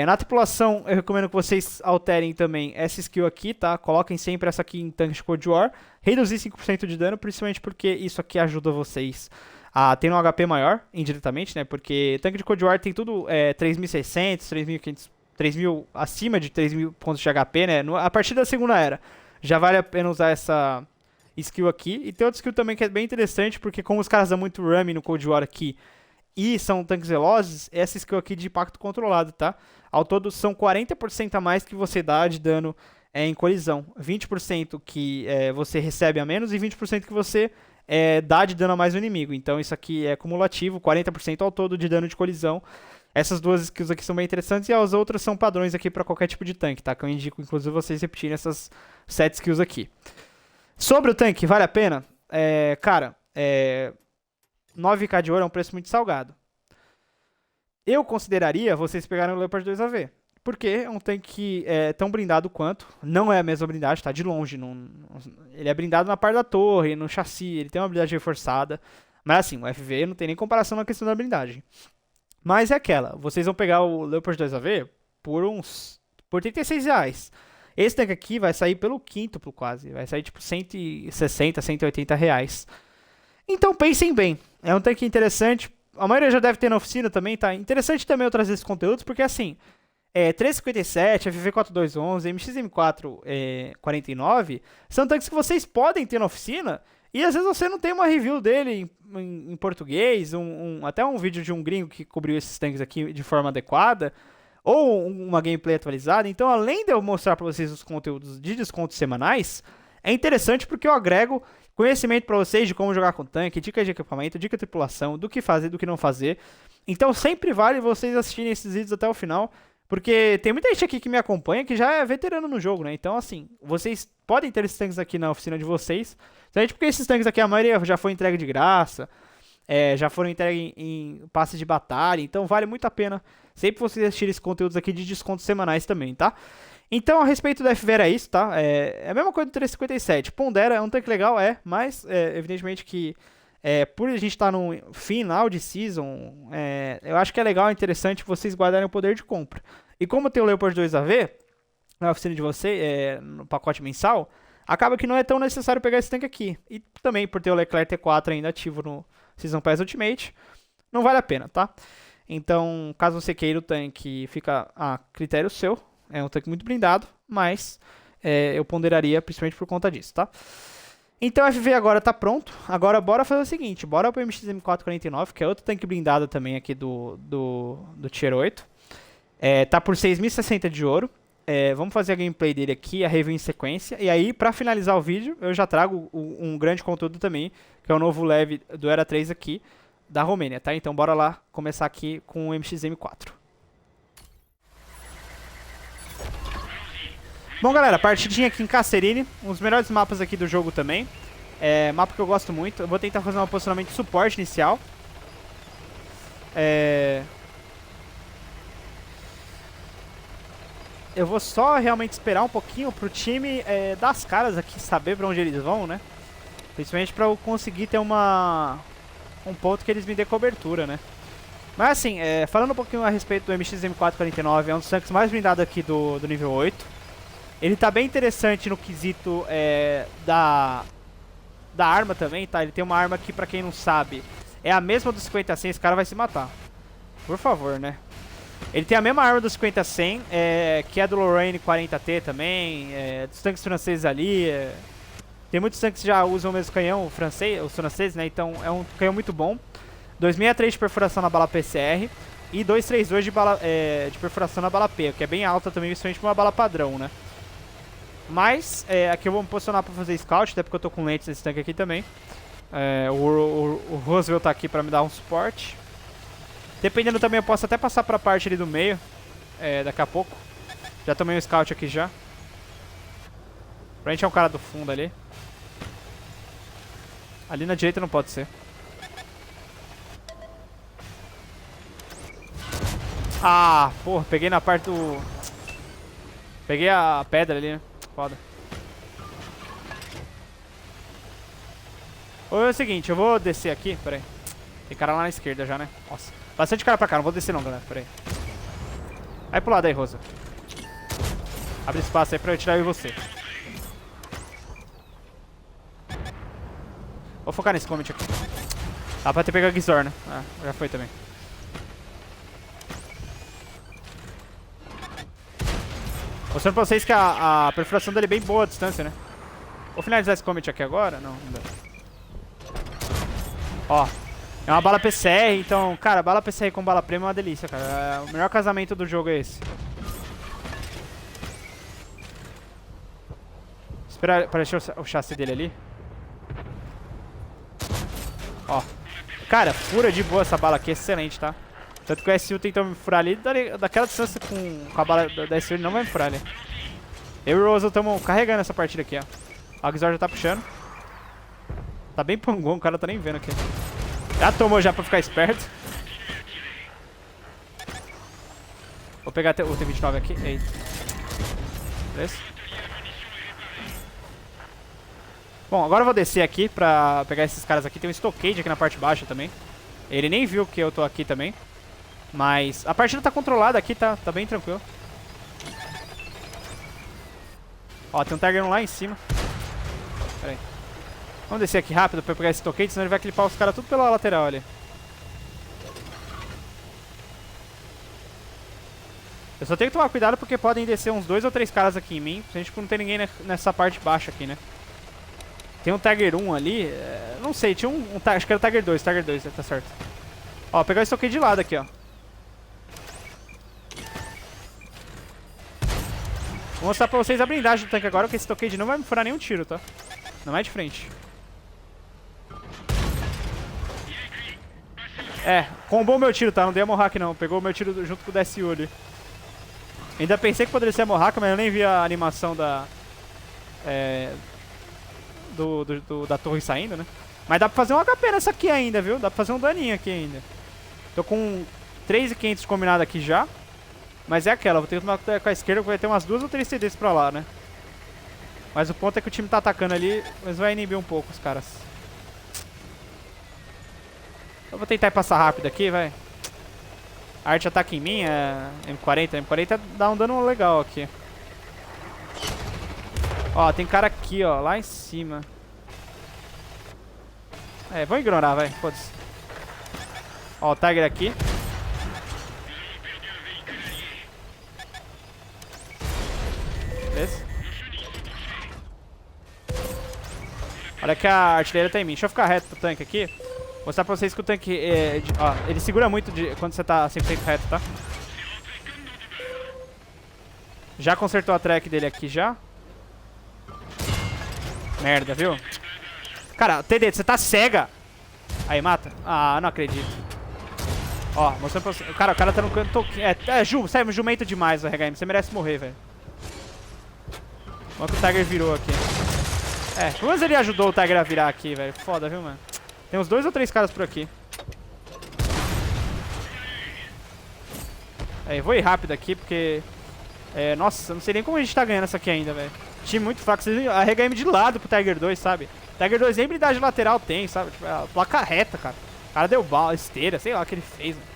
na tripulação, eu recomendo que vocês alterem também essa skill aqui, tá? Coloquem sempre essa aqui em tanque de Cold War. Reduzir 5% de dano, principalmente porque isso aqui ajuda vocês a ter um HP maior, indiretamente, né? Porque tanque de Cold War tem tudo 3.600, 3.500, 3.000, acima de 3.000 pontos de HP, né? A partir da segunda era, já vale a pena usar essa skill aqui. E tem outra skill também que é bem interessante, porque como os caras dão muito roaming no Cold War aqui e são tanques velozes, essa skill aqui de impacto controlado, tá? Ao todo são 40% a mais que você dá de dano em colisão. 20% que você recebe a menos e 20% que você dá de dano a mais no inimigo. Então isso aqui é cumulativo, 40% ao todo de dano de colisão. Essas duas skills aqui são bem interessantes e as outras são padrões aqui para qualquer tipo de tanque, tá? Que eu indico, inclusive, vocês repetirem essas 7 skills aqui. Sobre o tanque, vale a pena? Cara, 9k de ouro é um preço muito salgado. Eu consideraria vocês pegarem o Leopard 2AV. Porque é um tanque que é tão blindado quanto. Não é a mesma blindagem, tá? De longe. Ele é blindado na parte da torre, no chassi. Ele tem uma blindagem reforçada. Mas assim, o FV não tem nem comparação na questão da blindagem. Mas é aquela. Vocês vão pegar o Leopard 2AV por R$36. Esse tanque aqui vai sair pelo quíntuplo quase. Vai sair tipo 160, 180 reais. Então pensem bem. É um tanque interessante. A maioria já deve ter na oficina também, tá? Interessante também eu trazer esses conteúdos, porque assim, 357, FV4211, MXM4 49 são tanques que vocês podem ter na oficina. E às vezes você não tem uma review dele em português, até um vídeo de um gringo que cobriu esses tanques aqui de forma adequada, ou uma gameplay atualizada. Então, além de eu mostrar para vocês os conteúdos de descontos semanais, É interessante porque eu agrego conhecimento pra vocês de como jogar com tanque, dicas de equipamento, dica de tripulação, do que fazer, do que não fazer. Então sempre vale vocês assistirem esses vídeos até o final, porque tem muita gente aqui que me acompanha que já é veterano no jogo, né? Então assim, vocês podem ter esses tanques aqui na oficina de vocês, principalmente porque esses tanques aqui, a maioria já foi entregue de graça, já foram entregues em passes de batalha, então vale muito a pena sempre vocês assistirem esses conteúdos aqui de descontos semanais também, tá? Então, a respeito do FV era isso, tá? É a mesma coisa do 357. Pondera é um tanque legal, mas evidentemente que por a gente estar no final de season, eu acho que é legal e interessante vocês guardarem o poder de compra. E como tem o Leopard 2AV na oficina de vocês, no pacote mensal, acaba que não é tão necessário pegar esse tanque aqui. E também por ter o Leclerc T4 ainda ativo no Season Pass Ultimate, não vale a pena, tá? Então, caso você queira o tanque, fica a critério seu. É um tanque muito blindado, mas eu ponderaria principalmente por conta disso, tá? Então o FV agora tá pronto. Agora bora fazer o seguinte, bora pro MX-M449, que é outro tanque blindado também aqui do Tier 8. Tá por 6.060 de ouro. Vamos fazer a gameplay dele aqui, a review em sequência. E aí, pra finalizar o vídeo, eu já trago um grande conteúdo também, que é o novo leve do Era 3 aqui, da Romênia, tá? Então bora lá começar aqui com o MX-M4. Bom, galera, partidinha aqui em Cacerini, um dos melhores mapas aqui do jogo também. Mapa que eu gosto muito. Eu vou tentar fazer um posicionamento de suporte inicial. Eu vou só realmente esperar um pouquinho pro time dar as caras aqui, saber pra onde eles vão, né? Principalmente pra eu conseguir ter um ponto que eles me dê cobertura, né? Mas assim, falando um pouquinho a respeito do MX-M449, é um dos tanques mais blindados aqui do nível 8. Ele tá bem interessante no quesito da arma também, tá? Ele tem uma arma que, pra quem não sabe, é a mesma do 50-100, esse cara vai se matar. Por favor, né? Ele tem a mesma arma do 50-100, que é do Lorraine 40T também, dos tanques franceses ali. Tem muitos tanques que já usam o mesmo canhão, os franceses, né? Então é um canhão muito bom. 263 de perfuração na bala PCR e 232 de perfuração na bala P, que é bem alta também, principalmente pra uma bala padrão, né? Mas, aqui eu vou me posicionar pra fazer scout, até porque eu tô com lentes nesse tanque aqui também. O Roosevelt tá aqui pra me dar um suporte. Dependendo também, eu posso até passar pra parte ali do meio, daqui a pouco. Já tomei um scout aqui já. Provavelmente é um cara do fundo ali. Ali na direita não pode ser. Ah, porra, peguei na parte do... Peguei a pedra ali, né? Foda. Ou é o seguinte, eu vou descer aqui, peraí. Tem cara lá na esquerda já, né? Nossa, bastante cara pra cá, não vou descer não, galera, peraí. Vai pro lado aí, Rosa. Abre espaço aí pra eu tirar eu e você. Vou focar nesse comment aqui. Dá pra ter pegado a Gizor, né? Ah, já foi também. Mostrando pra vocês que a perfuração dele é bem boa a distância, né? Vou finalizar esse comment aqui agora. Não dá. Ó, é uma bala PCR, então, cara, bala PCR com bala prêmio é uma delícia, cara. O melhor casamento do jogo é esse. Esperar aparecer o chassi dele ali. Ó, cara, fura de boa essa bala aqui, excelente, tá? Tanto que o SU tentou me furar ali, daquela distância com a bala da SU ele não vai me furar ali. Eu e o Rosal estamos carregando essa partida aqui, ó. O Gizor já tá puxando. Tá bem pangon, o cara tá nem vendo aqui. Já tomou já pra ficar esperto. Vou pegar o T-29 aqui. Eita. Beleza? Bom, agora eu vou descer aqui pra pegar esses caras aqui. Tem um Stockade aqui na parte baixa também. Ele nem viu que eu tô aqui também. Mas a partida tá controlada aqui, tá bem tranquilo. Ó, tem um Tiger lá em cima. Pera aí. Vamos descer aqui rápido pra pegar esse Stockade, senão ele vai clipar os caras tudo pela lateral ali. Eu só tenho que tomar cuidado porque podem descer uns 2 ou 3 caras aqui em mim. Se a gente não tem ninguém nessa parte baixa aqui, né? Tem um Tiger 1 ali. Não sei, tinha acho que era o Tiger 2, tá certo. Ó, pegar esse Stockade de lado aqui, ó. Vou mostrar pra vocês a blindagem do tanque agora, porque esse Stockade não vai me furar nenhum tiro, tá? Não é de frente. É, combou o meu tiro, tá? Não dei a Mohawk não. Pegou o meu tiro junto com o DSU ali. Ainda pensei que poderia ser a Mohawk, mas eu nem vi a animação da... da torre saindo, né? Mas dá pra fazer um HP nessa aqui ainda, viu? Dá pra fazer um daninho aqui ainda. Tô com 3.500 combinado aqui já. Mas é aquela, vou ter que tomar cuidado com a esquerda, vai ter umas 2 ou 3 CDs pra lá, né? Mas o ponto é que o time tá atacando ali, mas vai inibir um pouco os caras. Eu vou tentar passar rápido aqui, vai. A arte ataca em mim, é M40. M40 dá um dano legal aqui. Ó, tem cara aqui, ó, lá em cima. É, vou ignorar, vai, foda-se. Ó, o Tiger aqui. Beleza. Olha que a artilharia tá em mim. Deixa eu ficar reto pro tanque aqui. Mostrar pra vocês que o tanque, ó, ele segura muito quando você tá 100% reto, tá? Já consertou a track dele aqui já. Merda, viu? Cara, TD, você tá cega. Aí, mata. Ah, não acredito. Ó, mostrando pra você. Cara, o cara tá no canto. Sério, jumento demais o RHM. Você merece morrer, velho. Olha que o Tiger virou aqui. Pelo menos ele ajudou o Tiger a virar aqui, velho. Foda, viu, mano? Tem uns 2 ou 3 caras por aqui. Eu vou ir rápido aqui, porque... nossa, eu não sei nem como a gente tá ganhando essa aqui ainda, velho. Time muito fraco. Vocês viram a RHM de lado pro Tiger 2, sabe? Tiger 2 nem blindagem lateral tem, sabe? Tipo, a placa reta, cara. O cara deu bala, esteira, sei lá o que ele fez, mano.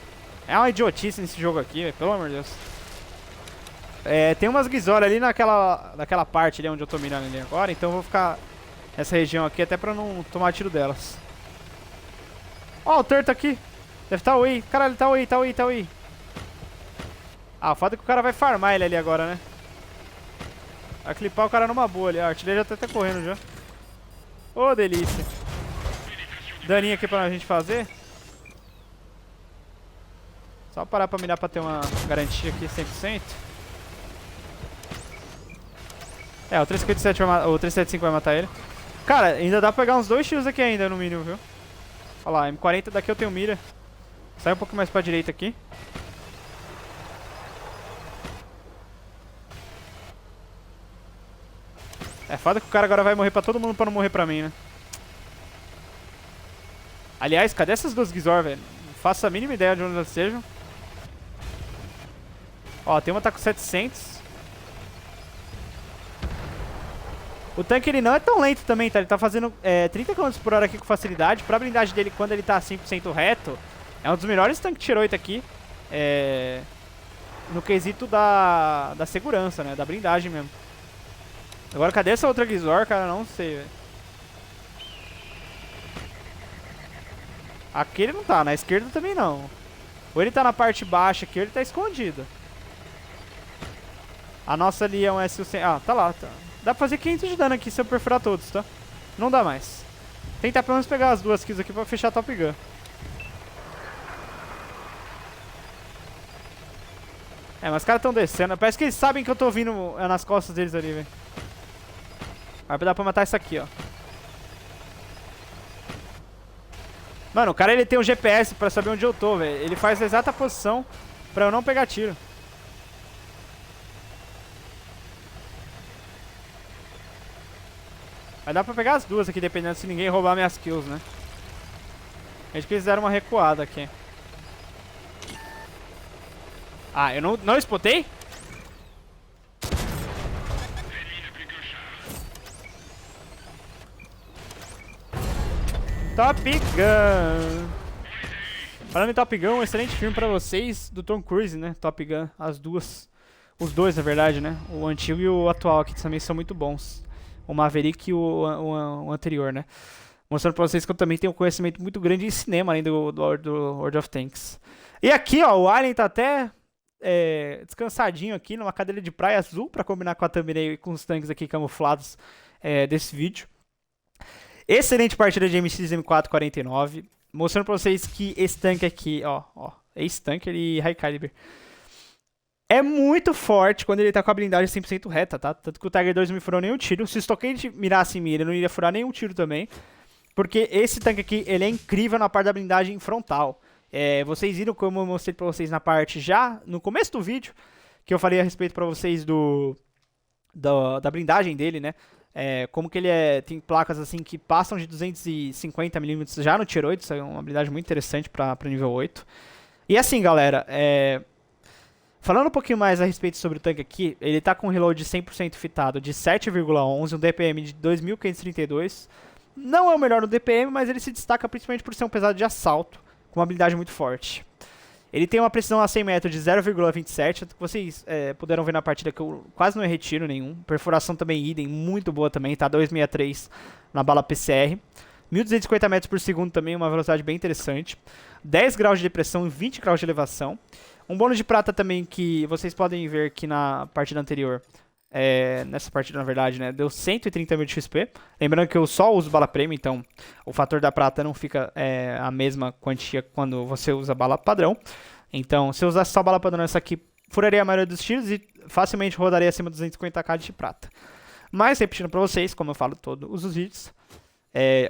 É uma idiotice nesse jogo aqui, velho. Pelo amor de Deus. Tem umas Gizora ali naquela parte ali onde eu tô mirando ali agora, então eu vou ficar nessa região aqui até pra não tomar tiro delas. Ó, o Turtle aqui. Deve estar o Wii. Caralho, tá o Wii, tá o Wii, tá o Wii. Ah, o fato é que o cara vai farmar ele ali agora, né? Vai clipar o cara numa boa ali. A artilharia já tá até correndo já. Ô, delícia. Daninho aqui pra gente fazer. Só parar pra mirar pra ter uma garantia aqui 100%. O 357 o 375 vai matar ele. Cara, ainda dá pra pegar uns 2 tiros aqui ainda no mínimo, viu? Olha lá, M40 daqui eu tenho mira. Sai um pouco mais pra direita aqui. Foda que o cara agora vai morrer pra todo mundo pra não morrer pra mim, né? Aliás, cadê essas 2 Gizor, velho? Não faço a mínima ideia de onde elas sejam. Ó, tem uma tá com 700. O tanque ele não é tão lento também, tá? Ele tá fazendo 30 km por hora aqui com facilidade. Pra blindagem dele, quando ele tá 100% reto, é um dos melhores tanques Tier 8 aqui. No quesito da segurança, né? Da blindagem mesmo. Agora, cadê essa outra Gizor, cara? Não sei, velho. Aqui ele não tá, na esquerda também não. Ou ele tá na parte baixa aqui, ou ele tá escondido. A nossa ali é um SU-100. Ah, tá lá, tá. Dá pra fazer 500 de dano aqui se eu perfurar todos, tá? Não dá mais. Tentar pelo menos pegar as 2 kills aqui pra fechar a Top Gun. Mas os caras estão descendo. Parece que eles sabem que eu tô vindo nas costas deles ali, velho. Vai dar pra matar isso aqui, ó. Mano, o cara ele tem um GPS pra saber onde eu tô, velho. Ele faz a exata posição pra eu não pegar tiro. Vai dar pra pegar as 2 aqui, dependendo se ninguém roubar minhas kills, né? Acho que eles deram uma recuada aqui. Ah, eu não spotei? Top Gun! Falando em Top Gun, um excelente filme pra vocês, do Tom Cruise, né? Top Gun, as 2. Os 2, na verdade, né? O antigo e o atual aqui também são muito bons. O Maverick e o anterior, né? Mostrando pra vocês que eu também tenho um conhecimento muito grande em cinema, além do World of Tanks. E aqui, ó, o Alien tá até descansadinho aqui, numa cadeira de praia azul, pra combinar com a thumbnail e com os tanques aqui camuflados desse vídeo. Excelente partida de MX M449. Mostrando pra vocês que esse tanque aqui, ó, esse tanque e High Caliber. É muito forte quando ele tá com a blindagem 100% reta, tá? Tanto que o Tiger 2 não me furou nenhum tiro. Se o Stockade mirasse em mim, ele não iria furar nenhum tiro também. Porque esse tanque aqui, ele é incrível na parte da blindagem frontal. Vocês viram como eu mostrei pra vocês na parte já, no começo do vídeo, que eu falei a respeito pra vocês da blindagem dele, né? Como que ele tem placas assim que passam de 250mm já no Tier 8, isso é uma blindagem muito interessante para nível 8. E assim, galera, falando um pouquinho mais a respeito sobre o tanque aqui, ele tá com um reload 100% fitado de 7,11, um DPM de 2.532. Não é o melhor no DPM, mas ele se destaca principalmente por ser um pesado de assalto, com uma habilidade muito forte. Ele tem uma precisão a 100 metros de 0,27, que vocês puderam ver na partida que eu quase não errei tiro nenhum. Perfuração também idem, muito boa também, tá? 263 na bala PCR. 1.250 metros por segundo também, uma velocidade bem interessante. 10 graus de depressão e 20 graus de elevação. Um bônus de prata também que vocês podem ver que na partida anterior, nessa partida na verdade, né, deu 130 mil de XP. Lembrando que eu só uso bala premium, então o fator da prata não fica a mesma quantia quando você usa bala padrão. Então se eu usasse só bala padrão, essa aqui furaria a maioria dos tiros e facilmente rodaria acima dos 250k de prata. Mas repetindo pra vocês, como eu falo todos os vídeos,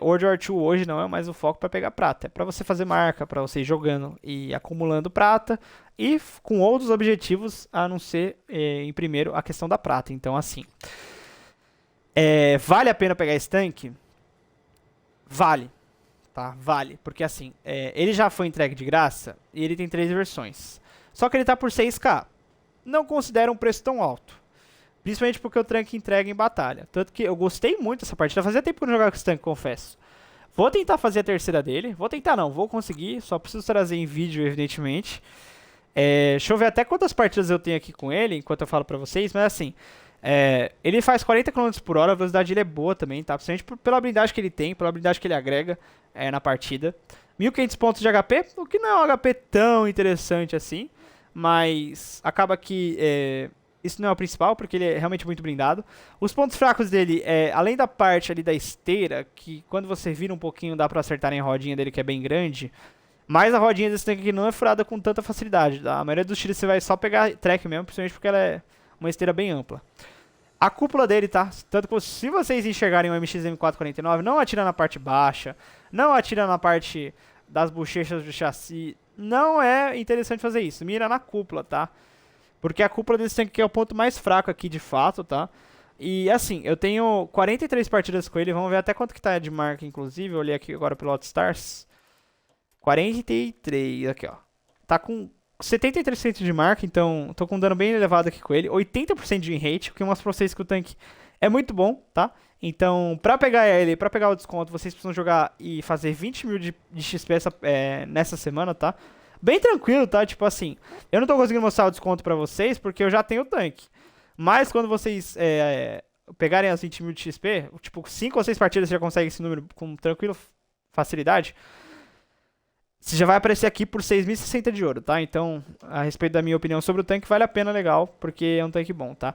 World War II hoje não é mais o foco para pegar prata. É para você fazer marca, para você ir jogando e acumulando prata e com outros objetivos a não ser, em primeiro, a questão da prata. Então, assim, vale a pena pegar esse tanque? Vale, tá? Vale, porque assim, ele já foi entregue de graça e ele tem 3 versões. Só que ele tá por 6k. Não considero um preço tão alto. Principalmente porque o tanque entrega em batalha. Tanto que eu gostei muito dessa partida. Fazia tempo que eu não jogava com esse tanque, confesso. Vou tentar fazer a terceira dele. Vou tentar não, vou conseguir. Só preciso trazer em vídeo, evidentemente. Deixa eu ver até quantas partidas eu tenho aqui com ele, enquanto eu falo pra vocês. Mas assim, ele faz 40 km por hora. A velocidade dele é boa também, tá? Principalmente pela habilidade que ele tem, pela habilidade que ele agrega na partida. 1.500 pontos de HP, o que não é um HP tão interessante assim. Mas acaba que... isso não é o principal, porque ele é realmente muito blindado. Os pontos fracos dele, além da parte ali da esteira, que quando você vira um pouquinho dá pra acertar em rodinha dele, que é bem grande. Mas a rodinha desse tanque aqui não é furada com tanta facilidade. Tá? A maioria dos tiros você vai só pegar track mesmo, principalmente porque ela é uma esteira bem ampla. A cúpula dele, tá? Tanto que se vocês enxergarem o MX-M449, não atira na parte baixa, não atira na parte das bochechas do chassi. Não é interessante fazer isso. Mira na cúpula, tá? Porque a cúpula desse tanque aqui é o ponto mais fraco aqui, de fato, tá? E assim, eu tenho 43 partidas com ele. Vamos ver até quanto que tá de marca, inclusive. Eu olhei aqui agora pelo Outstars. 43, aqui, ó. Tá com 73% de marca, então tô com um dano bem elevado aqui com ele. 80% de win rate, o que mostra pra vocês que o tanque é muito bom, tá? Então, pra pegar ele, pra pegar o desconto, vocês precisam jogar e fazer 20 mil de XP nessa semana, tá? Bem tranquilo, tá? Tipo assim, eu não tô conseguindo mostrar o desconto pra vocês porque eu já tenho o tanque. Mas quando vocês pegarem as 20 mil de XP, tipo 5 ou 6 partidas você já consegue esse número com tranquila facilidade. Você já vai aparecer aqui por 6.060 de ouro, tá? Então, a respeito da minha opinião sobre o tanque, vale a pena, legal, porque é um tanque bom, tá?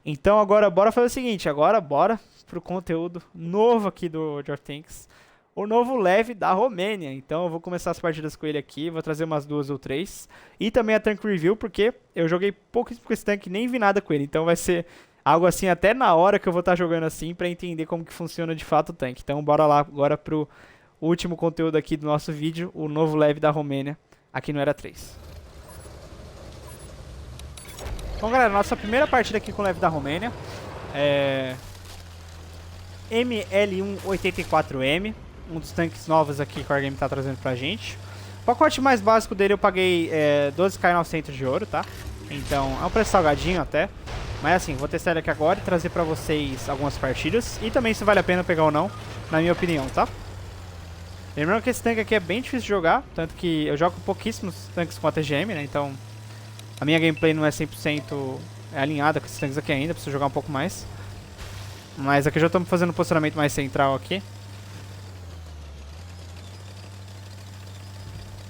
Então agora, bora fazer o seguinte, agora bora pro conteúdo novo aqui do World of Tanks. O novo leve da Romênia. Então eu vou começar as partidas com ele aqui, vou trazer umas 2 ou 3. E também a Tank Review, porque eu joguei pouco com esse tanque, nem vi nada com ele. Então vai ser algo assim até na hora que eu vou estar jogando assim, pra entender como que funciona de fato o tanque. Então bora lá agora pro último conteúdo aqui do nosso vídeo, o novo leve da Romênia, aqui no Era 3. Bom galera, nossa primeira partida aqui com o leve da Romênia é ML184M. Um dos tanques novos aqui que o Wargame tá trazendo pra gente. O pacote mais básico dele eu paguei 12.900 de ouro, tá? Então é um preço salgadinho até. Mas assim, vou testar ele aqui agora e trazer pra vocês algumas partidas. E também se vale a pena pegar ou não, na minha opinião, tá? Lembrando que esse tanque aqui é bem difícil de jogar. Tanto que eu jogo pouquíssimos tanques com a TGM, né? Então a minha gameplay não é 100% alinhada com esses tanques aqui ainda. Preciso jogar um pouco mais. Mas aqui já estamos fazendo um posicionamento mais central aqui.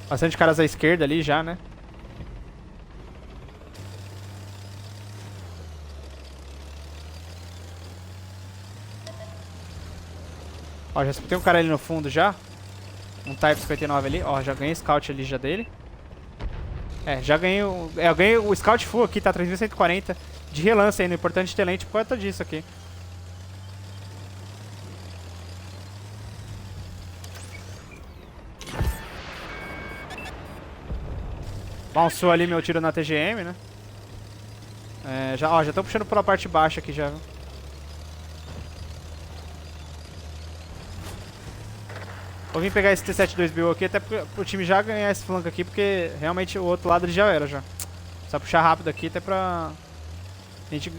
Bastante caras à esquerda ali já, né? Ó, já tem um cara ali no fundo já. Um Type 59 ali. Ó, já ganhei scout ali já dele. É, já ganhei o... eu ganhei o Scout Full aqui, tá 3.140 de relance ainda. Importante ter lente por conta disso aqui. Bounçou ali meu tiro na TGM, né? É, já tô puxando pela parte baixa aqui já. Vou vir pegar esse T-72BU aqui, até pro time já ganhar esse flanco aqui, porque realmente o outro lado ele já era já. Só puxar rápido aqui, até pra gente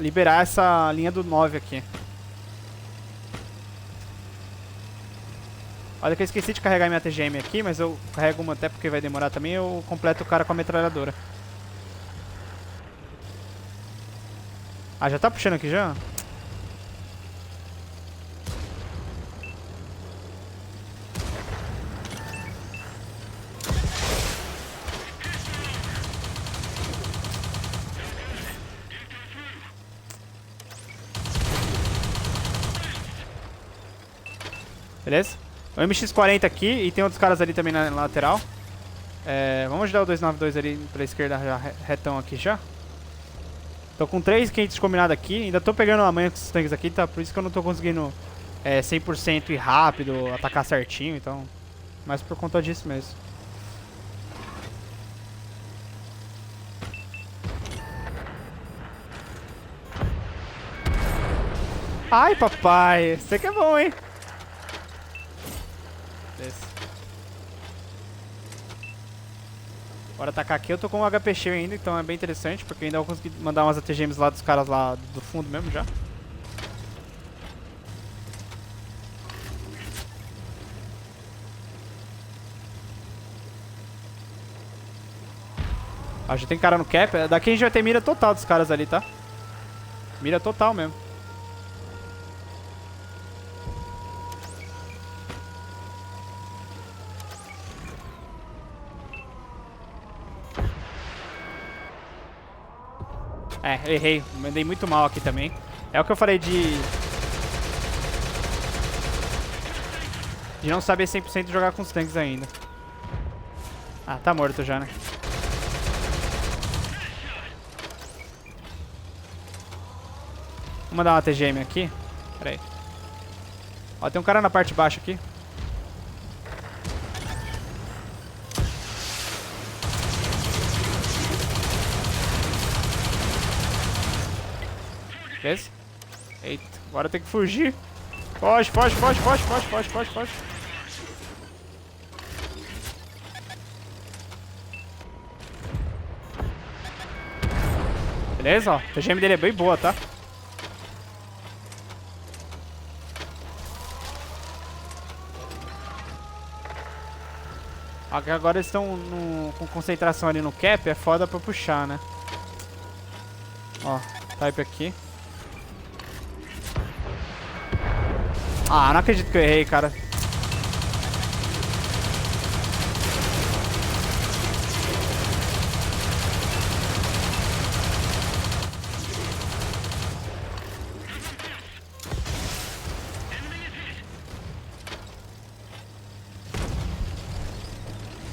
liberar essa linha do 9 aqui. Olha que eu esqueci de carregar minha TGM aqui, mas eu carrego uma até porque vai demorar também, eu completo o cara com a metralhadora. Ah, já tá puxando aqui já? Beleza? O MX-40 aqui e tem outros caras ali também na lateral. É, vamos ajudar o 292 ali pela esquerda, já retão aqui já. Tô com 3 quentes combinados aqui, ainda tô pegando a manha com esses tanques aqui, tá? Por isso que eu não tô conseguindo 100% ir rápido, atacar certinho, então... Mas por conta disso mesmo. Ai, papai, você que é bom, hein? Beleza. Bora atacar aqui, eu tô com um HP cheio ainda, então é bem interessante, porque ainda vou conseguir mandar umas ATGMs lá dos caras lá do fundo mesmo já. Ah, já tem cara no cap, daqui a gente vai ter mira total dos caras ali, tá? Mira total mesmo. É, errei. Mandei muito mal aqui também. É o que eu falei de não saber 100% jogar com os tanques ainda. Ah, tá morto já, né? Vou mandar uma TGM aqui. Pera aí. Ó, tem um cara na parte de baixo aqui. Beleza? Eita, agora tem que fugir. Foge, foge, foge, foge, foge, foge, foge, foge. Beleza, ó. A TGM dele é bem boa, tá? Agora eles estão com concentração ali no cap, é foda pra puxar, né? Ó, type aqui. Ah, não acredito que eu errei, cara.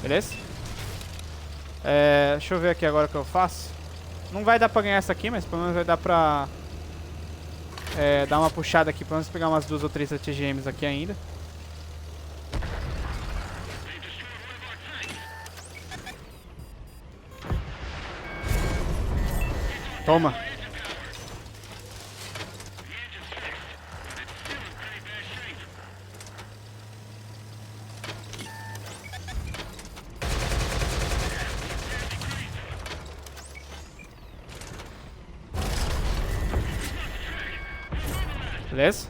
Beleza? Deixa eu ver aqui agora o que eu faço. Não vai dar pra ganhar essa aqui, mas pelo menos vai dar pra dar uma puxada aqui, pelo menos pegar umas 2 ou 3 ATGMs aqui ainda. Toma. Beleza?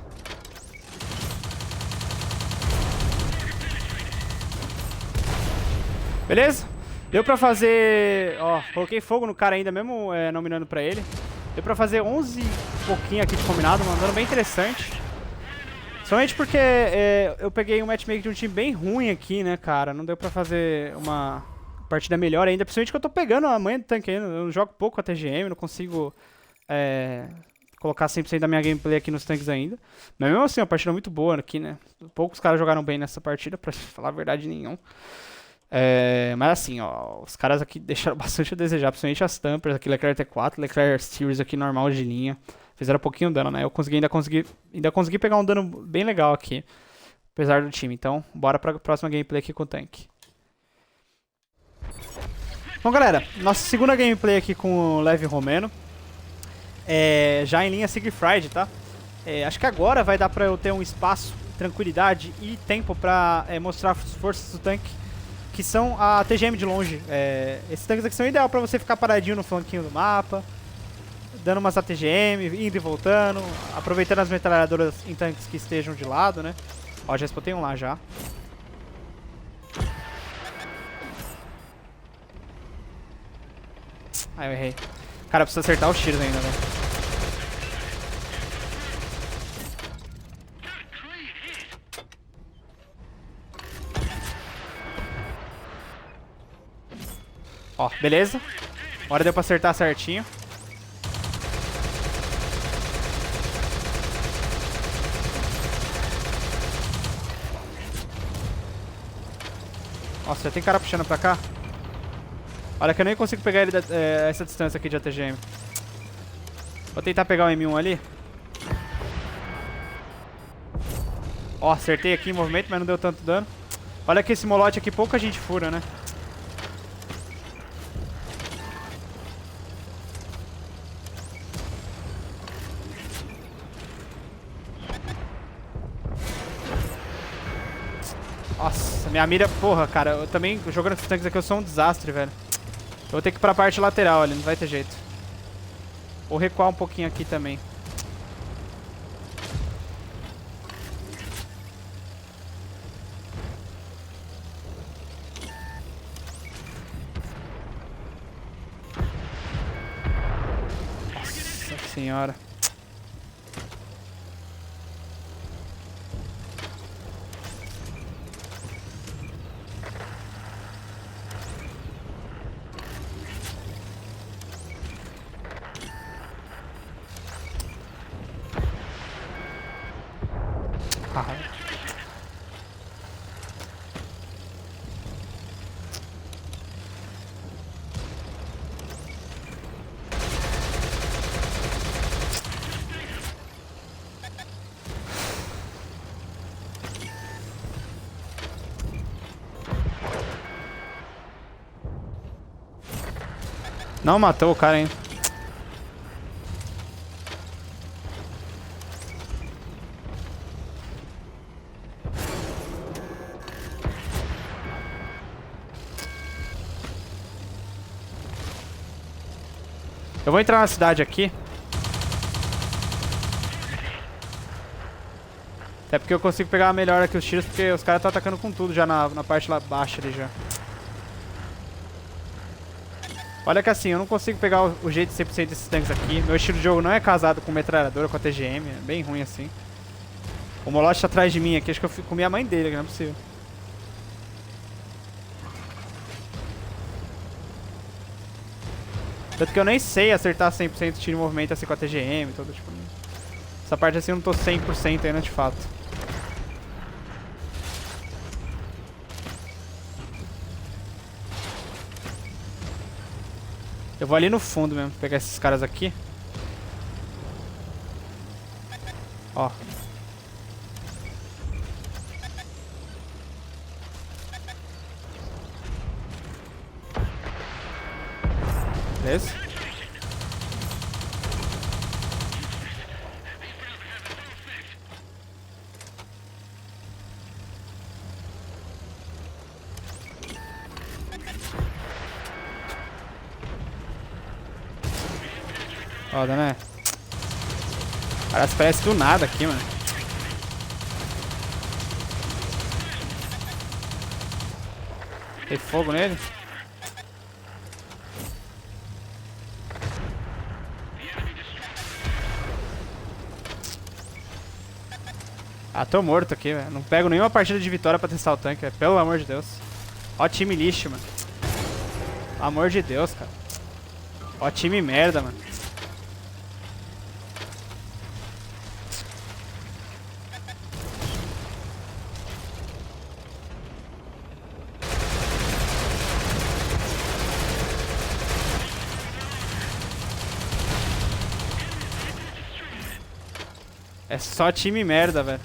Beleza? Deu pra fazer... Ó, coloquei fogo no cara ainda, mesmo não mirando pra ele. Deu pra fazer 11 pouquinho aqui de combinado, mandando bem interessante. Somente porque eu peguei um matchmaking de um time bem ruim aqui, né, cara. Não deu pra fazer uma partida melhor ainda. Principalmente que eu tô pegando a manha do tanque ainda. Eu jogo pouco a TGM, não consigo colocar 100% da minha gameplay aqui nos tanques ainda. Mas mesmo assim, uma partida muito boa aqui, né. Poucos caras jogaram bem nessa partida, pra falar a verdade, nenhum. Mas assim, ó, os caras aqui deixaram bastante a desejar, principalmente as tampers aqui, Leclerc T4, Leclerc Series aqui normal de linha. Fizeram pouquinho dano, né? Eu ainda consegui pegar um dano bem legal aqui, apesar do time. Então, bora pra próxima gameplay aqui com o tanque. Bom, galera, nossa segunda gameplay aqui com o Leve Romano. Já em linha Siegfried, tá? Acho que agora vai dar pra eu ter um espaço, tranquilidade e tempo pra mostrar as forças do tanque, que são a TGM de longe. Esses tanques aqui são ideal pra você ficar paradinho no flanquinho do mapa, dando umas ATGM, indo e voltando, aproveitando as metralhadoras em tanques que estejam de lado, né? Ó, já spotei um lá já. Ah, eu errei. Cara, precisa acertar os tiros ainda, velho. Ó, beleza. Agora deu pra acertar certinho. Nossa, já tem cara puxando pra cá. Olha que eu nem consigo pegar ele essa distância aqui de ATGM. Vou tentar pegar o M1 ali. Ó, acertei aqui em movimento, mas não deu tanto dano. Olha que esse molote aqui pouca gente fura, né? Nossa, minha mira... Porra, cara, eu também, jogando esses tanques aqui, eu sou um desastre, velho. Eu vou ter que ir pra parte lateral ali, não vai ter jeito. Vou recuar um pouquinho aqui também. Nossa senhora. Ah. Não matou o cara, hein? Eu vou entrar na cidade aqui. Até porque eu consigo pegar melhor aqui os tiros, porque os caras estão atacando com tudo já na parte lá baixa ali já. Olha que assim, eu não consigo pegar o jeito 100% desses tanques aqui. Meu estilo de jogo não é casado com metralhadora, com a TGM. É bem ruim assim. O Moloch tá atrás de mim aqui. Acho que eu comi a mãe dele, que não é possível. Tanto que eu nem sei acertar 100% tiro em movimento assim com a TGM. Todo, tipo, essa parte assim eu não tô 100% ainda de fato. Eu vou ali no fundo mesmo, pegar esses caras aqui. Ó. Beleza? Foda, né? Cara, parece do nada aqui, mano. Tem fogo nele? Ah, tô morto aqui, velho. Não pego nenhuma partida de vitória pra testar o tanque, velho. Pelo amor de Deus. Ó time lixo, mano. Pelo amor de Deus, cara. Ó time merda, mano. É só time merda, velho.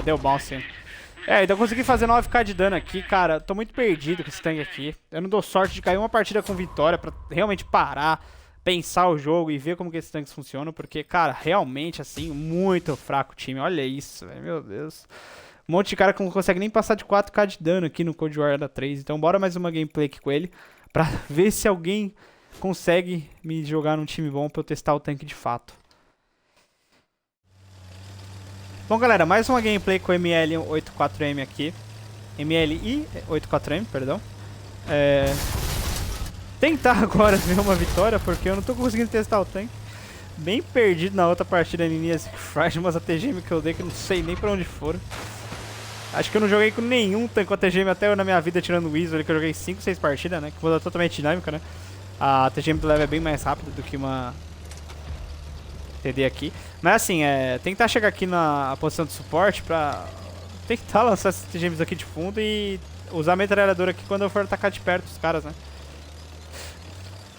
Deu bounce. Então eu consegui fazer 9k de dano aqui, cara. Tô muito perdido com esse tanque aqui. Eu não dou sorte de cair uma partida com vitória pra realmente parar, pensar o jogo e ver como que esses tanques funcionam. Porque, cara, realmente, assim, muito fraco o time. Olha isso, velho. Meu Deus. Um monte de cara que não consegue nem passar de 4k de dano aqui no Cold War da 3. Então bora mais uma gameplay aqui com ele. Pra ver se alguém consegue me jogar num time bom pra eu testar o tanque de fato. Bom, galera, mais uma gameplay com o ML84M aqui. MLI84M, perdão. Tentar agora ver uma vitória, porque eu não tô conseguindo testar o tanque. Bem perdido na outra partida em Ninja Friday, umas ATGM que eu dei que eu não sei nem pra onde foram. Acho que eu não joguei com nenhum tanque com ATGM até eu na minha vida, tirando o Weasel, que eu joguei 5, 6 partidas, né? Que muda totalmente dinâmica, né? A ATGM do leve é bem mais rápida do que uma TD aqui. Mas assim, tentar chegar aqui na posição de suporte pra tentar lançar esses TGMs aqui de fundo e usar a metralhadora aqui quando eu for atacar de perto os caras, né?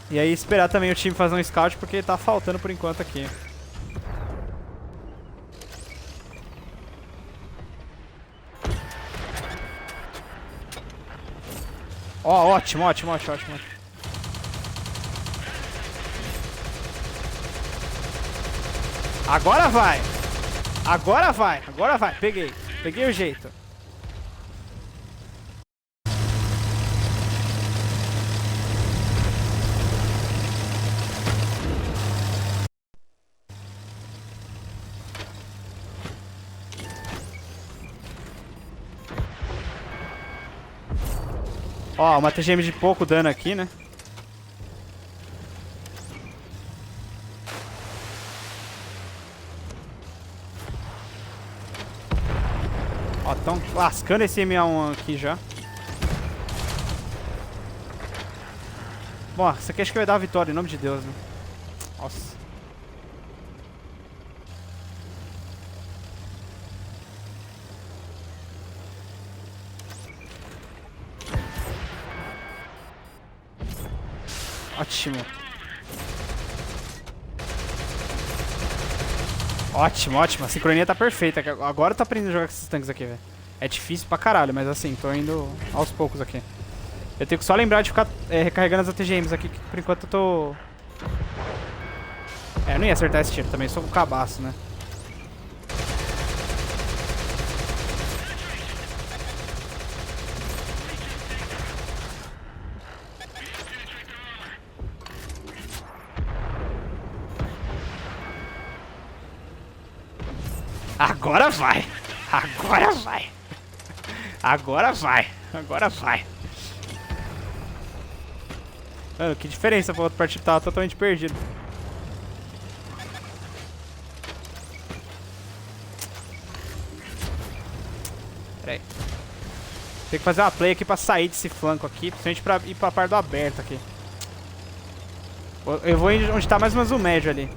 E aí esperar também o time fazer um scout, porque tá faltando por enquanto aqui. Ó, ótimo. Agora vai! Agora vai! Peguei o jeito. Ó, uma TGM de pouco dano aqui, né? Ó, tão lascando esse MA1 aqui já. Bom, isso aqui acho que vai dar a vitória, em nome de Deus, né? Nossa. Ótimo. Ótimo. A sincronia tá perfeita. Agora eu tô aprendendo a jogar com esses tanques aqui, velho. É difícil pra caralho, mas assim, tô indo aos poucos aqui. Eu tenho que só lembrar de ficar recarregando as ATGMs aqui, que por enquanto eu tô... eu não ia acertar esse tiro também, sou um cabaço, né? Agora vai! Mano, que diferença pra outro partido, tava totalmente perdido. Pera aí. Tem que fazer uma play aqui pra sair desse flanco aqui, principalmente pra ir pra parte do aberto aqui. Eu vou onde tá mais ou menos o médio ali.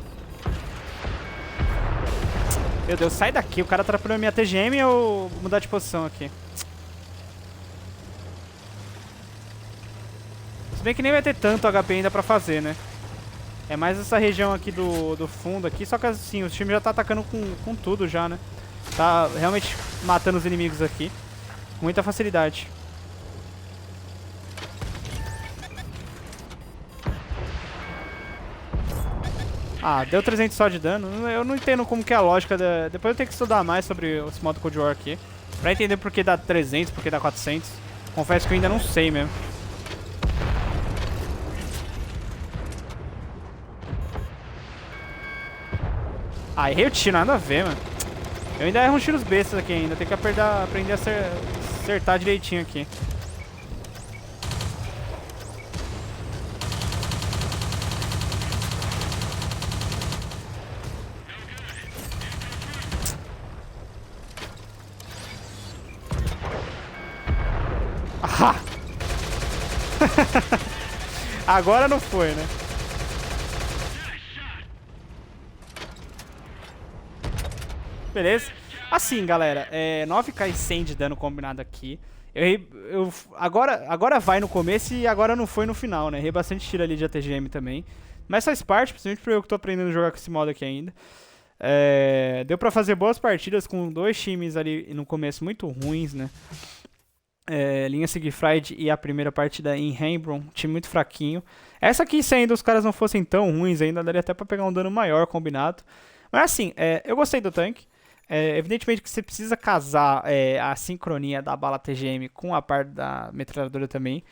Meu Deus, sai daqui, o cara atrapalhou a minha TGM e eu vou mudar de posição aqui. Se bem que nem vai ter tanto HP ainda pra fazer, né? É mais essa região aqui do fundo aqui, só que assim, o time já tá atacando com tudo já, né? Tá realmente matando os inimigos aqui. Com muita facilidade. Ah, deu 300 só de dano. Eu não entendo como que é a lógica. Depois eu tenho que estudar mais sobre esse modo Cold War aqui. Pra entender por que dá 300, por que dá 400. Confesso que eu ainda não sei mesmo. Ah, errei o tiro, nada a ver, mano. Eu ainda erro uns tiros bestas aqui ainda. Tem que aprender a acertar direitinho aqui. Ah! Agora não foi, né? Beleza. Assim, galera, 9k e 100 de dano combinado aqui. Agora vai no começo e agora não foi no final, né? Errei bastante tiro ali de ATGM também. Mas faz parte, principalmente pra eu que tô aprendendo a jogar com esse modo aqui ainda. Deu pra fazer boas partidas com dois times ali no começo muito ruins, né? Linha Siegfried e a primeira partida em Heilbronn, time muito fraquinho. Essa aqui, se ainda os caras não fossem tão ruins, ainda daria até pra pegar um dano maior combinado. Mas assim, eu gostei do tanque. Evidentemente que você precisa casar a sincronia da bala TGM com a parte da metralhadora também.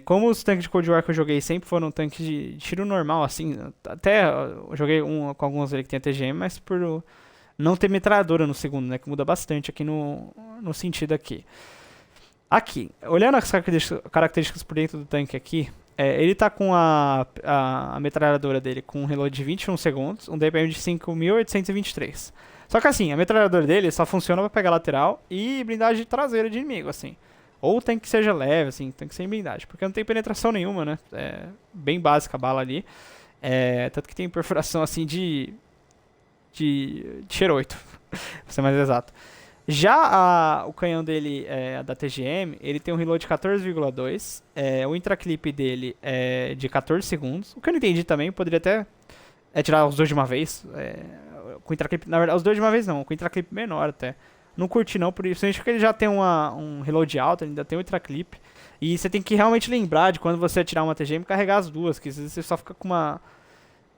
Como os tanques de Cold War que eu joguei sempre foram tanques de tiro normal, assim. Até eu joguei com alguns ali que tem a TGM, mas por não ter metralhadora no segundo, né? Que muda bastante aqui no sentido aqui. Aqui, olhando as características por dentro do tanque aqui, ele tá com a metralhadora dele com um reload de 21 segundos, um DPM de 5.823. Só que assim, a metralhadora dele só funciona pra pegar lateral e blindagem traseira de inimigo, assim. Ou tem que seja leve, assim, tem que ser em blindagem, porque não tem penetração nenhuma, né? É bem básica a bala ali. Tanto que tem perfuração, assim, de Tier 8, pra ser mais exato. Já o canhão dele, da TGM, ele tem um reload de 14,2. O intraclip dele é de 14 segundos. O que eu não entendi também, poderia até tirar os dois de uma vez. Com intraclip, na verdade, os dois de uma vez não, com intraclip menor até. Não curti não, por isso porque ele já tem um reload alto, ele ainda tem um intraclip. E você tem que realmente lembrar de quando você atirar uma TGM carregar as duas, que às vezes você só fica com uma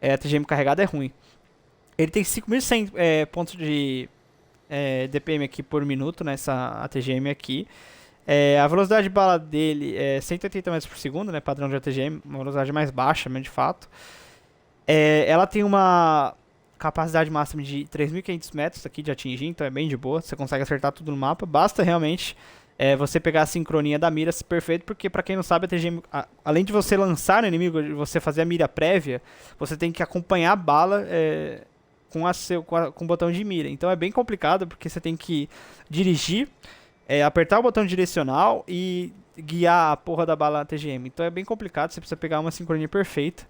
TGM carregada, é ruim. Ele tem 5.100 pontos de DPM aqui por minuto nessa ATGM aqui. A velocidade de bala dele é 180 metros por segundo, né, padrão de ATGM, uma velocidade mais baixa, mas de fato. Ela tem uma capacidade máxima de 3.500 metros aqui de atingir, então é bem de boa, você consegue acertar tudo no mapa. Basta realmente você pegar a sincronia da mira perfeito, porque pra quem não sabe, a TGM, além de você lançar no inimigo, de você fazer a mira prévia, você tem que acompanhar a bala com o botão de mira. Então é bem complicado, porque você tem que dirigir, apertar o botão direcional e guiar a porra da bala TGM. Então é bem complicado, você precisa pegar uma sincronia perfeita.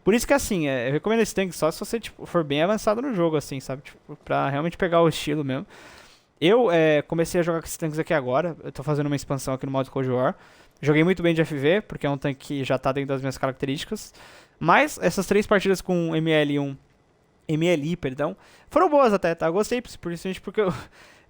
Por isso que assim, eu recomendo esse tanque só se você for bem avançado no jogo, assim, sabe? Pra realmente pegar o estilo mesmo. Eu comecei a jogar com esses tanques aqui agora, eu tô fazendo uma expansão aqui no modo Cold War. Joguei muito bem de FV, porque é um tanque que já tá dentro das minhas características. Mas essas 3 partidas com MLI, perdão, foram boas até, tá? Eu gostei, principalmente porque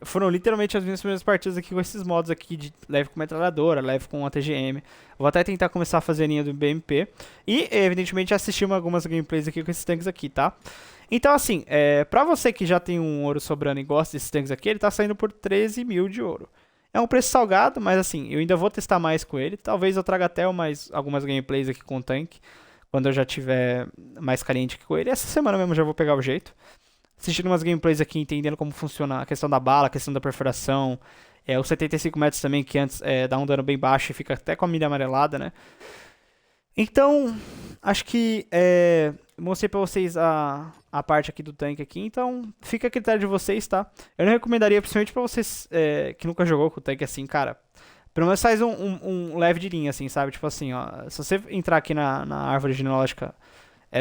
foram literalmente as minhas primeiras partidas aqui com esses modos aqui de leve com metralhadora, leve com ATGM. Vou até tentar começar a fazer a linha do BMP e, evidentemente, assistir algumas gameplays aqui com esses tanques aqui, tá? Então, assim, pra você que já tem um ouro sobrando e gosta desses tanques aqui, ele tá saindo por 13 mil de ouro. É um preço salgado, mas assim, eu ainda vou testar mais com ele. Talvez eu traga até algumas gameplays aqui com o tanque, quando eu já tiver mais carente aqui com ele. Essa semana mesmo já vou pegar o jeito. Assistindo umas gameplays aqui, entendendo como funciona a questão da bala, a questão da perfuração. Os 75 metros também, que antes dá um dano bem baixo e fica até com a mira amarelada, né? Então, acho que mostrei pra vocês a parte aqui do tanque aqui. Então, fica a critério de vocês, tá? Eu não recomendaria, principalmente pra vocês que nunca jogou com o tanque assim, cara. Pelo menos faz um leve de linha, assim, sabe? Tipo assim, ó. Se você entrar aqui na árvore genealógica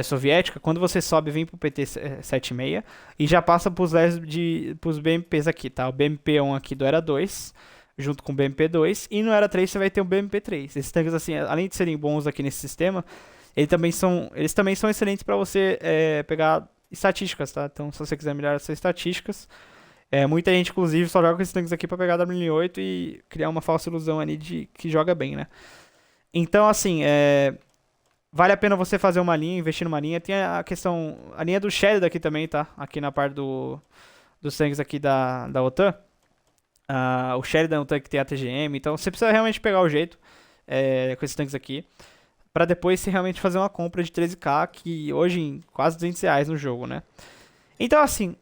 soviética, quando você sobe, vem pro PT 76 e já passa pros BMPs aqui, tá? O BMP1 aqui do Era 2, junto com o BMP2, e no Era 3 você vai ter o BMP3. Esses tanques, assim, além de serem bons aqui nesse sistema, eles também são excelentes para você pegar estatísticas, tá? Então, se você quiser melhorar essas estatísticas, muita gente, inclusive, só joga com esses tanques aqui para pegar WN8 e criar uma falsa ilusão ali de que joga bem, né? Então, assim, vale a pena você fazer uma linha, investir numa linha. Tem a linha do Sheridan aqui também, tá? Aqui na parte dos tanques aqui da OTAN. O Sheridan é um tanque que tem a TGM, então você precisa realmente pegar o jeito com esses tanques aqui, pra depois você realmente fazer uma compra de 13k, que hoje em quase R$200 no jogo, né? Então assim,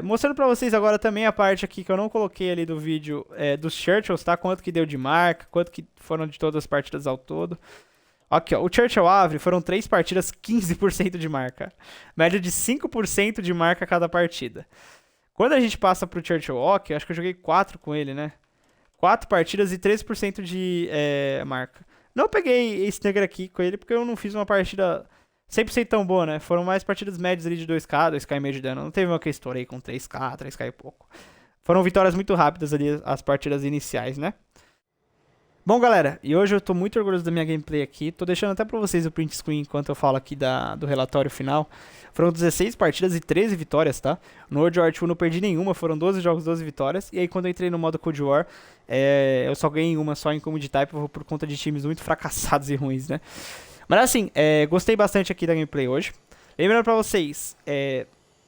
mostrando pra vocês agora também a parte aqui que eu não coloquei ali do vídeo dos Churchills, tá? Quanto que deu de marca, quanto que foram de todas as partidas ao todo. Aqui, ó, o Churchill Avre foram 3 partidas, 15% de marca. Média de 5% de marca a cada partida. Quando a gente passa pro Churchill Oak, acho que eu joguei 4 com ele, né? 4 partidas e 13% de marca. Não peguei esse Snugger aqui com ele porque eu não fiz uma partida 100% tão boa, né? Foram mais partidas médias ali de 2K, 2K e meio de dano. Não teve uma que estourei com 3K, 3K e pouco. Foram vitórias muito rápidas ali, as partidas iniciais, né? Bom, galera, e hoje eu tô muito orgulhoso da minha gameplay aqui. Tô deixando até pra vocês o print screen enquanto eu falo aqui do relatório final. Foram 16 partidas e 13 vitórias, tá? No World War II eu não perdi nenhuma, foram 12 jogos, 12 vitórias. E aí quando eu entrei no modo Cold War, eu só ganhei uma só em Command Type por conta de times muito fracassados e ruins, né? Mas assim, gostei bastante aqui da gameplay hoje. Lembrando pra vocês,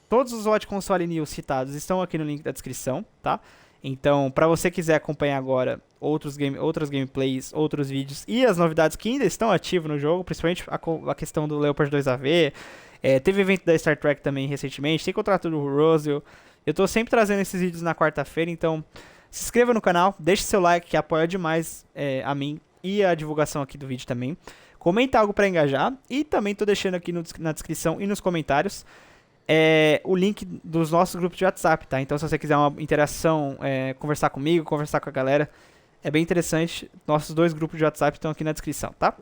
todos os Watch Console News citados estão aqui no link da descrição, tá? Então, para você quiser acompanhar agora outras gameplays, outros vídeos e as novidades que ainda estão ativas no jogo, principalmente a questão do Leopard 2AV, teve evento da Star Trek também recentemente, tem contrato do Roswell. Eu tô sempre trazendo esses vídeos na quarta-feira, então se inscreva no canal, deixe seu like que apoia demais a mim e a divulgação aqui do vídeo também. Comenta algo para engajar e também tô deixando aqui na descrição e nos comentários o link dos nossos grupos de WhatsApp, tá? Então se você quiser uma interação, conversar comigo, conversar com a galera, é bem interessante. Nossos 2 grupos de WhatsApp estão aqui na descrição, tá?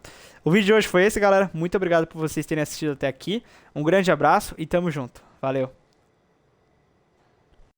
O vídeo de hoje foi esse, galera. Muito obrigado por vocês terem assistido até aqui. Um grande abraço e tamo junto. Valeu!